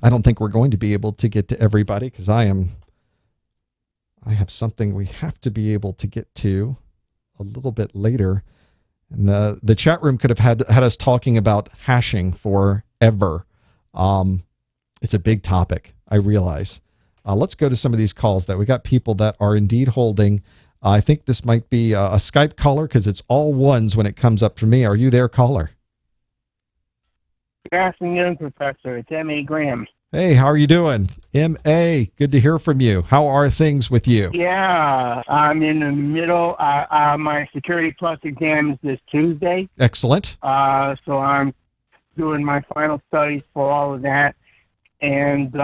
I don't think we're going to be able to get to everybody because I have something we have to be able to get to a little bit later. And the chat room could have had us talking about hashing forever. It's a big topic, I realize. Let's go to some of these calls that we got people that are indeed holding. I think this might be a Skype caller because it's all ones when it comes up for me. Are you there, caller? Good afternoon, Professor. It's M.A. Graham. Hey, how are you doing? M.A., good to hear from you. How are things with you? Yeah, I'm in the middle. My Security Plus exam is this Tuesday. Excellent. So I'm doing my final studies for all of that. And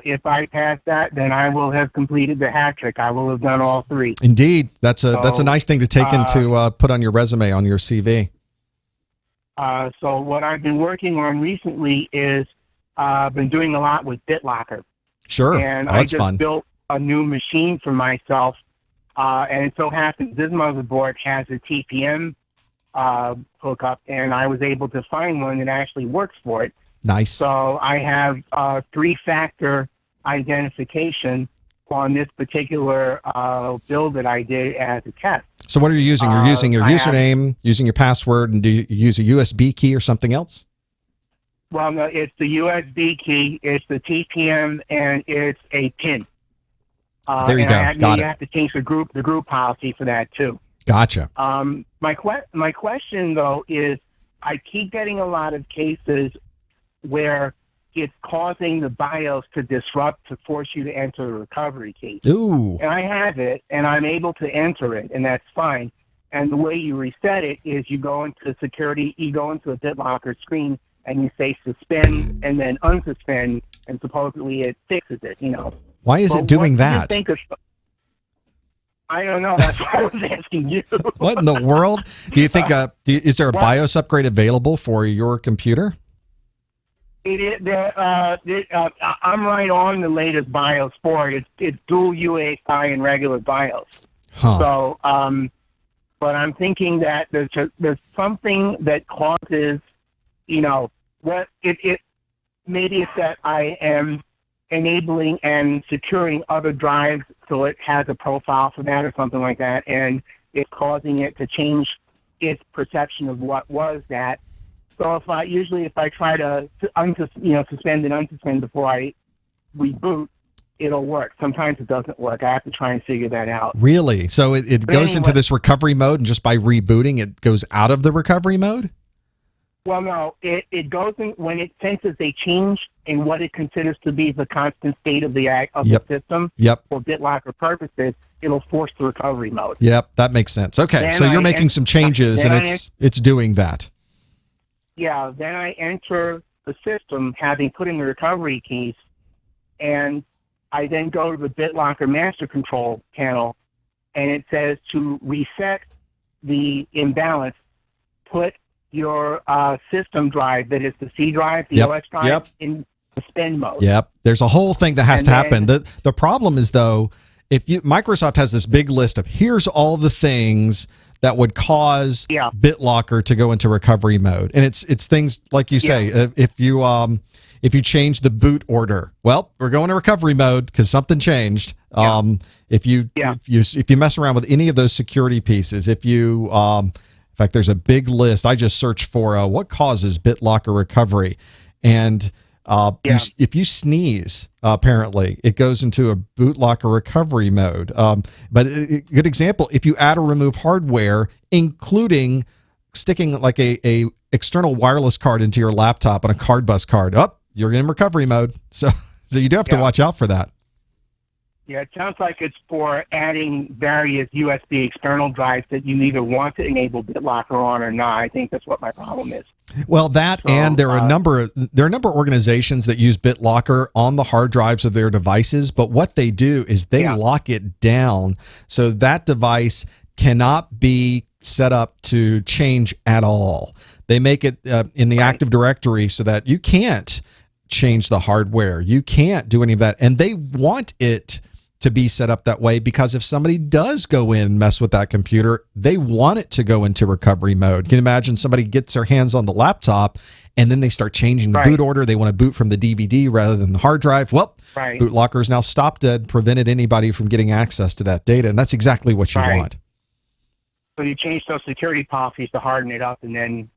if I pass that, then I will have completed the hat trick. I will have done all three. Indeed. That's a nice thing to take into put on your resume, on your CV. So what I've been working on recently is I've been doing a lot with BitLocker. Sure. And that's I just fun. built a new machine for myself And it so happens this motherboard has a TPM hookup, and I was able to find one that actually works for it. Nice. So I have three-factor identification on this particular build that I did as a test. So what are you using? You're using your username, using your password, and do you use a USB key or something else? Well, no, it's the USB key, it's the TPM, and it's a PIN. There you go. Got it. You have to change the group policy for that too. Gotcha. My question though is, I keep getting a lot of cases where it's causing the BIOS to disrupt to force you to enter a recovery key. Ooh. And I have it, and I'm able to enter it, and that's fine. And the way you reset it is you go into security, you go into a BitLocker screen, and you say suspend and then unsuspend, and supposedly it fixes it, you know. Why is it doing that? I don't know. That's why I was asking you. What in the world? Do you think, is there a BIOS upgrade available for your computer? It is. I'm right on the latest BIOS for it. It's dual UEFI and regular BIOS. Huh. So, but I'm thinking that there's something that causes, you know, what it maybe it's that I am enabling and securing other drives so it has a profile for that or something like that, and it's causing it to change its perception of what was that. So if I try to suspend and unsuspend before I reboot, it'll work. Sometimes it doesn't work. I have to try and figure that out. Really? So it goes into this recovery mode, and just by rebooting, it goes out of the recovery mode? Well, no. It goes in when it senses a change in what it considers to be the constant state of the system. Yep. For BitLocker purposes, it'll force the recovery mode. Yep, that makes sense. Okay, then so you're making some changes, and it's doing that. Yeah, then I enter the system having put in the recovery keys, and I then go to the BitLocker master control panel, and it says to reset the imbalance, put your system drive, that is the C drive, the OS drive, in suspend mode. Yep, there's a whole thing that has to happen. The problem is, though, Microsoft has this big list of here's all the things that would cause BitLocker to go into recovery mode, and it's things like you say. If you change the boot order, well, we're going to recovery mode because something changed. If you mess around with any of those security pieces, in fact, there's a big list. I just searched for what causes BitLocker recovery, and if you sneeze, apparently it goes into a BitLocker recovery mode. But a good example, if you add or remove hardware, including sticking like a external wireless card into your laptop on a card bus card, you're in recovery mode. So you do have to watch out for that. Yeah, it sounds like it's for adding various USB external drives that you either want to enable BitLocker on or not. I think that's what my problem is. Well, and there are a number of organizations that use BitLocker on the hard drives of their devices, but what they do is they lock it down so that device cannot be set up to change at all. They make it in the Active Directory so that you can't change the hardware. You can't do any of that, and they want it to be set up that way because if somebody does go in and mess with that computer, they want it to go into recovery mode. Can you imagine somebody gets their hands on the laptop and then they start changing the boot order? They want to boot from the DVD rather than the hard drive. Well, BitLocker is now stopped dead, prevented anybody from getting access to that data, and that's exactly what you want. So you change those security policies to harden it up, and then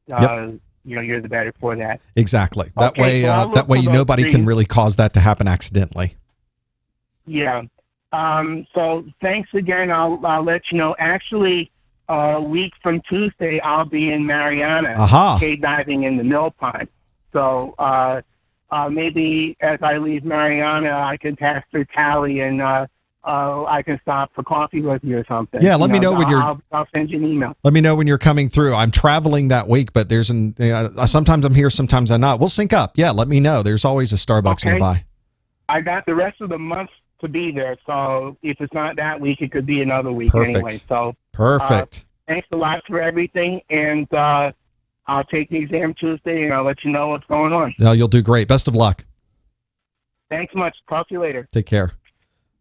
you're the better for that. Exactly. That way nobody can really cause that to happen accidentally. Yeah. So thanks again. I'll let you know. Actually, a week from Tuesday, I'll be in Mariana, cave diving in the mill pond. So maybe as I leave Mariana, I can pass through Cali and I can stop for coffee with you or something. Yeah, let me know when I'll send you an email. Let me know when you're coming through. I'm traveling that week, but sometimes I'm here, sometimes I'm not. We'll sync up. Yeah, let me know. There's always a Starbucks nearby. I got the rest of the month to be there, so if it's not that week, it could be another week anyway. So perfect. Thanks a lot for everything, and I'll take the exam Tuesday, and I'll let you know what's going on. No, you'll do great. Best of luck. Thanks much. Talk to you later. Take care.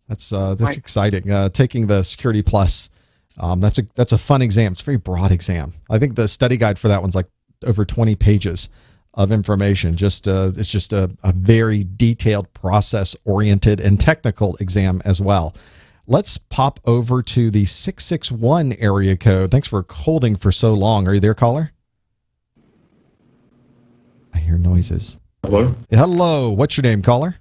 That's exciting. Taking the Security Plus, that's a fun exam. It's a very broad exam. I think the study guide for that one's like over 20 pages of information. It's just a very detailed, process-oriented, and technical exam as well. Let's pop over to the 661 area code. Thanks for holding for so long. Are you there, caller? I hear noises. Hello? Hello. What's your name, caller?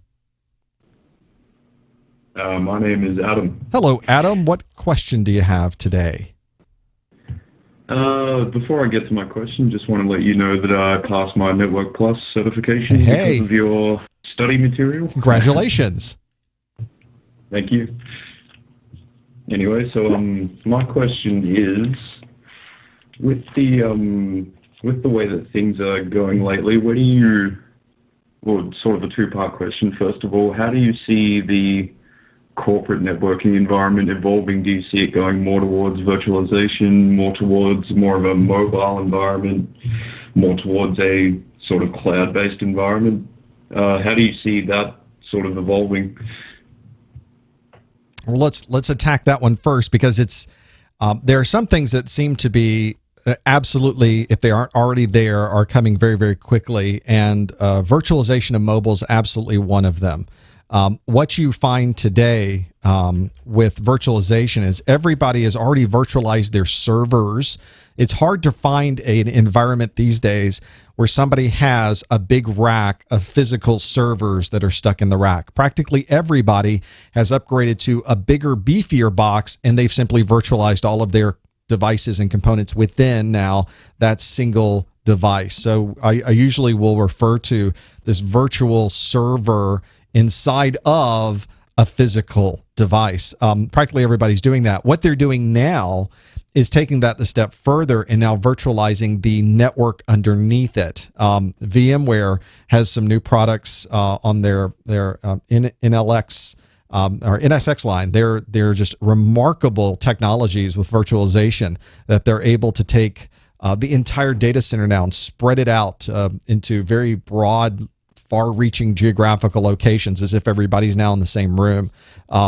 My name is Adam. Hello, Adam. What question do you have today? Before I get to my question, just want to let you know that I passed my Network Plus certification because of your study material. Congratulations. Thank you. Anyway, so my question is, with the way that things are going lately, sort of a two-part question. First of all, how do you see the corporate networking environment evolving? Do you see it going more towards virtualization, more towards more of a mobile environment, more towards a sort of cloud-based environment? How do you see that sort of evolving? Well, let's attack that one first, because it's there are some things that seem to be absolutely, if they aren't already there, are coming very, very quickly, and virtualization of mobile is absolutely one of them. What you find today with virtualization is everybody has already virtualized their servers. It's hard to find an environment these days where somebody has a big rack of physical servers that are stuck in the rack. Practically everybody has upgraded to a bigger, beefier box, and they've simply virtualized all of their devices and components within now that single device. So I usually will refer to this virtual server inside of a physical device. Practically everybody's doing that. What they're doing now is taking that the step further and now virtualizing the network underneath it. VMware has some new products on their NLX or NSX line. They're just remarkable technologies with virtualization that they're able to take the entire data center now and spread it out into very broad, far-reaching geographical locations, as if everybody's now in the same room.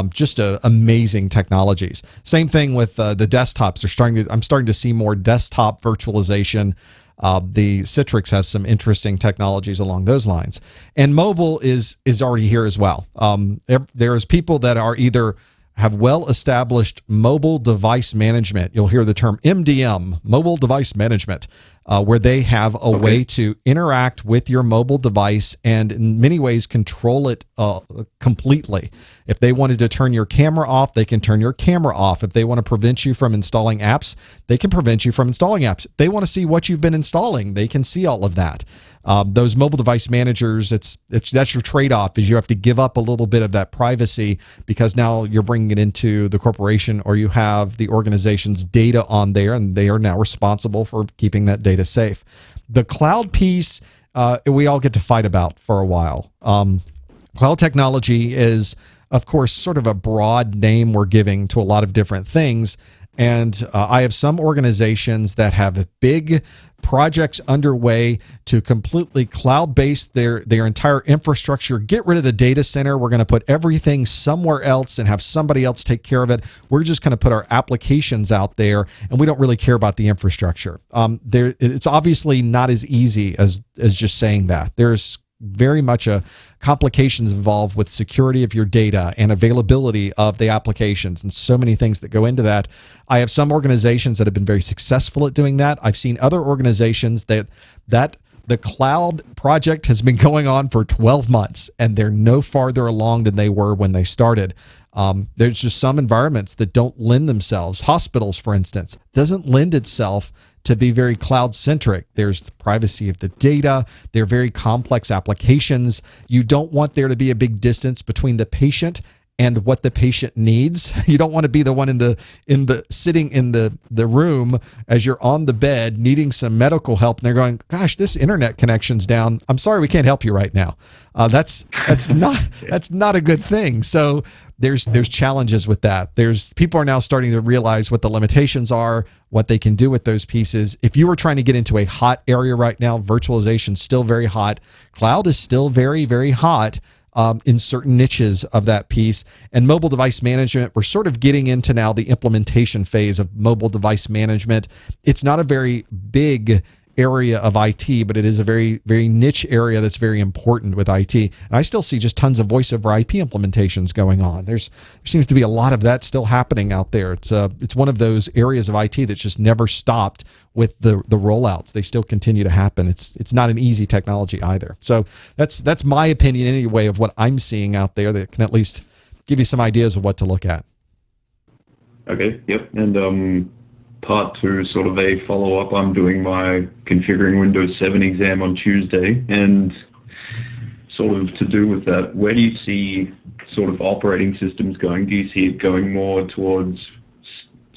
Just amazing technologies. Same thing with the desktops. I'm starting to see more desktop virtualization. The Citrix has some interesting technologies along those lines, and mobile is already here as well. There's people that are either have well-established mobile device management. You'll hear the term MDM, mobile device management, where they have a way to interact with your mobile device and in many ways control it completely. If they wanted to turn your camera off, they can turn your camera off. If they want to prevent you from installing apps, they can prevent you from installing apps. If they want to see what you've been installing, they can see all of that. Those mobile device managers, that's your trade-off, is you have to give up a little bit of that privacy, because now you're bringing it into the corporation, or you have the organization's data on there, and they are now responsible for keeping that data safe. The cloud piece, we all get to fight about for a while. Cloud technology is, of course, sort of a broad name we're giving to a lot of different things. And I have some organizations that have big projects underway to completely cloud-base their entire infrastructure, get rid of the data center. We're going to put everything somewhere else and have somebody else take care of it. We're just going to put our applications out there, and we don't really care about the infrastructure. It's obviously not as easy as just saying that. There's very much complications involved with security of your data and availability of the applications, and so many things that go into that. I have some organizations that have been very successful at doing that. I've seen other organizations that the cloud project has been going on for 12 months and they're no farther along than they were when they started. There's just some environments that don't lend themselves. Hospitals, for instance, doesn't lend itself to be very cloud-centric. There's the privacy of the data. They're very complex applications. You don't want there to be a big distance between the patient and what the patient needs. You don't want to be the one sitting in the room as you're on the bed needing some medical help, and they're going, "Gosh, this internet connection's down. I'm sorry, we can't help you right now." That's not a good thing. So there's challenges with that. People are now starting to realize what the limitations are, what they can do with those pieces. If you were trying to get into a hot area right now, virtualization's still very hot. Cloud is still very, very hot. in certain niches of that piece. And mobile device management, we're sort of getting into now the implementation phase of mobile device management. It's not a very big area of IT, but it is a very, very niche area that's very important with IT. And I still see just tons of voice over IP implementations going on. There seems to be a lot of that still happening out there. It's one of those areas of IT that's just never stopped with the rollouts. They still continue to happen. It's not an easy technology either. So that's my opinion anyway of what I'm seeing out there that can at least give you some ideas of what to look at. Okay, yep. And part two, sort of a follow-up, I'm doing my Configuring Windows 7 exam on Tuesday, and sort of to do with that, where do you see sort of operating systems going? Do you see it going more towards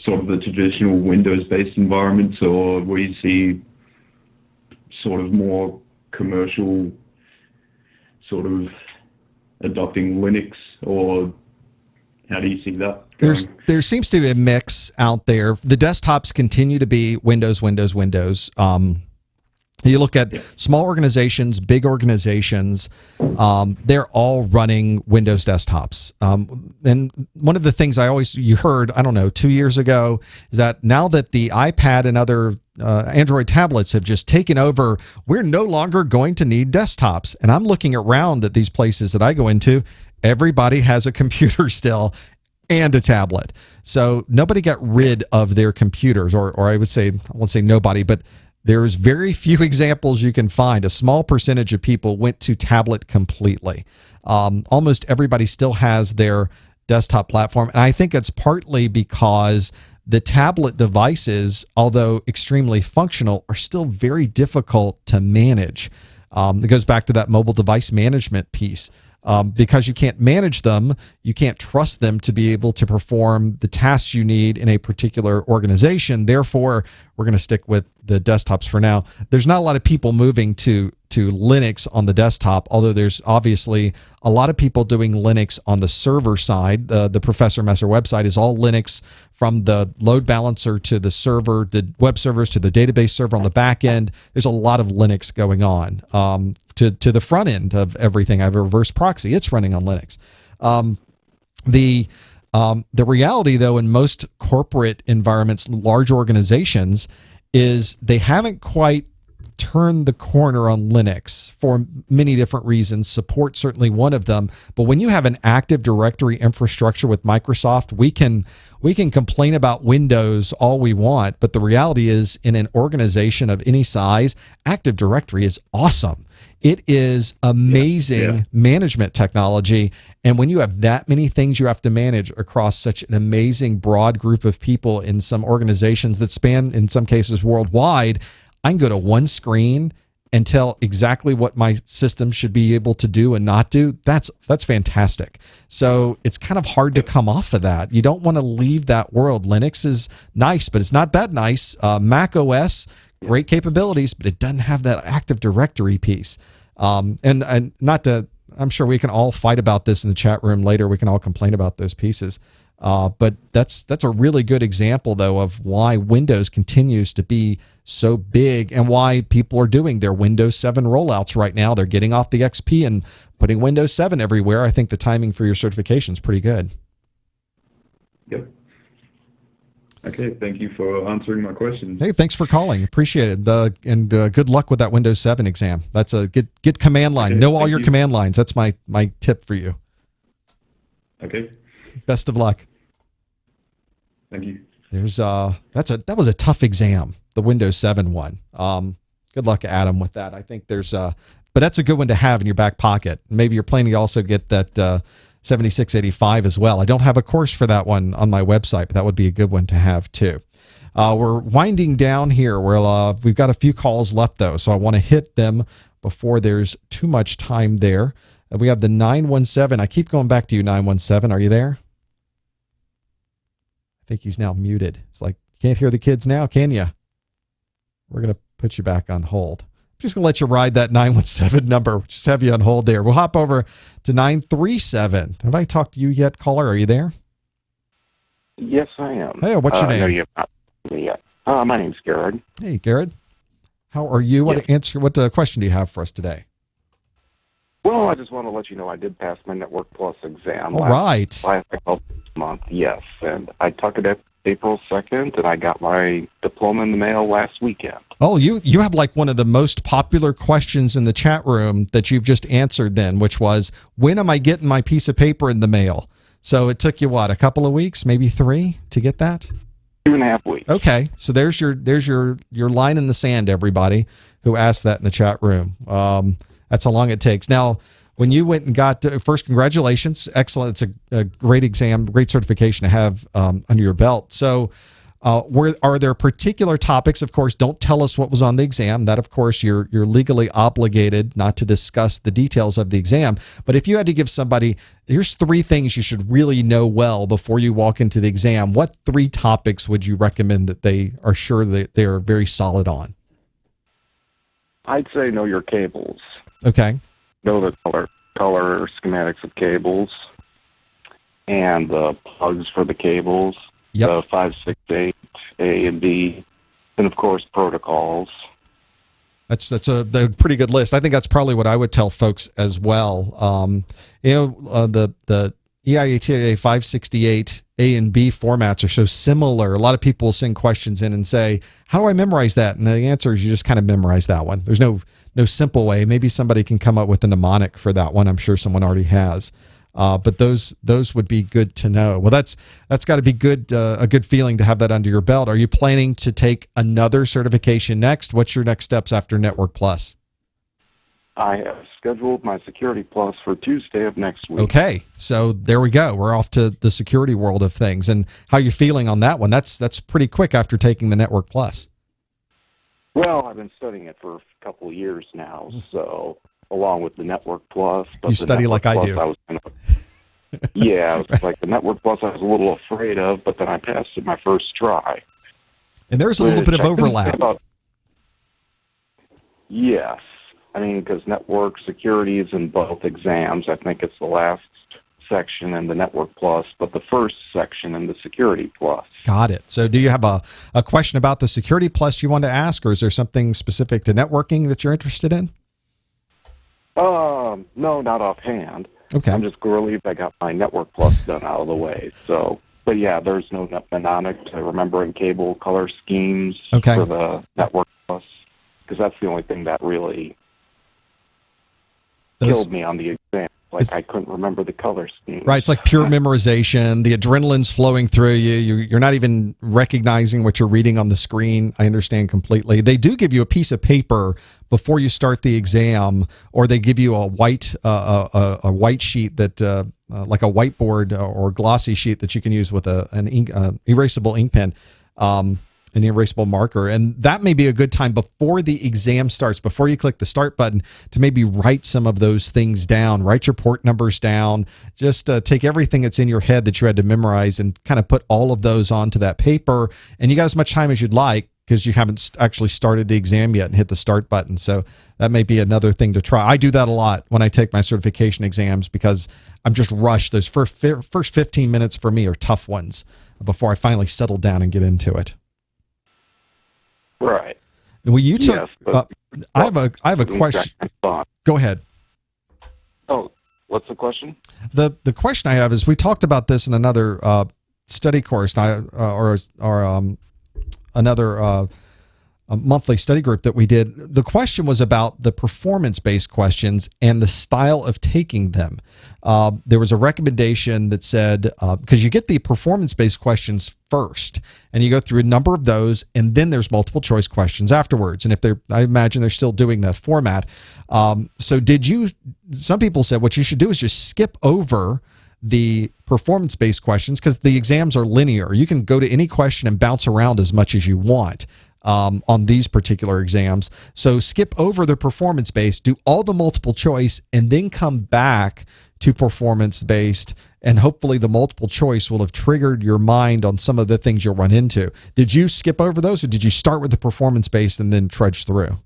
sort of the traditional Windows-based environments, or where you see sort of more commercial sort of adopting Linux, or how do you see that going? There seems to be a mix out there. The desktops continue to be Windows. You look at small organizations, big organizations, they're all running Windows desktops. And one of the things you heard, I don't know, 2 years ago, is that now that the iPad and other Android tablets have just taken over, we're no longer going to need desktops. And I'm looking around at these places that I go into. Everybody has a computer still and a tablet. So nobody got rid of their computers, or I would say, I won't say nobody, but there's very few examples you can find. A small percentage of people went to tablet completely. Almost everybody still has their desktop platform. And I think it's partly because the tablet devices, although extremely functional, are still very difficult to manage. It goes back to that mobile device management piece. Because you can't manage them, you can't trust them to be able to perform the tasks you need in a particular organization. Therefore, we're going to stick with the desktops for now. There's not a lot of people moving to Linux on the desktop, although there's obviously a lot of people doing Linux on the server side. The Professor Messer website is all Linux, from the load balancer to the server, the web servers to the database server on the back end. There's a lot of Linux going on. To the front end of everything, I have a reverse proxy. It's running on Linux. The reality, though, in most corporate environments, large organizations, is they haven't quite turned the corner on Linux for many different reasons. Support certainly one of them. But when you have an Active Directory infrastructure with Microsoft, we can complain about Windows all we want, but the reality is, in an organization of any size, Active Directory is awesome. It is amazing management technology. And when you have that many things you have to manage across such an amazing broad group of people in some organizations that span, in some cases, worldwide, I can go to one screen and tell exactly what my system should be able to do and not do. That's fantastic. So it's kind of hard to come off of that. You don't want to leave that world. Linux is nice, but it's not that nice. Mac OS, great capabilities, but it doesn't have that Active Directory piece. And not to, I'm sure we can all fight about this in the chat room later. We can all complain about those pieces. But that's a really good example, though, of why Windows continues to be so big and why people are doing their Windows 7 rollouts right now. They're getting off the XP and putting Windows 7 everywhere. I think the timing for your certification is pretty good. Yep. Okay, thank you for answering my questions. Hey, thanks for calling. Appreciate it. And good luck with that Windows 7 exam. That's a get command line. Okay, know all your command lines. That's my tip for you. Okay. Best of luck. Thank you. That was a tough exam, the Windows 7 one. Good luck, Adam, with that. I think but that's a good one to have in your back pocket. Maybe you're planning to also get that 7685 as well. I don't have a course for that one on my website, but that would be a good one to have too. We're winding down here. We've got a few calls left, though, so I want to hit them before there's too much time there. We have the 917. I keep going back to you, 917. Are you there? I think he's now muted. It's like, can't hear the kids now, can you? We're going to put you back on hold. I'm just going to let you ride that 917 number. Just have you on hold there. We'll hop over to 937. Have I talked to you yet, caller? Are you there? Yes, I am. Hey, what's your name? No, you have not me yet. My name's Garrett. Hey, Garrett. How are you? What question do you have for us today? Well, I just want to let you know I did pass my Network Plus exam All right. last month, yes. And I took it April 2nd, and I got my diploma in the mail last weekend. Oh, you have like one of the most popular questions in the chat room that you've just answered then, which was, when am I getting my piece of paper in the mail? So it took you, what, a couple of weeks, maybe 3 to get that? 2.5 weeks. Okay, so there's your line in the sand, everybody who asked that in the chat room. That's how long it takes. Now, when you went and got first, congratulations, excellent. It's a great exam, great certification to have under your belt. So, are there particular topics? Of course, don't tell us what was on the exam. That, of course, you're legally obligated not to discuss the details of the exam. But if you had to give somebody, here's 3 things you should really know well before you walk into the exam, what 3 topics would you recommend that they are sure that they are very solid on? I'd say know your cables. Okay. Know the color schematics of cables and the plugs for the cables. Yep. The 568 A and B, and of course protocols. That's a pretty good list. I think that's probably what I would tell folks as well. The EIATA 568 A and B formats are so similar. A lot of people will send questions in and say, "How do I memorize that?" And the answer is you just kind of memorize that one. There's no simple way. Maybe somebody can come up with a mnemonic for that one. I'm sure someone already has. But those would be good to know. Well, that's got to be good, a good feeling to have that under your belt. Are you planning to take another certification next? What's your next steps after Network Plus? I have scheduled my Security Plus for Tuesday of next week. Okay, so there we go. We're off to the security world of things. And how you feeling on that one? That's pretty quick after taking the Network Plus. Well, I've been studying it for a couple of years now, so along with the Network Plus. But you study like I do. Yeah, it was like the Network Plus I was a little afraid of, but then I passed it my first try. And there's a little bit of overlap. Yes. I mean, because network security is in both exams. I think it's the last section in the Network Plus, but the first section in the Security Plus. Got it. So do you have a question about the Security Plus you want to ask, or is there something specific to networking that you're interested in? No, not offhand. Okay. I'm just relieved I got my Network Plus done out of the way. So, but yeah, there's no mnemonic to remembering cable color schemes for the Network Plus, because that's the only thing that really killed me on the exam. Like, I couldn't remember the color scheme. Right, it's like pure memorization. The adrenaline's flowing through you. You're not even recognizing what you're reading on the screen. I understand completely. They do give you a piece of paper before you start the exam, or they give you a white sheet that, like a whiteboard or glossy sheet that you can use with an erasable ink pen. An erasable marker, and that may be a good time before the exam starts, before you click the start button, to maybe write some of those things down, write your port numbers down, just take everything that's in your head that you had to memorize and kind of put all of those onto that paper, and you got as much time as you'd like because you haven't actually started the exam yet and hit the start button. So that may be another thing to try. I do that a lot when I take my certification exams because I'm just rushed. Those first 15 minutes for me are tough ones before I finally settle down and get into it. Right. Well, you took. Yes, I have a question. Go ahead. Oh, what's the question? The question I have is, we talked about this in another study course, or another a monthly study group that we did. The question was about the performance-based questions and the style of taking them. There was a recommendation that said, because you get the performance-based questions first, and you go through a number of those, and then there's multiple choice questions afterwards. And I imagine they're still doing that format. So some people said what you should do is just skip over the performance-based questions, because the exams are linear. You can go to any question and bounce around as much as you want on these particular exams. So skip over the performance-based, do all the multiple choice, and then come back to performance-based, and hopefully the multiple choice will have triggered your mind on some of the things you'll run into. Did you skip over those, or did you start with the performance-based and then trudge through?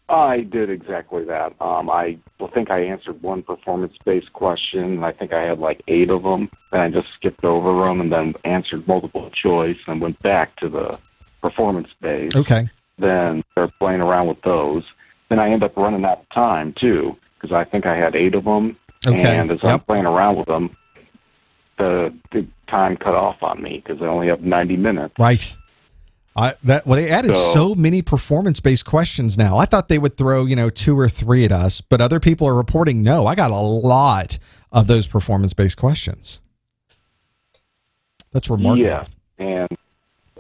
I did exactly that. I think I answered one performance-based question, and I think I had like 8 of them, and I just skipped over them and then answered multiple choice and went back to the performance-based. Okay. Then started playing around with those. Then I end up running out of time, too, because I think I had 8 of them. Okay. And as I'm playing around with them, the time cut off on me because I only have 90 minutes. Right. They added so many performance-based questions now. I thought they would throw 2 or 3 at us, but other people are reporting no. I got a lot of those performance-based questions. That's remarkable. Yeah, and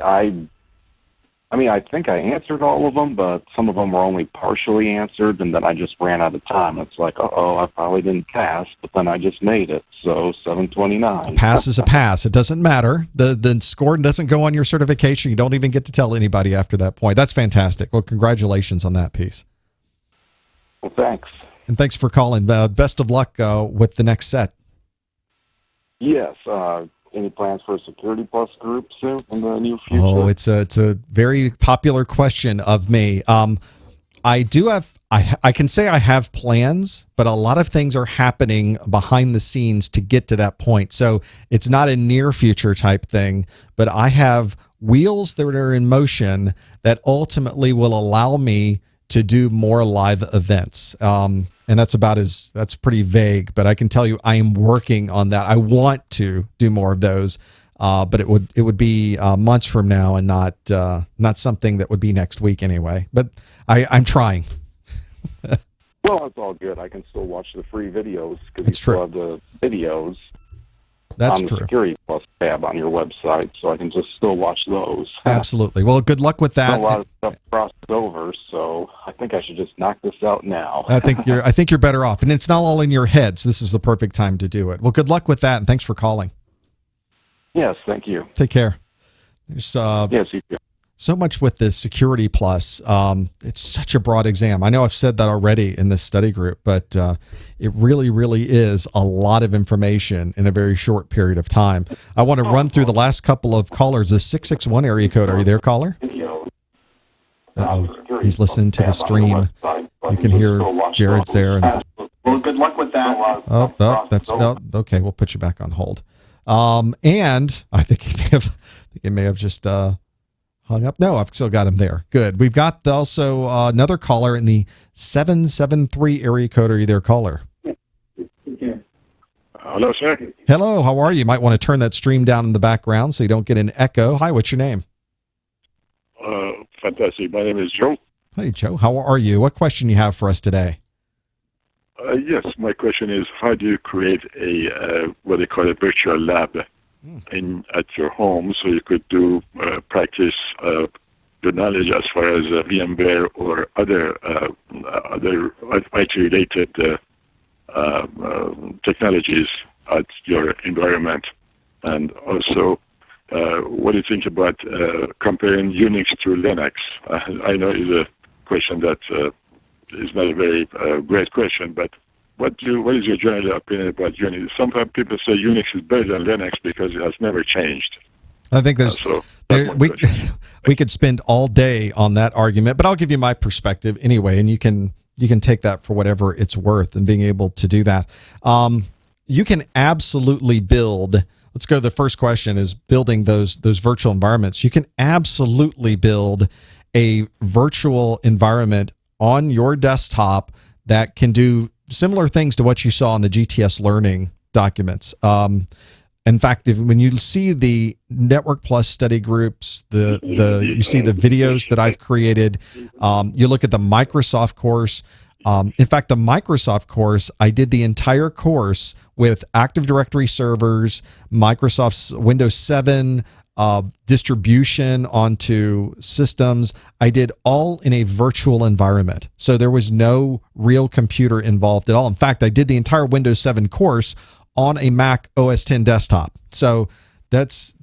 I think I answered all of them, but some of them were only partially answered, and then I just ran out of time. It's like, I probably didn't pass, but then I just made it. So 729. Pass is a pass. It doesn't matter. The score doesn't go on your certification. You don't even get to tell anybody after that point. That's fantastic. Well, congratulations on that piece. Well, thanks. And thanks for calling. Best of luck with the next set. Yes. Any plans for a Security Plus group soon in the near future? Oh, it's a very popular question of me. I do have, I can say I have plans, but a lot of things are happening behind the scenes to get to that point. So it's not a near future type thing, but I have wheels that are in motion that ultimately will allow me to do more live events. And that's pretty vague, but I can tell you I am working on that. I want to do more of those, but it would be months from now and not something that would be next week anyway. But I'm trying. Well, it's all good. I can still watch the free videos because It's true. still have the videos That's on the true. Security Plus tab on your website, so I can just still watch those. Absolutely. Well, good luck with that. A lot of stuff crosses over, so I think I should just knock this out now. I think you're better off, and it's not all in your head. So this is the perfect time to do it. Well, good luck with that, and thanks for calling. Yes, thank you. Take care. There's Yes, you too. so much with the Security Plus. It's such a broad exam. I know I've said that already in this study group, but it really, really is a lot of information in a very short period of time. I want to run through the last couple of callers. The 661 area code. Are you there, caller? Uh-oh. He's listening to the stream. You can hear Jared's there. And, Well, good luck with that. okay. We'll put you back on hold. And I think he may have just hung up. No, I've still got him there. Good. We've got also another caller in the 773 area code. Are you there, caller? Hello, sir. Hello. How are you? You might want to turn that stream down in the background so you don't get an echo. Hi. What's your name? Fantastic. My name is Joe. Hey, Joe. How are you? What question you have for us today? Yes, my question is, how do you create a what they call a virtual lab at your home so you could do practice your knowledge as far as VMware or other IT-related technologies at your environment? And also, what do you think about comparing Unix to Linux? I know it's a question that is not a very great question, but what is your general opinion about Unix? Some people say Unix is better than Linux because it has never changed. I think we could spend all day on that argument, but I'll give you my perspective anyway, and you can take that for whatever it's worth and being able to do that. You can absolutely build. Let's go to the first question is building those virtual environments. You can absolutely build a virtual environment on your desktop that can do similar things to what you saw in the GTS learning documents. In fact, when you see the Network Plus study groups, you see the videos that I've created, you look at the Microsoft course. In fact, the Microsoft course, I did the entire course with Active Directory servers, Microsoft's Windows 7 distribution onto systems. I did all in a virtual environment. So there was no real computer involved at all. In fact, I did the entire Windows 7 course on a Mac OS X desktop. So that's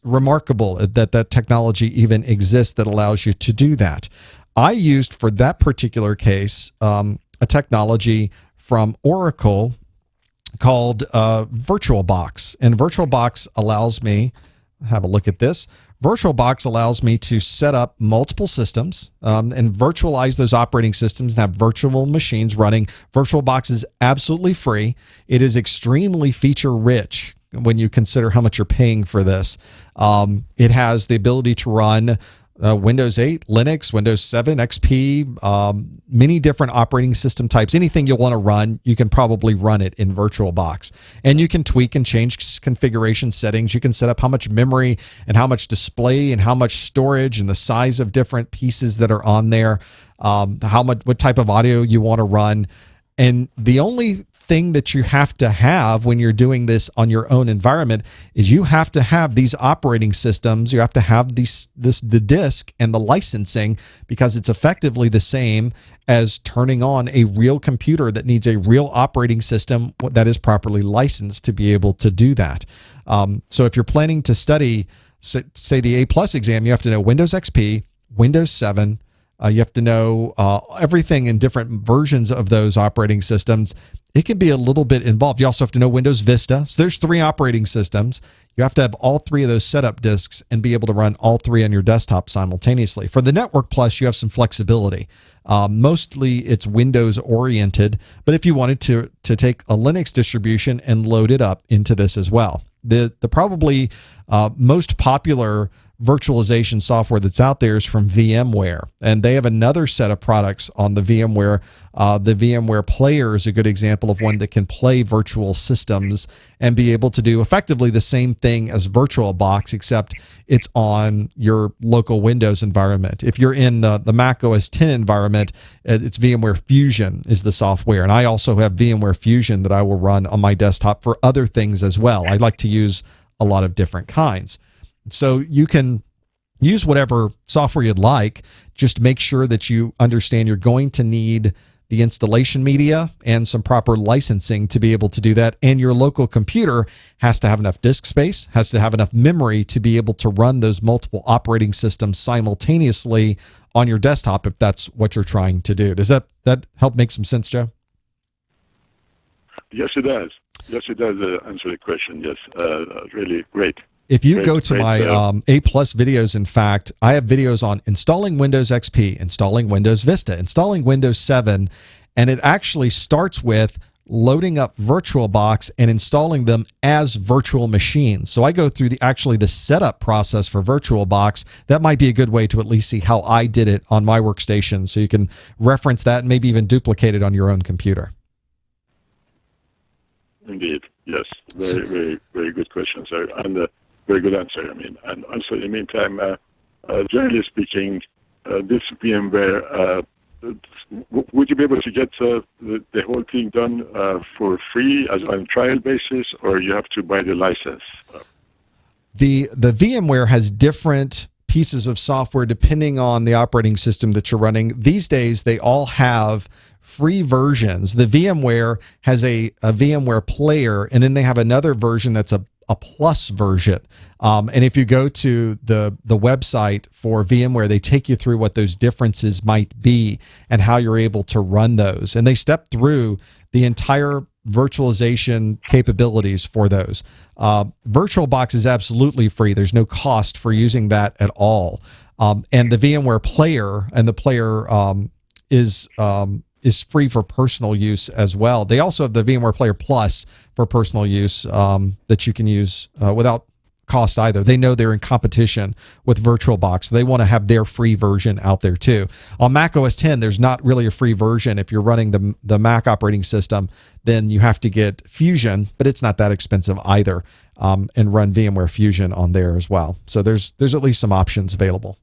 remarkable that technology even exists that allows you to do that. I used for that particular case a technology from Oracle called VirtualBox. And VirtualBox allows me, have a look at this. VirtualBox allows me to set up multiple systems and virtualize those operating systems and have virtual machines running. VirtualBox is absolutely free. It is extremely feature rich when you consider how much you're paying for this. It has the ability to run Windows 8, Linux, Windows 7, XP, many different operating system types. Anything you'll want to run, you can probably run it in VirtualBox. And you can tweak and change configuration settings. You can set up how much memory and how much display and how much storage and the size of different pieces that are on there, what type of audio you want to run. And the only thing that you have to have when you're doing this on your own environment is you have to have these operating systems. You have to have the disk and the licensing, because it's effectively the same as turning on a real computer that needs a real operating system that is properly licensed to be able to do that. So if you're planning to study, say the A+ exam, you have to know Windows XP, Windows 7. You have to know everything in different versions of those operating systems. It can be a little bit involved. You also have to know Windows Vista. So there's 3 operating systems. You have to have all 3 of those setup disks and be able to run all 3 on your desktop simultaneously. For the Network Plus, you have some flexibility. Mostly it's Windows oriented, but if you wanted to take a Linux distribution and load it up into this as well. The probably most popular virtualization software that's out there is from VMware, and they have another set of products on the VMware. The VMware Player is a good example of one that can play virtual systems and be able to do effectively the same thing as VirtualBox, except it's on your local Windows environment. If you're in the Mac OS X environment, it's VMware Fusion is the software, and I also have VMware Fusion that I will run on my desktop for other things as well. I like to use a lot of different kinds. So you can use whatever software you'd like. Just make sure that you understand you're going to need the installation media and some proper licensing to be able to do that. And your local computer has to have enough disk space, has to have enough memory to be able to run those multiple operating systems simultaneously on your desktop if that's what you're trying to do. Does that help make some sense, Joe? Yes, it does. Yes, it does answer the question. Yes, really great. If you go to my A+ videos, in fact, I have videos on installing Windows XP, installing Windows Vista, installing Windows 7, and it actually starts with loading up VirtualBox and installing them as virtual machines. So I go through the setup process for VirtualBox. That might be a good way to at least see how I did it on my workstation, so you can reference that and maybe even duplicate it on your own computer. Indeed, yes. Very, very, very good question, sir, and very good answer. I mean, and also in the meantime, generally speaking, this VMware, would you be able to get the whole thing done for free as on a trial basis, or you have to buy the license? The VMware has different pieces of software depending on the operating system that you're running. These days, they all have free versions. The VMware has a VMware Player, and then they have another version that's a plus version. And if you go to the website for VMware, they take you through what those differences might be and how you're able to run those. And they step through the entire virtualization capabilities for those. VirtualBox is absolutely free. There's no cost for using that at all. And the VMware Player and the Player is free for personal use as well. They also have the VMware Player Plus for personal use that you can use without cost either. They know they're in competition with VirtualBox. So they want to have their free version out there too. On Mac OS X, there's not really a free version. If you're running the Mac operating system, then you have to get Fusion, but it's not that expensive either, and run VMware Fusion on there as well. So there's at least some options available.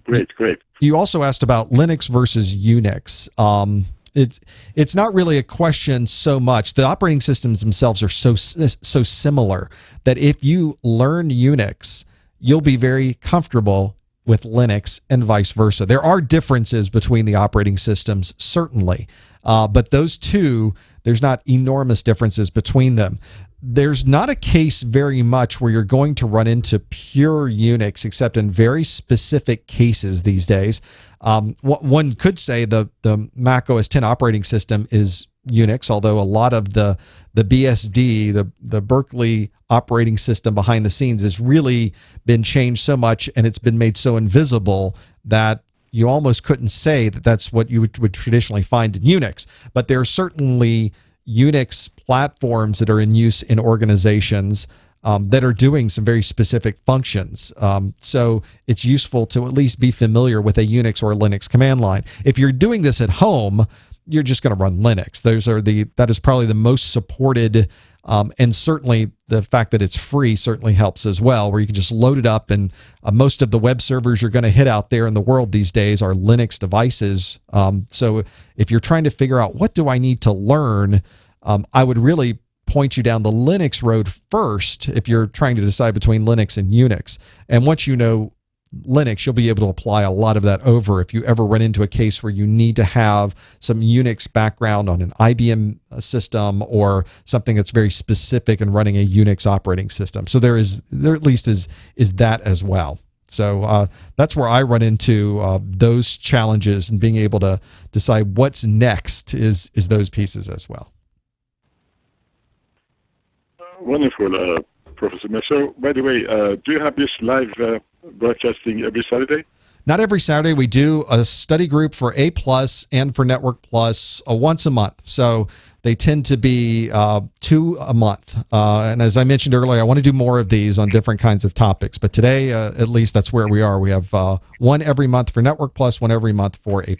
Great. You also asked about Linux versus Unix. It's not really a question so much. The operating systems themselves are so similar that if you learn Unix, you'll be very comfortable with Linux and vice versa. There are differences between the operating systems, certainly, but those two, there's not enormous differences between them. There's not a case very much where you're going to run into pure Unix, except in very specific cases these days. One could say the Mac OS X operating system is Unix, although a lot of the BSD, the Berkeley operating system behind the scenes, has really been changed so much, and it's been made so invisible that you almost couldn't say that that's what you would traditionally find in Unix. But there are certainly Unix platforms that are in use in organizations that are doing some very specific functions. So it's useful to at least be familiar with a Unix or a Linux command line. If you're doing this at home, you're just going to run Linux. That is probably the most supported, and certainly the fact that it's free certainly helps as well, where you can just load it up, and most of the web servers you're going to hit out there in the world these days are Linux devices. So if you're trying to figure out what do I need to learn, I would really point you down the Linux road first if you're trying to decide between Linux and Unix. And once you know Linux, you'll be able to apply a lot of that over if you ever run into a case where you need to have some Unix background on an IBM system or something that's very specific in running a Unix operating system. So there at least is that as well. So that's where I run into those challenges, and being able to decide what's next is those pieces as well. Wonderful, Professor Meso. By the way, do you have this live broadcasting every Saturday? Not every Saturday. We do a study group for A+ and for Network Plus once a month. So they tend to be 2 a month. And as I mentioned earlier, I want to do more of these on different kinds of topics. But today, at least, that's where we are. We have one every month for Network Plus, one every month for A+.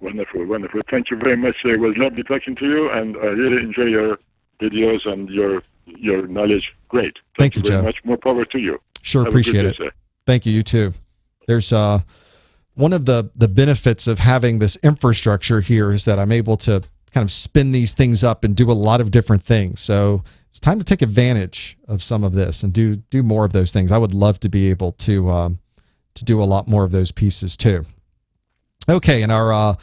Wonderful, wonderful. Thank you very much. It was lovely talking to you, and I really enjoy your videos and your knowledge. Great. Thank you, very Joe. much. More power to you. Sure, Have a good appreciate day, it. sir. Thank you. You too. There's one of the benefits of having this infrastructure here is that I'm able to kind of spin these things up and do a lot of different things. So it's time to take advantage of some of this and do more of those things. I would love to be able to do a lot more of those pieces too. Okay, and our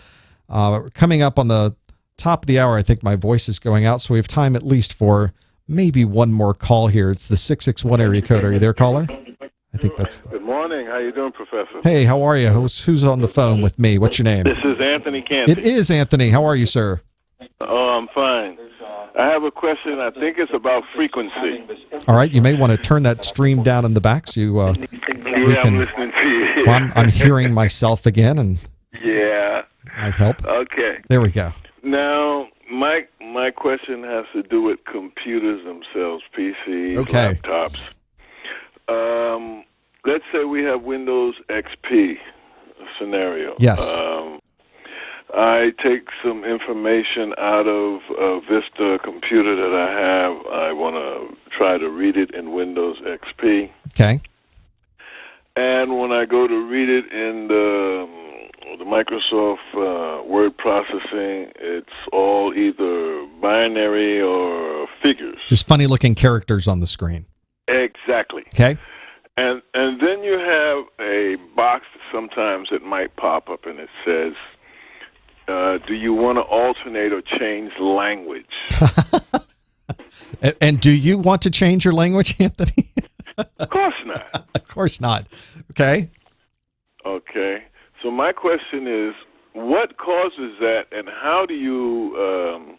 coming up on the top of the hour, I think my voice is going out, so we have time at least for maybe one more call here. It's the 661 area code. Are you there, caller? I think that's. Good morning. How you doing, Professor? Hey, how are you? Who's on the phone with me? What's your name? This is Anthony Kansas. It is Anthony. How are you, sir? Oh, I'm fine. I have a question. I think it's about frequency. All right, you may want to turn that stream down in the back so you. I'm listening to you. Well, I'm hearing myself again, and yeah, might help. Okay. There we go. Now, my question has to do with computers themselves, PCs, Okay. laptops. Let's say we have Windows XP scenario. Yes. I take some information out of a Vista computer that I have. I want to try to read it in Windows XP. Okay. And when I go to read it in the Microsoft word processing, it's all either binary or figures. Just funny looking characters on the screen. Exactly. Okay. And then you have a box sometimes it might pop up and it says, do you want to alternate or change language? And do you want to change your language, Anthony? Of course not. Of course not. Okay. Okay. So my question is, what causes that, and how do you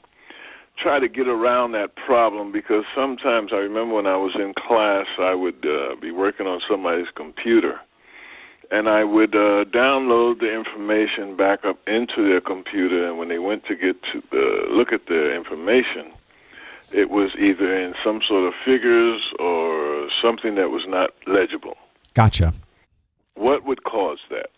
try to get around that problem? Because sometimes I remember when I was in class, I would be working on somebody's computer, and I would download the information back up into their computer, and when they went to get to look at the information, it was either in some sort of figures or something that was not legible. Gotcha. What would cause that?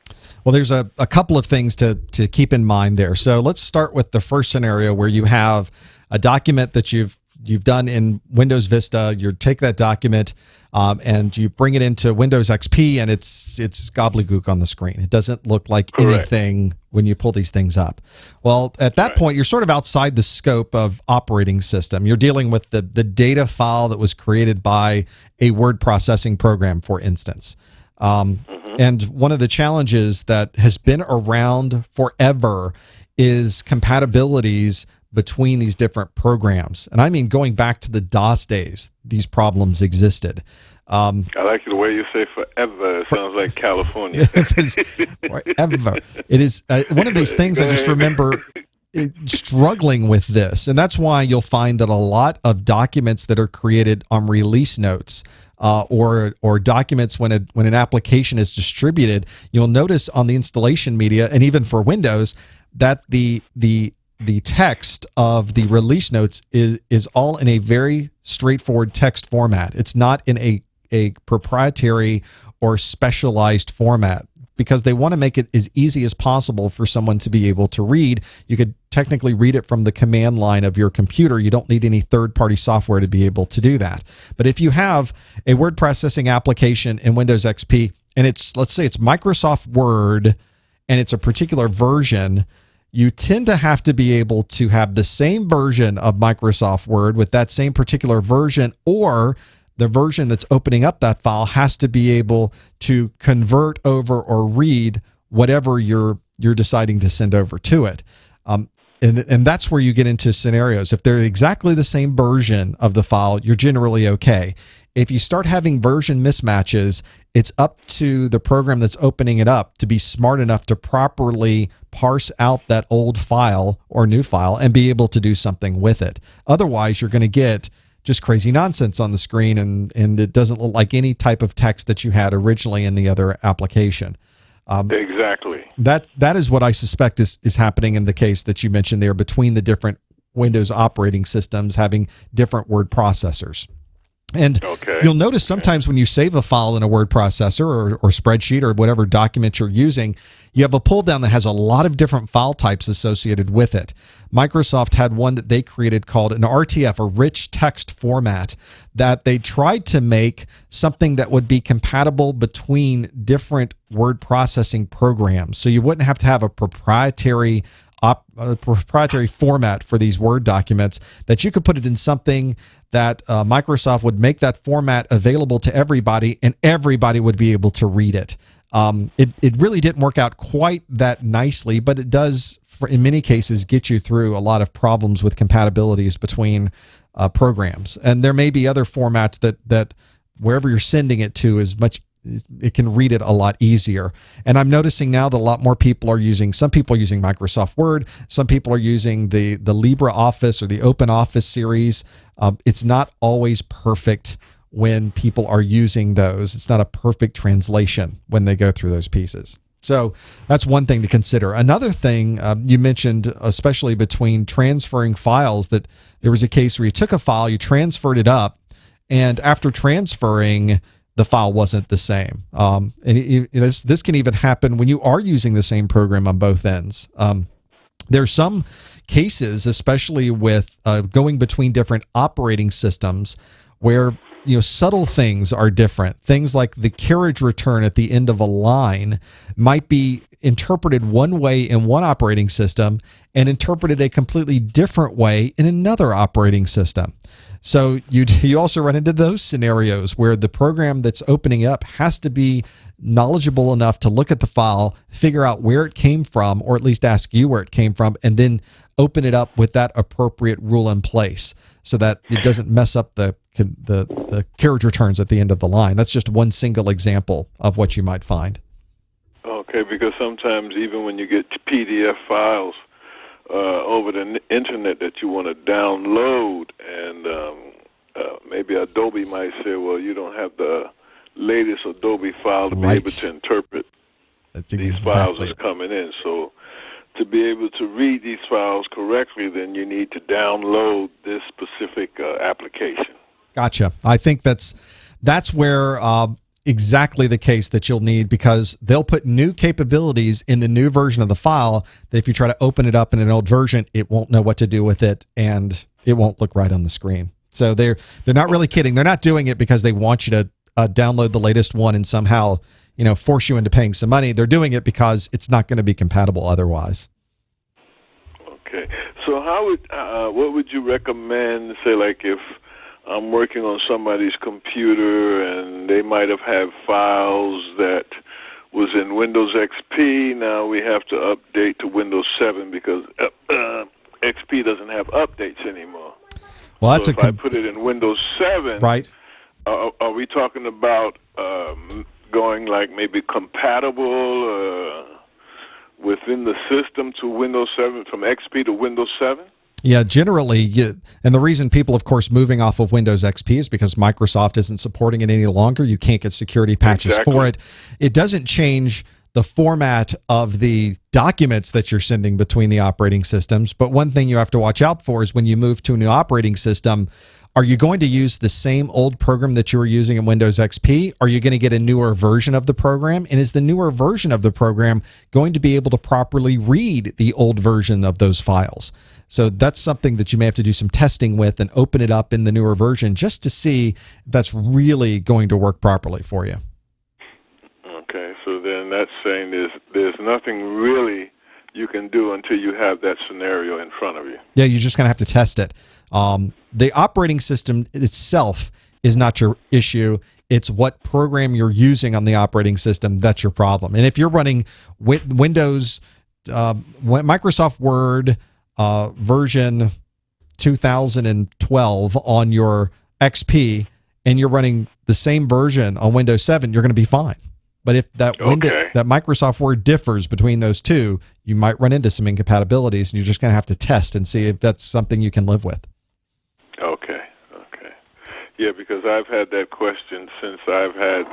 Well, there's a couple of things to keep in mind there. So let's start with the first scenario where you have a document that you've done in Windows Vista. You take that document and you bring it into Windows XP, and it's gobbledygook on the screen. It doesn't look like anything when you pull these things up. Well, at that point, you're sort of outside the scope of operating system. You're dealing with the data file that was created by a word processing program, for instance. And one of the challenges that has been around forever is compatibilities between these different programs. And I mean, going back to the DOS days, these problems existed. I like the way you say forever. It sounds like California. Forever. It is one of these things I just remember struggling with this. And that's why you'll find that a lot of documents that are created on release notes or documents when an application is distributed, you'll notice on the installation media and even for Windows that the the text of the release notes is all in a very straightforward text format. It's not in a proprietary or specialized format, because they want to make it as easy as possible for someone to be able to read. You could technically read it from the command line of your computer. You don't need any third-party software to be able to do that. But if you have a word processing application in Windows XP, and let's say it's Microsoft Word, and it's a particular version, you tend to have to be able to have the same version of Microsoft Word with that same particular version, or the version that's opening up that file has to be able to convert over or read whatever you're deciding to send over to it. And that's where you get into scenarios. If they're exactly the same version of the file, you're generally okay. If you start having version mismatches, it's up to the program that's opening it up to be smart enough to properly parse out that old file or new file and be able to do something with it. Otherwise, you're going to get just crazy nonsense on the screen, and it doesn't look like any type of text that you had originally in the other application. Exactly. That is what I suspect is happening in the case that you mentioned there, between the different Windows operating systems having different word processors. And you'll notice sometimes when you save a file in a word processor or spreadsheet or whatever document you're using, you have a pull down that has a lot of different file types associated with it. Microsoft had one that they created called an RTF, a rich text format, that they tried to make something that would be compatible between different word processing programs. So you wouldn't have to have a proprietary format for these Word documents, that you could put it in something that Microsoft would make that format available to everybody, and everybody would be able to read it. It really didn't work out quite that nicely, but it does, in many cases, get you through a lot of problems with compatibilities between programs. And there may be other formats that wherever you're sending it to it can read it a lot easier. And I'm noticing now that a lot more people are using, some people are using Microsoft Word, some people are using the LibreOffice or the OpenOffice series. It's not always perfect when people are using those. It's not a perfect translation when they go through those pieces. So that's one thing to consider. Another thing you mentioned, especially between transferring files, that there was a case where you took a file, you transferred it up, and after transferring, the file wasn't the same. This can even happen when you are using the same program on both ends. There's some cases, especially with going between different operating systems, where subtle things are different. Things like the carriage return at the end of a line might be interpreted one way in one operating system and interpreted a completely different way in another operating system. So you also run into those scenarios where the program that's opening up has to be knowledgeable enough to look at the file, figure out where it came from, or at least ask you where it came from, and then open it up with that appropriate rule in place so that it doesn't mess up the carriage returns at the end of the line. That's just one single example of what you might find. Okay, because sometimes even when you get PDF files over the internet that you want to download, and maybe Adobe might say, well, you don't have the latest Adobe file to be able to interpret these files that are coming in. So to be able to read these files correctly, then you need to download this specific application. Gotcha. I think that's where exactly the case that you'll need, because they'll put new capabilities in the new version of the file that if you try to open it up in an old version, it won't know what to do with it, and it won't look right on the screen. So they're not really kidding. They're not doing it because they want you to download the latest one and somehow force you into paying some money. They're doing it because it's not going to be compatible otherwise. Okay. So what would you recommend, say, like if I'm working on somebody's computer and they might have had files that was in Windows XP. Now we have to update to Windows 7 because XP doesn't have updates anymore. Well, that's so if I put it in Windows 7, right? Are we talking about going like maybe compatible within the system to Windows 7, from XP to Windows 7? Yeah, generally, and the reason people, of course, moving off of Windows XP is because Microsoft isn't supporting it any longer. You can't get security patches for it. It doesn't change the format of the documents that you're sending between the operating systems. But one thing you have to watch out for is when you move to a new operating system, are you going to use the same old program that you were using in Windows XP? Are you going to get a newer version of the program? And is the newer version of the program going to be able to properly read the old version of those files? So that's something that you may have to do some testing with and open it up in the newer version just to see if that's really going to work properly for you. Okay, so then that's saying there's nothing really you can do until you have that scenario in front of you. Yeah, you're just going to have to test it. The operating system itself is not your issue. It's what program you're using on the operating system that's your problem. And if you're running Windows, Microsoft Word version 2012 on your XP, and you're running the same version on Windows 7, you're going to be fine. But if that that Microsoft Word differs between those two, you might run into some incompatibilities, and you're just going to have to test and see if that's something you can live with. Okay. Yeah, because I've had that question since I've had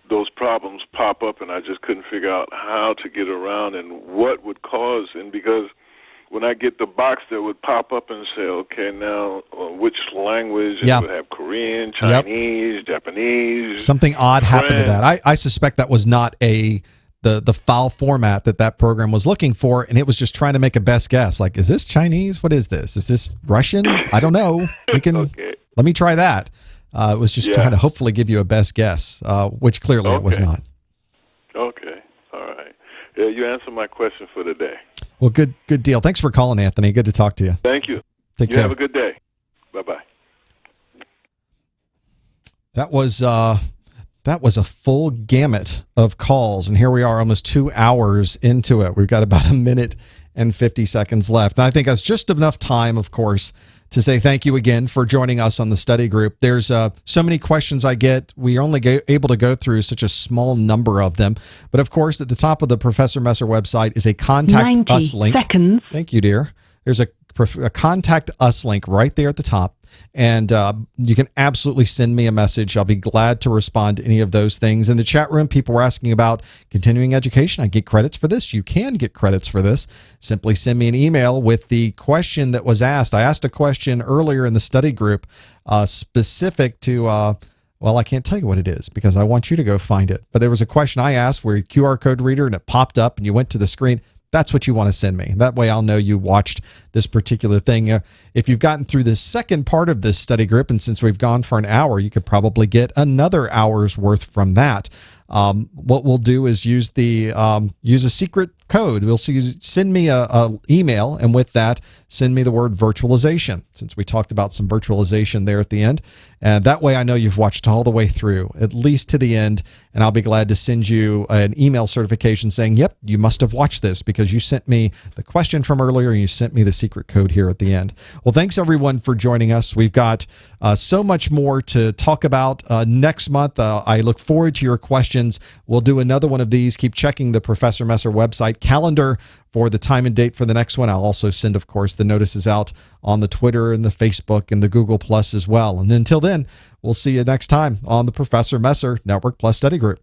those problems pop up, and I just couldn't figure out how to get around and what would cause. And because when I get the box that would pop up and say, okay, now which language? Yeah. It would have Korean, Chinese, Japanese. Something odd happened to French. that. I suspect that was not the file format that program was looking for, and it was just trying to make a best guess. Like, is this Chinese? What is this? Is this Russian? I don't know. We can let me try that. It was just trying to hopefully give you a best guess, which clearly it was not. Okay. All right. Yeah, you answered my question for the day. Well, good deal. Thanks for calling, Anthony. Good to talk to you. Thank you. Take care. Have a good day. Bye-bye. That was a full gamut of calls, and here we are almost 2 hours into it. We've got about a minute and 50 seconds left. And I think that's just enough time, of course, to say thank you again for joining us on the study group. There's so many questions I get. We are only able to go through such a small number of them. But of course, at the top of the Professor Messer website is a Contact Us link. 90 seconds. Thank you, dear. There's a Contact Us link right there at the top. And you can absolutely send me a message. I'll be glad to respond to any of those things. In the chat room, people were asking about continuing education. I get credits for this. You can get credits for this. Simply send me an email with the question that was asked. I asked a question earlier in the study group specific to, well, I can't tell you what it is because I want you to go find it. But there was a question I asked where QR code reader and it popped up and you went to the screen. That's what you want to send me. That way I'll know you watched this particular thing. If you've gotten through the second part of this study group, and since we've gone for an hour, you could probably get another hour's worth from that. What we'll do is use a secret code. We'll send me a email, and with that, send me the word virtualization, since we talked about some virtualization there at the end. And that way I know you've watched all the way through, at least to the end, and I'll be glad to send you an email certification saying, yep, you must have watched this because you sent me the question from earlier and you sent me the secret code here at the end. Well, thanks everyone for joining us. We've got so much more to talk about next month. I look forward to your questions. We'll do another one of these. Keep checking the Professor Messer website calendar for the time and date for the next one. I'll also send, of course, the notices out on the Twitter and the Facebook and the Google Plus as well. And until then, we'll see you next time on the Professor Messer Network Plus Study Group.